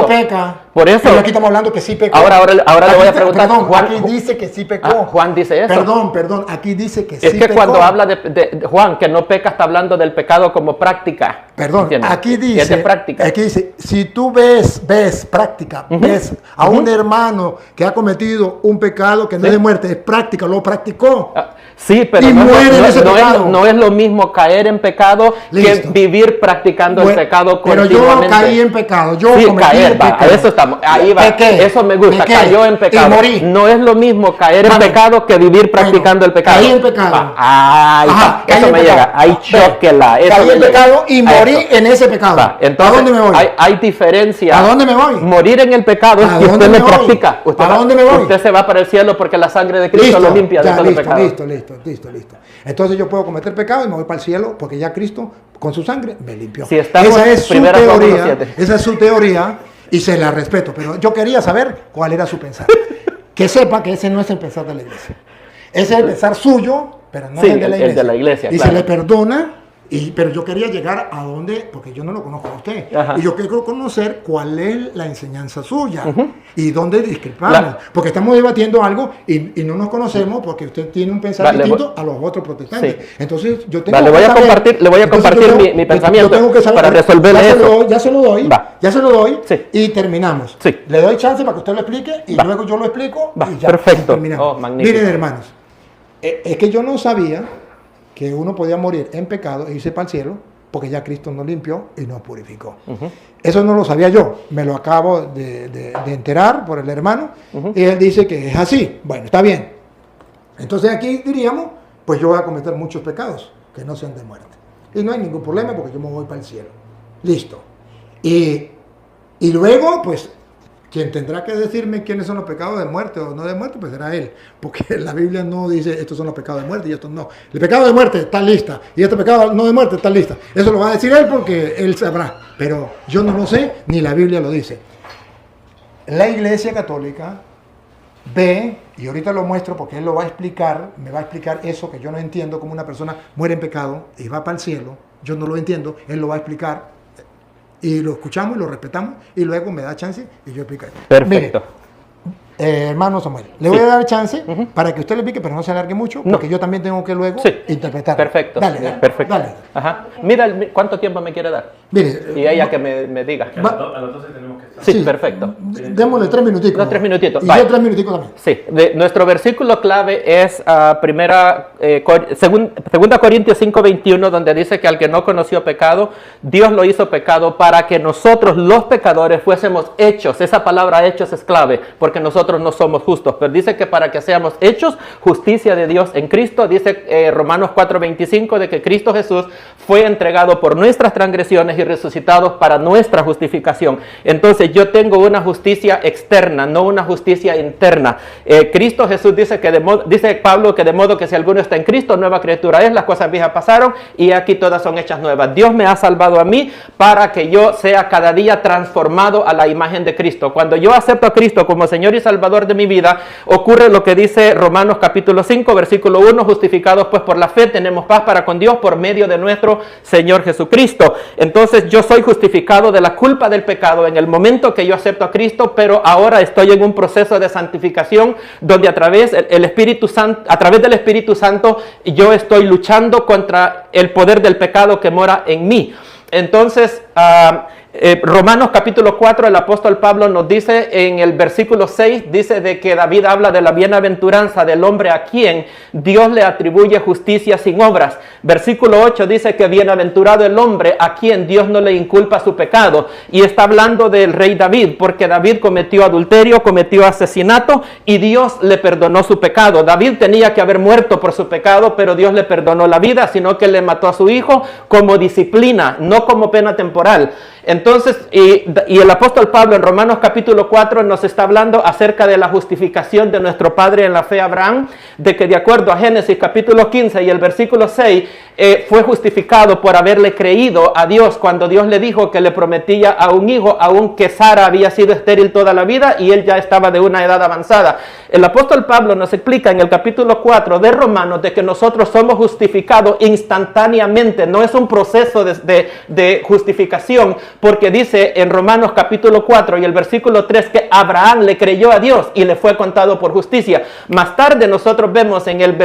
pecado. Por eso. Pero aquí estamos hablando que sí pecó. Ahora le voy a preguntar. Perdón, aquí dice que sí pecó. Juan dice eso. Perdón, aquí dice que sí pecó. Es que cuando habla de Juan, que no peca, está hablando del pecado como práctica. Perdón, aquí dice. Es de práctica. Aquí dice, si tú ves práctica, ves a un hermano que ha cometido un pecado que no es de muerte, es práctica, lo practicó. Sí, pero no es lo mismo caer en pecado que vivir practicando el pecado continuamente. Pero yo caí en pecado, yo cometí pecado. A eso estamos, ahí va, eso me gusta, cayó en pecado. Y morí. No es lo mismo caer en pecado que vivir practicando el pecado. Caí en pecado. Eso me llega, ahí choquela. Caí en pecado y morí en ese pecado. Entonces, ¿a dónde me voy? Hay diferencia. ¿A dónde me voy? Morir en el pecado es que usted lo practica. ¿A dónde me voy? Usted se va para el cielo porque la sangre de Cristo lo limpia de todo pecado. Listo. Entonces yo puedo cometer pecado y me voy para el cielo porque ya Cristo con su sangre me limpió. Si estamos esa es su teoría y se la respeto, pero yo quería saber cuál era su pensar. Que sepa que ese no es el pensar de la iglesia. Ese es el pensar suyo, pero no es el de la iglesia. El de la iglesia, y se le perdona. Pero yo quería llegar a dónde, porque yo no lo conozco a usted. Y yo quiero conocer cuál es la enseñanza suya y dónde discrepamos. Porque estamos debatiendo algo y no nos conocemos porque usted tiene un pensamiento distinto a los otros protestantes. Sí. Entonces yo tengo le voy a compartir mi pensamiento tengo que saber, para resolver eso. Ya se lo doy y terminamos. Sí. Le doy chance para que usted lo explique y luego yo lo explico y ya perfecto. terminamos. Miren, hermanos, es que yo no sabía que uno podía morir en pecado e irse para el cielo, porque ya Cristo nos limpió y nos purificó. Eso no lo sabía yo, me lo acabo de enterar por el hermano, y él dice que es así. Bueno, está bien. Entonces aquí diríamos, pues yo voy a cometer muchos pecados que no sean de muerte. Y no hay ningún problema porque yo me voy para el cielo. Listo. Y luego, pues, quien tendrá que decirme quiénes son los pecados de muerte o no de muerte, pues será él. Porque la Biblia no dice estos son los pecados de muerte y estos no. El pecado de muerte está lista y este pecado no de muerte está lista. Eso lo va a decir él porque él sabrá. Pero yo no lo sé, ni la Biblia lo dice. La Iglesia Católica ve, y ahorita lo muestro porque él lo va a explicar, me va a explicar eso que yo no entiendo, como una persona muere en pecado y va para el cielo. Yo no lo entiendo, él lo va a explicar. Y lo escuchamos y lo respetamos y luego me da chance y yo explico. Perfecto. hermano Samuel, le voy a dar chance para que usted le pique, pero no se alargue mucho, porque yo también tengo que luego interpretar. Perfecto. Dale. Ajá. Mira, ¿cuánto tiempo me quiere dar? Mire, y ella que me diga. A las 12 tenemos que estar. Sí, perfecto. Démosle 3 minutitos. No, 3 minutitos. Y yo 3 minutitos también. Sí, nuestro versículo clave es Segunda Corintios 5:21, donde dice que al que no conoció pecado, Dios lo hizo pecado para que nosotros los pecadores fuésemos hechos. Esa palabra hechos es clave, porque nosotros no somos justos, pero dice que para que seamos hechos justicia de Dios en Cristo. Dice Romanos 4:25 de que Cristo Jesús fue entregado por nuestras transgresiones y resucitado para nuestra justificación. Entonces yo tengo una justicia externa, no una justicia interna. Cristo Jesús dice Pablo que de modo que si alguno está en Cristo, nueva criatura es, las cosas viejas pasaron y aquí todas son hechas nuevas. Dios me ha salvado a mí para que yo sea cada día transformado a la imagen de Cristo. Cuando yo acepto a Cristo como Señor y Salvador de mi vida, ocurre lo que dice Romanos capítulo 5, versículo 1, justificados pues por la fe tenemos paz para con Dios por medio de nuestro Señor Jesucristo. Entonces yo soy justificado de la culpa del pecado en el momento que yo acepto a Cristo, pero ahora estoy en un proceso de santificación donde a través del Espíritu Santo yo estoy luchando contra el poder del pecado que mora en mí. Entonces, Romanos capítulo 4, el apóstol Pablo nos dice en el versículo 6, dice de que David habla de la bienaventuranza del hombre a quien Dios le atribuye justicia sin obras. Versículo 8 dice que bienaventurado el hombre a quien Dios no le inculpa su pecado. Y está hablando del rey David, porque David cometió adulterio, cometió asesinato y Dios le perdonó su pecado. David tenía que haber muerto por su pecado, pero Dios le perdonó la vida, sino que le mató a su hijo como disciplina, no como pena temporal. Entonces, y el apóstol Pablo en Romanos capítulo 4 nos está hablando acerca de la justificación de nuestro padre en la fe Abraham, de que de acuerdo a Génesis capítulo 15 y el versículo 6, fue justificado por haberle creído a Dios cuando Dios le dijo que le prometía a un hijo, aunque Sara había sido estéril toda la vida y él ya estaba de una edad avanzada. El apóstol Pablo nos explica en el capítulo 4 de Romanos de que nosotros somos justificados instantáneamente, no es un proceso de justificación, porque dice en Romanos capítulo 4 y el versículo 3 que Abraham le creyó a Dios y le fue contado por justicia. Más tarde nosotros vemos en el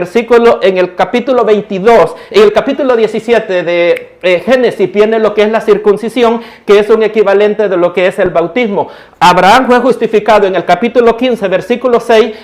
capítulo 22, en el capítulo 17 de Génesis viene lo que es la circuncisión, que es un equivalente de lo que es el bautismo. Abraham fue justificado en el capítulo 15, versículo 6,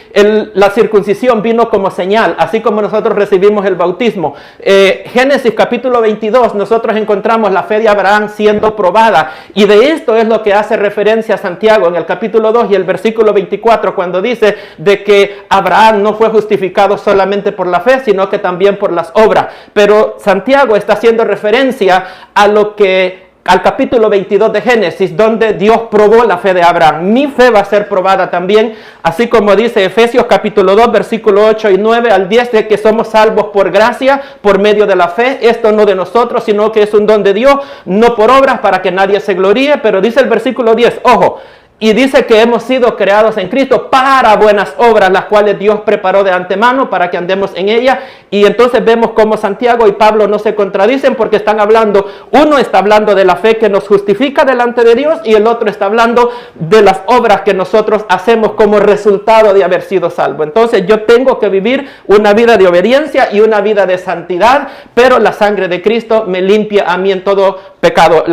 la circuncisión vino como señal, así como nosotros recibimos el bautismo. Génesis capítulo 22, nosotros encontramos la fe de Abraham siendo probada, y de esto es lo que hace referencia a Santiago en el capítulo 2 y el versículo 24, cuando dice de que Abraham no fue justificado solamente por la fe, sino que también por las obras. Pero Santiago está haciendo referencia al capítulo 22 de Génesis, donde Dios probó la fe de Abraham. Mi fe va a ser probada también, así como dice Efesios capítulo 2, versículo 8 y 9 al 10, de que somos salvos por gracia, por medio de la fe, esto no de nosotros, sino que es un don de Dios, no por obras para que nadie se gloríe, pero dice el versículo 10, ojo, y dice que hemos sido creados en Cristo para buenas obras, las cuales Dios preparó de antemano para que andemos en ellas. Y entonces vemos cómo Santiago y Pablo no se contradicen, porque están hablando, uno está hablando de la fe que nos justifica delante de Dios y el otro está hablando de las obras que nosotros hacemos como resultado de haber sido salvos. Entonces yo tengo que vivir una vida de obediencia y una vida de santidad, pero la sangre de Cristo me limpia a mí en todo pecado.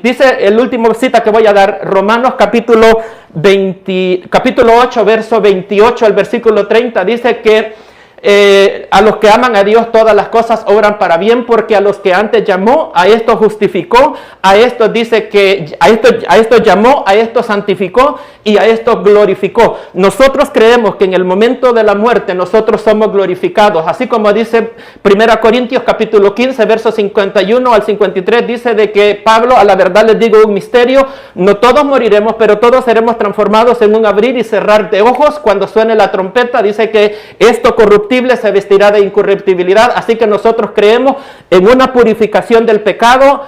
Dice el último cita que voy a dar, Romanos capítulo 8, verso 28 al versículo 30, dice que a los que aman a Dios todas las cosas obran para bien, porque a los que antes llamó, a esto justificó, a esto dice que a esto llamó, a esto santificó y a esto glorificó. Nosotros creemos que en el momento de la muerte nosotros somos glorificados, así como dice 1 Corintios capítulo 15 versos 51 al 53, dice de que Pablo, a la verdad les digo un misterio, no todos moriremos, pero todos seremos transformados en un abrir y cerrar de ojos cuando suene la trompeta. Dice que esto corruptible se vestirá de incorruptibilidad, así que nosotros creemos en una purificación del pecado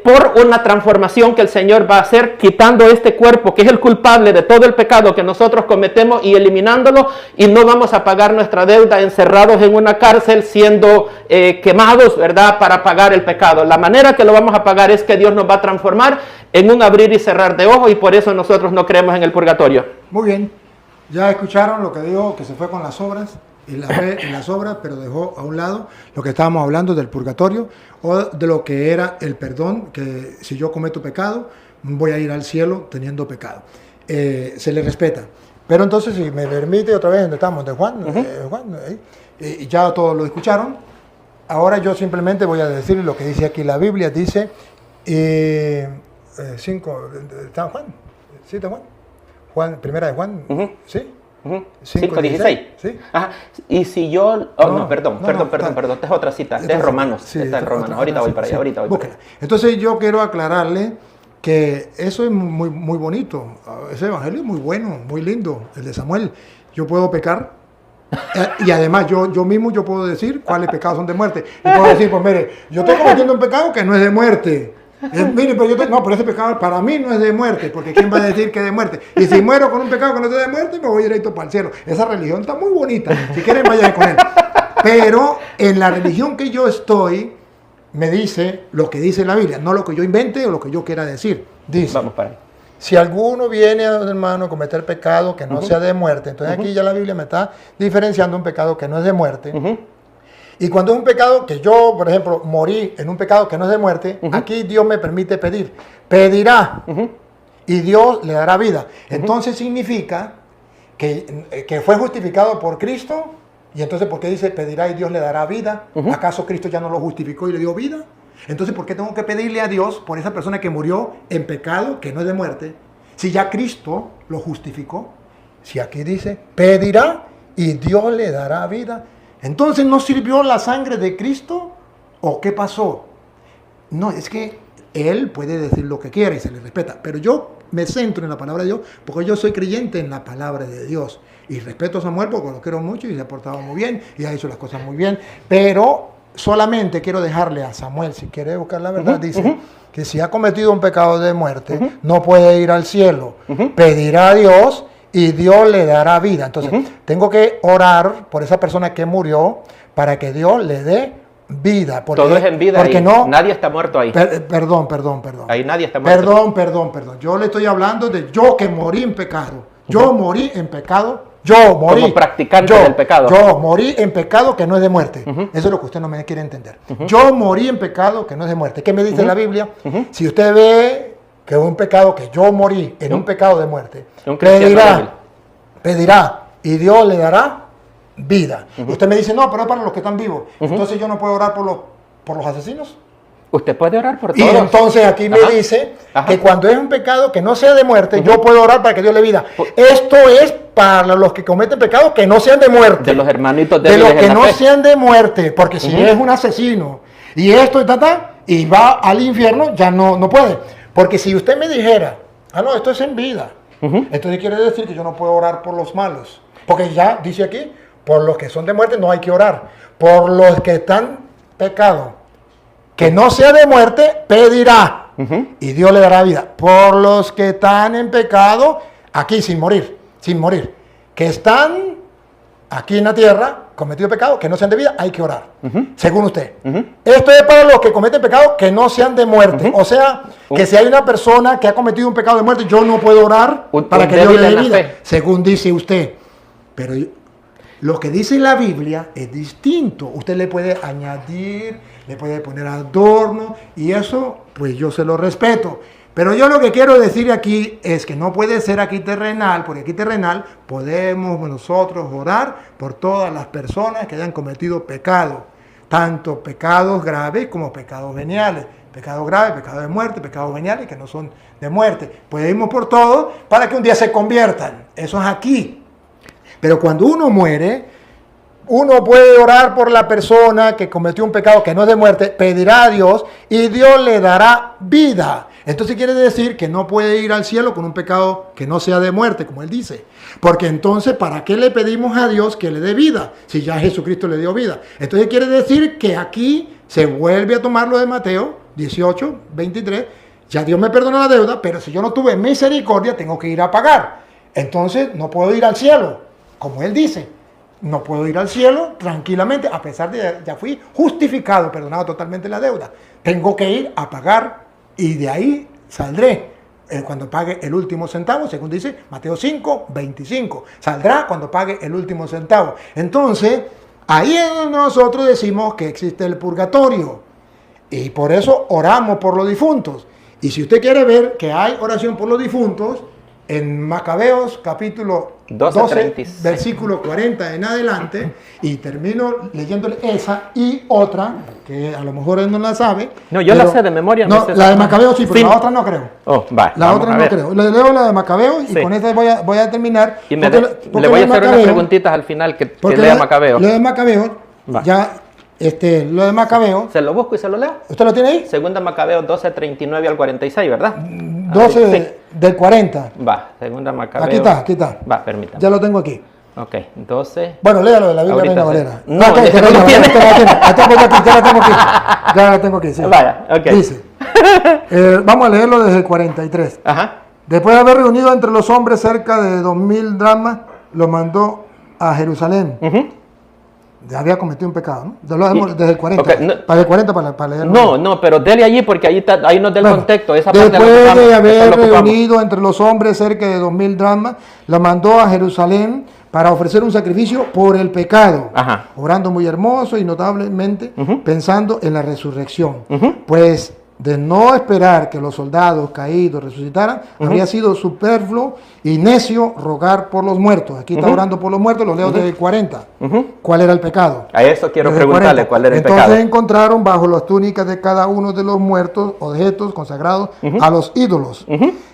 por una transformación que el Señor va a hacer, quitando este cuerpo que es el culpable de todo el pecado que nosotros cometemos y eliminándolo, y no vamos a pagar nuestra deuda encerrados en una cárcel siendo quemados, ¿verdad?, para pagar el pecado. La manera que lo vamos a pagar es que Dios nos va a transformar en un abrir y cerrar de ojos, y por eso nosotros no creemos en el purgatorio. Muy bien. Ya escucharon lo que dijo, que se fue con las obras, y la fe en las obras, pero dejó a un lado lo que estábamos hablando del purgatorio, o de lo que era el perdón, que si yo cometo pecado, voy a ir al cielo teniendo pecado. Se le respeta. Pero entonces, si me permite, otra vez, donde estamos, de Juan, ya todos lo escucharon. Ahora yo simplemente voy a decir lo que dice aquí la Biblia. Dice 5, ¿está Juan? ¿Sí está Juan? Juan, primera de Juan, ¿sí? 5:16. ¿Sí? Ajá. Y si yo... perdón, esta es otra cita, esta es Romanos. Sí, esta es Romanos, ahorita voy para allá, ahorita voy para allá. Entonces yo quiero aclararle que eso es muy, muy bonito. Ese evangelio es muy bueno, muy lindo, el de Samuel. Yo puedo pecar y además yo mismo puedo decir cuáles pecados son de muerte. Y puedo decir, pues mire, yo estoy cometiendo un pecado que no es de muerte. Mire, pero ese pecado para mí no es de muerte, porque ¿quién va a decir que es de muerte? Y si muero con un pecado que no es de muerte, me voy directo para el cielo. Esa religión está muy bonita. Si quieren, vayan con él. Pero en la religión que yo estoy, me dice lo que dice la Biblia, no lo que yo invente o lo que yo quiera decir. Dice, vamos para ahí. Si alguno viene, hermano, a cometer pecado que no sea de muerte, entonces aquí ya la Biblia me está diferenciando un pecado que no es de muerte. Y cuando es un pecado que yo, por ejemplo, morí en un pecado que no es de muerte, aquí Dios me permite pedir. Pedirá y Dios le dará vida. Entonces significa que fue justificado por Cristo. Y entonces, ¿por qué dice pedirá y Dios le dará vida? ¿Acaso Cristo ya no lo justificó y le dio vida? Entonces, ¿por qué tengo que pedirle a Dios por esa persona que murió en pecado que no es de muerte? Si ya Cristo lo justificó. Si aquí dice pedirá y Dios le dará vida. Entonces, ¿no sirvió la sangre de Cristo? ¿O qué pasó? No, es que Él puede decir lo que quiera y se le respeta. Pero yo me centro en la palabra de Dios porque yo soy creyente en la palabra de Dios. Y respeto a Samuel porque lo quiero mucho y se ha portado muy bien y ha hecho las cosas muy bien. Pero solamente quiero dejarle a Samuel, si quiere buscar la verdad, dice que si ha cometido un pecado de muerte, no puede ir al cielo. Pedirá a Dios y Dios le dará vida. Entonces, tengo que orar por esa persona que murió para que Dios le dé vida. Porque, todo es en vida porque ahí. No, nadie está muerto ahí. Perdón. Ahí nadie está muerto. Perdón. Yo le estoy hablando de yo que morí en pecado. Yo morí en pecado. Yo morí. Como practicante del pecado. Yo morí en pecado que no es de muerte. Eso es lo que usted no me quiere entender. Yo morí en pecado que no es de muerte. ¿Qué me dice la Biblia? Si usted ve que es un pecado que yo morí en un pecado de muerte, pedirá y Dios le dará vida. Usted me dice, no, pero es para los que están vivos. Entonces yo no puedo orar por los asesinos. Usted puede orar por todos. Y entonces aquí me dice que cuando es un pecado que no sea de muerte, yo puedo orar para que Dios le dé vida. Esto es para los que cometen pecados que no sean de muerte. De los hermanitos de los que no sean de muerte. Porque si es un asesino y esto y va al infierno, ya no puede. Porque si usted me dijera, no, esto es en vida, entonces quiere decir que yo no puedo orar por los malos. Porque ya dice aquí, por los que son de muerte no hay que orar. Por los que están pecados que no sea de muerte, pedirá y Dios le dará vida. Por los que están en pecado, aquí sin morir, que están aquí en la tierra, cometido pecado, que no sean de vida, hay que orar, según usted. Esto es para los que cometen pecado que no sean de muerte. O sea, que si hay una persona que ha cometido un pecado de muerte, yo no puedo orar para que Dios le dé vida, según dice usted. Pero lo que dice la Biblia es distinto. Usted le puede añadir, le puede poner adorno, y eso, pues yo se lo respeto. Pero yo lo que quiero decir aquí es que no puede ser aquí terrenal, porque aquí terrenal podemos nosotros orar por todas las personas que hayan cometido pecado, tanto pecados graves como pecados veniales. Pecados graves, pecados de muerte, pecados veniales que no son de muerte. Podemos por todo para que un día se conviertan. Eso es aquí. Pero cuando uno muere, uno puede orar por la persona que cometió un pecado que no es de muerte, pedirá a Dios y Dios le dará vida. Entonces quiere decir que no puede ir al cielo con un pecado que no sea de muerte, como él dice. Porque entonces, ¿para qué le pedimos a Dios que le dé vida? Si ya Jesucristo le dio vida. Entonces quiere decir que aquí se vuelve a tomar lo de Mateo 18, 23. Ya Dios me perdonó la deuda, pero si yo no tuve misericordia, tengo que ir a pagar. Entonces no puedo ir al cielo. Como él dice, no puedo ir al cielo tranquilamente, a pesar de que ya fui justificado, perdonado totalmente la deuda. Tengo que ir a pagar y de ahí saldré. cuando pague el último centavo, según dice Mateo 5, 25. Saldrá cuando pague el último centavo. Entonces, ahí es donde nosotros decimos que existe el purgatorio. Y por eso oramos por los difuntos. Y si usted quiere ver que hay oración por los difuntos, en Macabeos capítulo 12 versículo 40 en adelante, y termino leyéndole esa y otra, que a lo mejor él no la sabe. No, yo la sé de memoria. No, la de Macabeos sí, pero la otra no creo. Oh, va, la otra no creo. Le leo la de Macabeos y con esta voy a terminar. Y le voy a hacer unas preguntitas al final que lea Macabeos. Lo de Macabeos, ya... lo de Macabeo. ¿Se lo busco y se lo leo? ¿Usted lo tiene ahí? Segunda Macabeo 12, 39 al 46, ¿verdad? 12 sí. Del 40. Va, segunda Macabeo. Aquí está. Va, permítame. Ya lo tengo aquí. Ok, 12. Bueno, léalo de la Biblia Reina Valera. No, no, que no lo tiene. Ya la tengo aquí, sí. Vaya, ok. Dice, vamos a leerlo desde el 43. Ajá. Después de haber reunido entre los hombres cerca de 2000 dracmas, lo mandó a Jerusalén. Había cometido un pecado, ¿no? Desde el 40. Okay, no, para el 40 para leerlo. No, pero dele allí porque ahí nos da el contexto. Esa después de haber reunido entre los hombres cerca de 2000 dracmas, lo mandó a Jerusalén para ofrecer un sacrificio por el pecado, orando muy hermoso y notablemente pensando en la resurrección. Pues de no esperar que los soldados caídos resucitaran, habría sido superfluo y necio rogar por los muertos. Aquí está orando por los muertos, lo leo desde el 40. ¿Cuál era el pecado? A eso quiero preguntarle cuál era el pecado. Entonces encontraron bajo las túnicas de cada uno de los muertos objetos consagrados a los ídolos,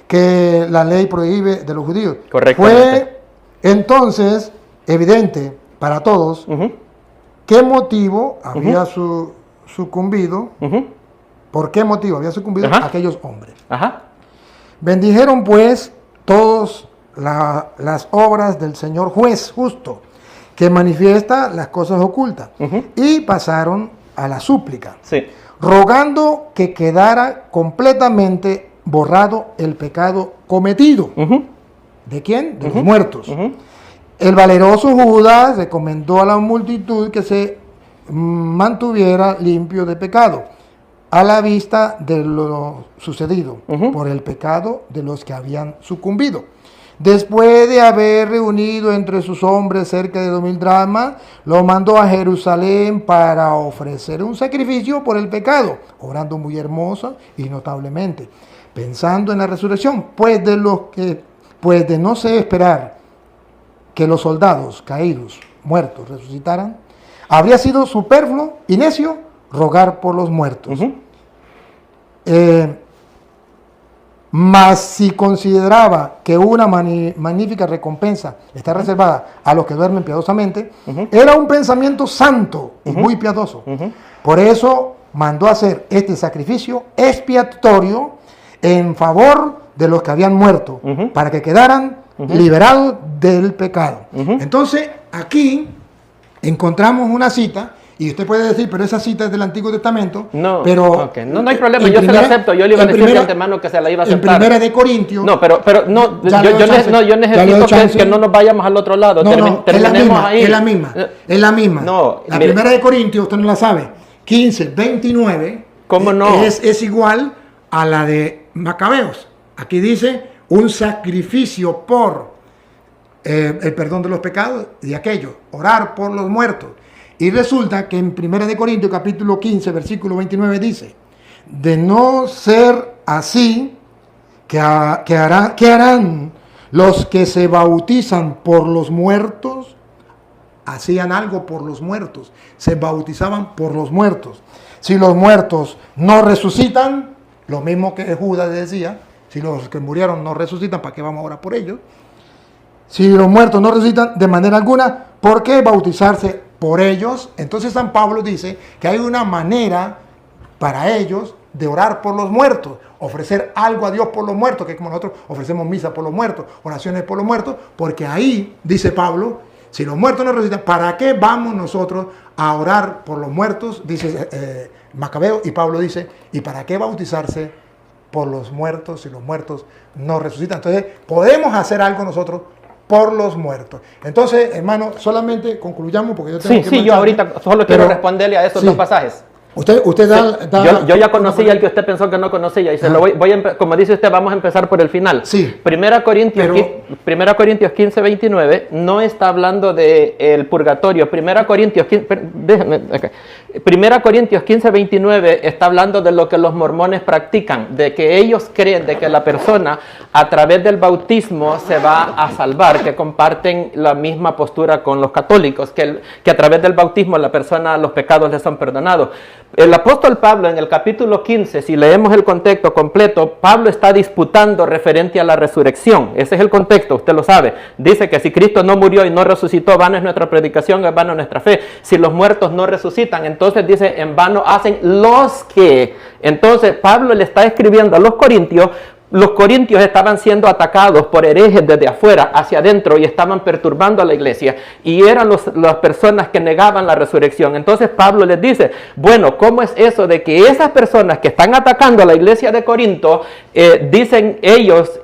que la ley prohíbe de los judíos. Fue entonces evidente para todos qué motivo había sucumbido. ¿Por qué motivo había sucumbido aquellos hombres? Bendijeron pues todos las obras del Señor juez justo, que manifiesta las cosas ocultas, y pasaron a la súplica, rogando que quedara completamente borrado el pecado cometido. ¿De quién? De los muertos. El valeroso Judas recomendó a la multitud que se mantuviera limpio de pecado, a la vista de lo sucedido por el pecado de los que habían sucumbido. Después de haber reunido entre sus hombres cerca de 2000 dracmas, lo mandó a Jerusalén para ofrecer un sacrificio por el pecado, orando muy hermosa y notablemente, pensando en la resurrección, pues de no se esperar que los soldados caídos, muertos, resucitaran, habría sido superfluo y necio rogar por los muertos. Mas si consideraba que una magnífica recompensa está reservada a los que duermen piadosamente, era un pensamiento santo y muy piadoso. Por eso mandó hacer este sacrificio expiatorio en favor de los que habían muerto, para que quedaran liberados del pecado. Entonces, aquí encontramos una cita. Y usted puede decir, pero esa cita es del Antiguo Testamento. No, pero no hay problema, yo se la acepto. Yo le iba a decir de antemano que se la iba a aceptar. En Primera de Corintios. No, pero no, yo necesito que no nos vayamos al otro lado. Terminemos ahí. Es la misma. No, la Primera de Corintios, usted no la sabe. 15, 29. ¿Cómo no? Es igual a la de Macabeos. Aquí dice un sacrificio por el perdón de los pecados y de aquello. Orar por los muertos. Y resulta que en 1 de Corintios capítulo 15, versículo 29 dice, de no ser así, ¿qué harán los que se bautizan por los muertos? Hacían algo por los muertos, se bautizaban por los muertos. Si los muertos no resucitan, lo mismo que Judas decía, si los que murieron no resucitan, ¿para qué vamos a orar por ellos? Si los muertos no resucitan de manera alguna, ¿por qué bautizarse por ellos? Entonces San Pablo dice que hay una manera para ellos de orar por los muertos, ofrecer algo a Dios por los muertos, que es como nosotros ofrecemos misa por los muertos, oraciones por los muertos, porque ahí, dice Pablo, si los muertos no resucitan, ¿para qué vamos nosotros a orar por los muertos? Dice Macabeo, y Pablo dice, ¿y para qué bautizarse por los muertos si los muertos no resucitan? Entonces, podemos hacer algo nosotros por los muertos. Entonces, hermano, solamente concluyamos porque yo tengo que yo ahorita solo quiero responderle a estos dos pasajes. Usted da yo ya conocía el que usted pensó que no conocía y se lo como dice usted, vamos a empezar por el final. Sí. 1 Corintios 15, 29 no está hablando del purgatorio. 1 Corintios 15, 29 está hablando de lo que los mormones practican, de que ellos creen de que la persona a través del bautismo se va a salvar, que comparten la misma postura con los católicos, que a través del bautismo la persona, los pecados le son perdonados. El apóstol Pablo en el capítulo 15, si leemos el contexto completo, Pablo está disputando referente a la resurrección. Ese es el contexto, usted lo sabe. Dice que si Cristo no murió y no resucitó, vana es nuestra predicación, es vana nuestra fe. Si los muertos no resucitan, entonces dice, en vano hacen los que. Entonces Pablo le está escribiendo a los corintios. Los corintios estaban siendo atacados por herejes desde afuera hacia adentro y estaban perturbando a la iglesia. Y eran las personas que negaban la resurrección. Entonces Pablo les dice, bueno, ¿cómo es eso de que esas personas que están atacando a la iglesia de Corinto, dicen ellos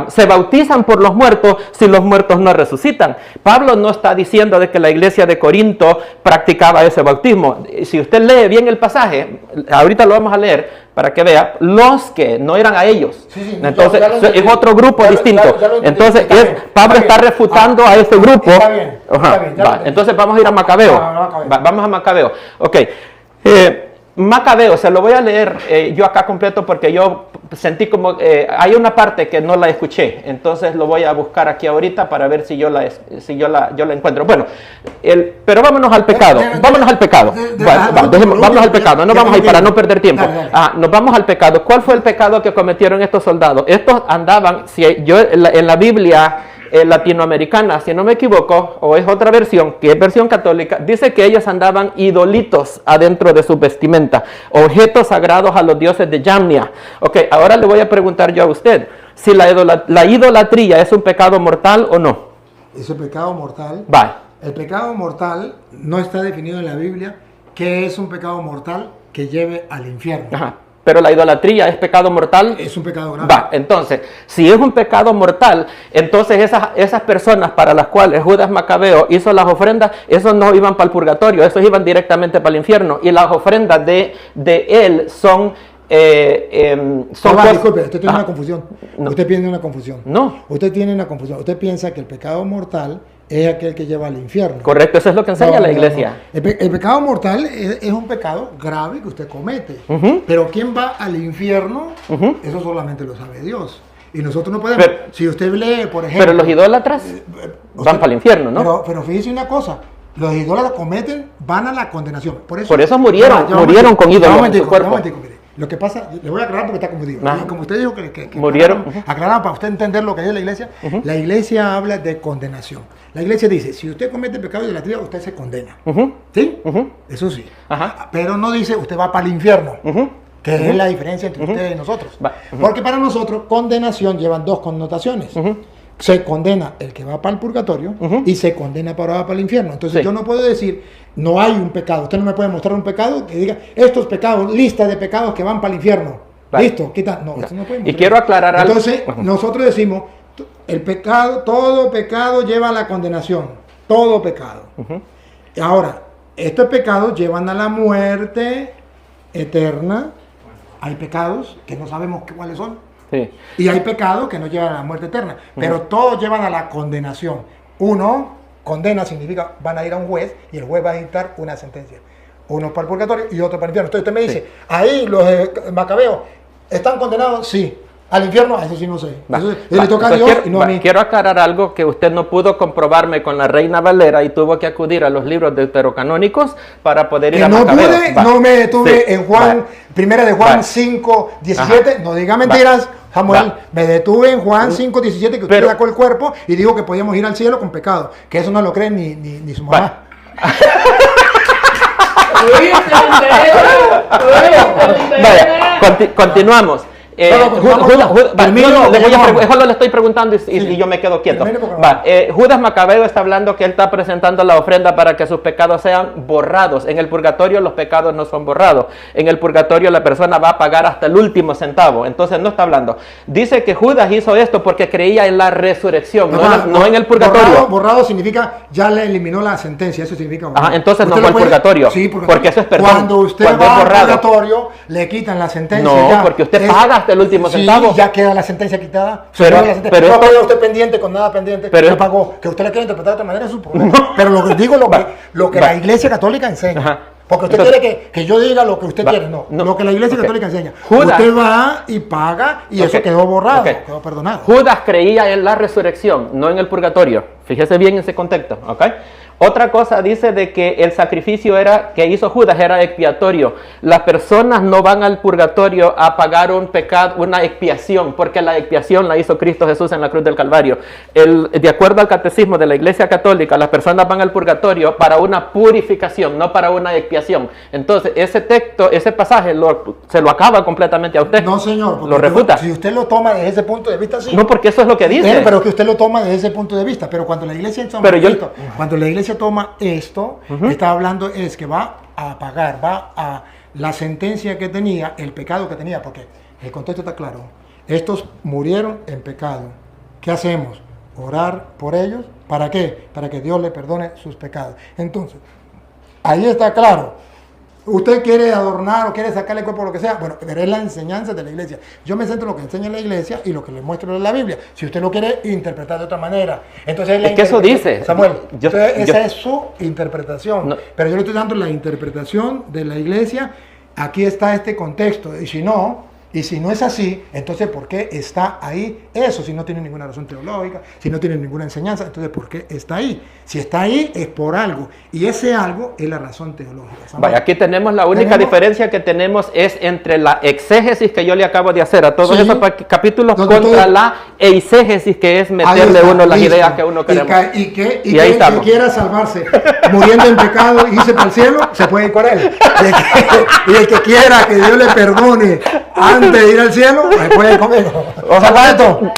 se bautizan por los muertos si los muertos no resucitan? Pablo no está diciendo de que la iglesia de Corinto practicaba ese bautismo. Si usted lee bien el pasaje, ahorita lo vamos a leer, para que vea, los que no eran a ellos. Sí, entonces es otro grupo distinto. Entonces Pablo está refutando a ese grupo. Está bien. Entonces vamos a ir a Macabeo. Vamos a Macabeo. Ok. Macabeo, se lo voy a leer yo acá completo porque yo sentí como hay una parte que no la escuché, entonces lo voy a buscar aquí ahorita para ver si yo la encuentro. Bueno, pero vámonos al pecado. Vámonos al pecado. Vámonos al pecado. No vamos a ir para no perder tiempo. Nos vamos al pecado. ¿Cuál fue el pecado que cometieron estos soldados? Estos andaban, si yo en la Biblia latinoamericana, si no me equivoco, o es otra versión, que es versión católica, dice que ellos andaban idolitos adentro de su vestimenta, objetos sagrados a los dioses de Yamnia. Ok, ahora le voy a preguntar yo a usted, si la idolatría es un pecado mortal o no. Es un pecado mortal. Va. El pecado mortal no está definido en la Biblia. ¿Qué es un pecado mortal? Que lleve al infierno. Ajá. Pero la idolatría es pecado mortal. Es un pecado grave. Va, entonces, si es un pecado mortal, entonces esas personas para las cuales Judas Macabeo hizo las ofrendas, esos no iban para el purgatorio, esos iban directamente para el infierno. Y las ofrendas de él son... disculpe, usted tiene una confusión. No. Usted tiene una confusión. No. Usted tiene una confusión. Usted piensa que el pecado mortal es aquel que lleva al infierno. Correcto, eso es lo que enseña la iglesia. El pecado mortal es un pecado grave que usted comete. Pero ¿quién va al infierno? Eso solamente lo sabe Dios. Y nosotros no podemos. Si usted lee, por ejemplo... Pero los idólatras van para el infierno, ¿no? Pero fíjese una cosa. Los idólatras van a la condenación. Por eso murieron con ídolos en su cuerpo. Lo que pasa, le voy a aclarar porque está confundido. Como usted dijo que murieron. Aclarar para usted entender lo que es la iglesia. La iglesia habla de condenación. La iglesia dice, si usted comete pecado de idolatría, usted se condena. ¿Sí? Eso sí. Pero no dice, usted va para el infierno. Que es la diferencia entre ustedes y nosotros. Porque para nosotros, condenación llevan dos connotaciones. Se condena el que va para el purgatorio y se condena para el infierno. Entonces yo no puedo decir, no hay un pecado. Usted no me puede mostrar un pecado que diga, estos pecados, lista de pecados que van para el infierno. Listo, quita. No, usted no puede mostrar. Y quiero aclarar algo. Entonces nosotros decimos, el pecado, todo pecado lleva a la condenación. Todo pecado. Ahora, estos pecados llevan a la muerte eterna. Hay pecados que no sabemos cuáles son. Sí. Y hay pecados que no llevan a la muerte eterna, pero todos llevan a la condenación. Uno, condena significa van a ir a un juez y el juez va a dictar una sentencia. Uno para el purgatorio y otro para el infierno. Entonces usted me dice, ahí los de Macabeo están condenados, sí. Al infierno, eso sí no sé. Eso le toca a Dios y no a mí. Quiero aclarar algo que usted no pudo comprobarme con la Reina Valera y tuvo que acudir a los libros deuterocanónicos para poder ir a Macabeo. No me detuve en Juan, primera de Juan 5, 17. No diga mentiras, Samuel. Me detuve en Juan 5, 17 que usted sacó el cuerpo y dijo que podíamos ir al cielo con pecado. Que eso no lo cree ni su mamá. Vaya, continuamos. Le estoy preguntando y yo me quedo quieto. Judas Macabeo está hablando que él está presentando la ofrenda para que sus pecados sean borrados. En el purgatorio los pecados no son borrados. En el purgatorio la persona va a pagar hasta el último centavo. Entonces no está hablando. Dice que Judas hizo esto porque creía en la resurrección, no en el purgatorio. Borrado significa ya le eliminó la sentencia, eso significa... Ajá, entonces no fue al purgatorio. Sí, porque eso es perdón. Cuando usted va al purgatorio, le quitan la sentencia. No, ya, porque usted paga hasta el último centavo. Ya queda la sentencia quitada. Pero no queda usted pendiente con nada pendiente. Pero se pagó. Que usted le quiera interpretar de otra manera es su problema. No. Pero lo que digo, lo que la Iglesia Católica enseña. Ajá. Porque usted quiere que yo diga lo que usted quiere, no. Lo que la Iglesia Católica enseña. Judas, usted va y paga y eso quedó borrado, quedó perdonado. Judas creía en la resurrección, no en el purgatorio. Fíjese bien en ese contexto, ¿ok? Otra cosa dice de que el sacrificio que hizo Judas era expiatorio. Las personas no van al purgatorio a pagar un pecado, una expiación, porque la expiación la hizo Cristo Jesús en la cruz del Calvario. De acuerdo al catecismo de la Iglesia Católica, las personas van al purgatorio para una purificación, no para una expiación. Entonces, ese texto, ese pasaje, se lo acaba completamente a usted. No, señor. Lo refuta. Si usted lo toma desde ese punto de vista, sí. No, porque eso es lo que dice. Pero que usted lo toma desde ese punto de vista. Pero cuando la Iglesia toma esto, está hablando es que va a pagar, va a la sentencia que tenía, el pecado que tenía, porque el contexto está claro. Estos murieron en pecado. ¿Qué hacemos? Orar por ellos. ¿Para qué? Para que Dios le perdone sus pecados. Entonces, ahí está claro. Usted quiere adornar o quiere sacarle cuerpo o lo que sea, bueno, pero es la enseñanza de la Iglesia. Yo me centro en lo que enseña la Iglesia y lo que le muestro en la Biblia. Si usted lo quiere interpretar de otra manera, entonces es que eso dice. Samuel, esa es su interpretación. No. Pero yo le estoy dando la interpretación de la Iglesia. Aquí está este contexto. Y si no es así, entonces ¿por qué está ahí eso? Si no tiene ninguna razón teológica, si no tiene ninguna enseñanza, entonces ¿por qué está ahí? Si está ahí es por algo, y ese algo es la razón teológica. Vaya, aquí tenemos la única diferencia que tenemos es entre la exégesis que yo le acabo de hacer a todos esos capítulos contra la eisegesis, que es meterle uno las ideas que uno queremos. Y que quiera salvarse muriendo en pecado y irse para el cielo, se puede ir con él. Y el que quiera que Dios le perdone antes de ir al cielo, me puede ir conmigo. Ojalá esto.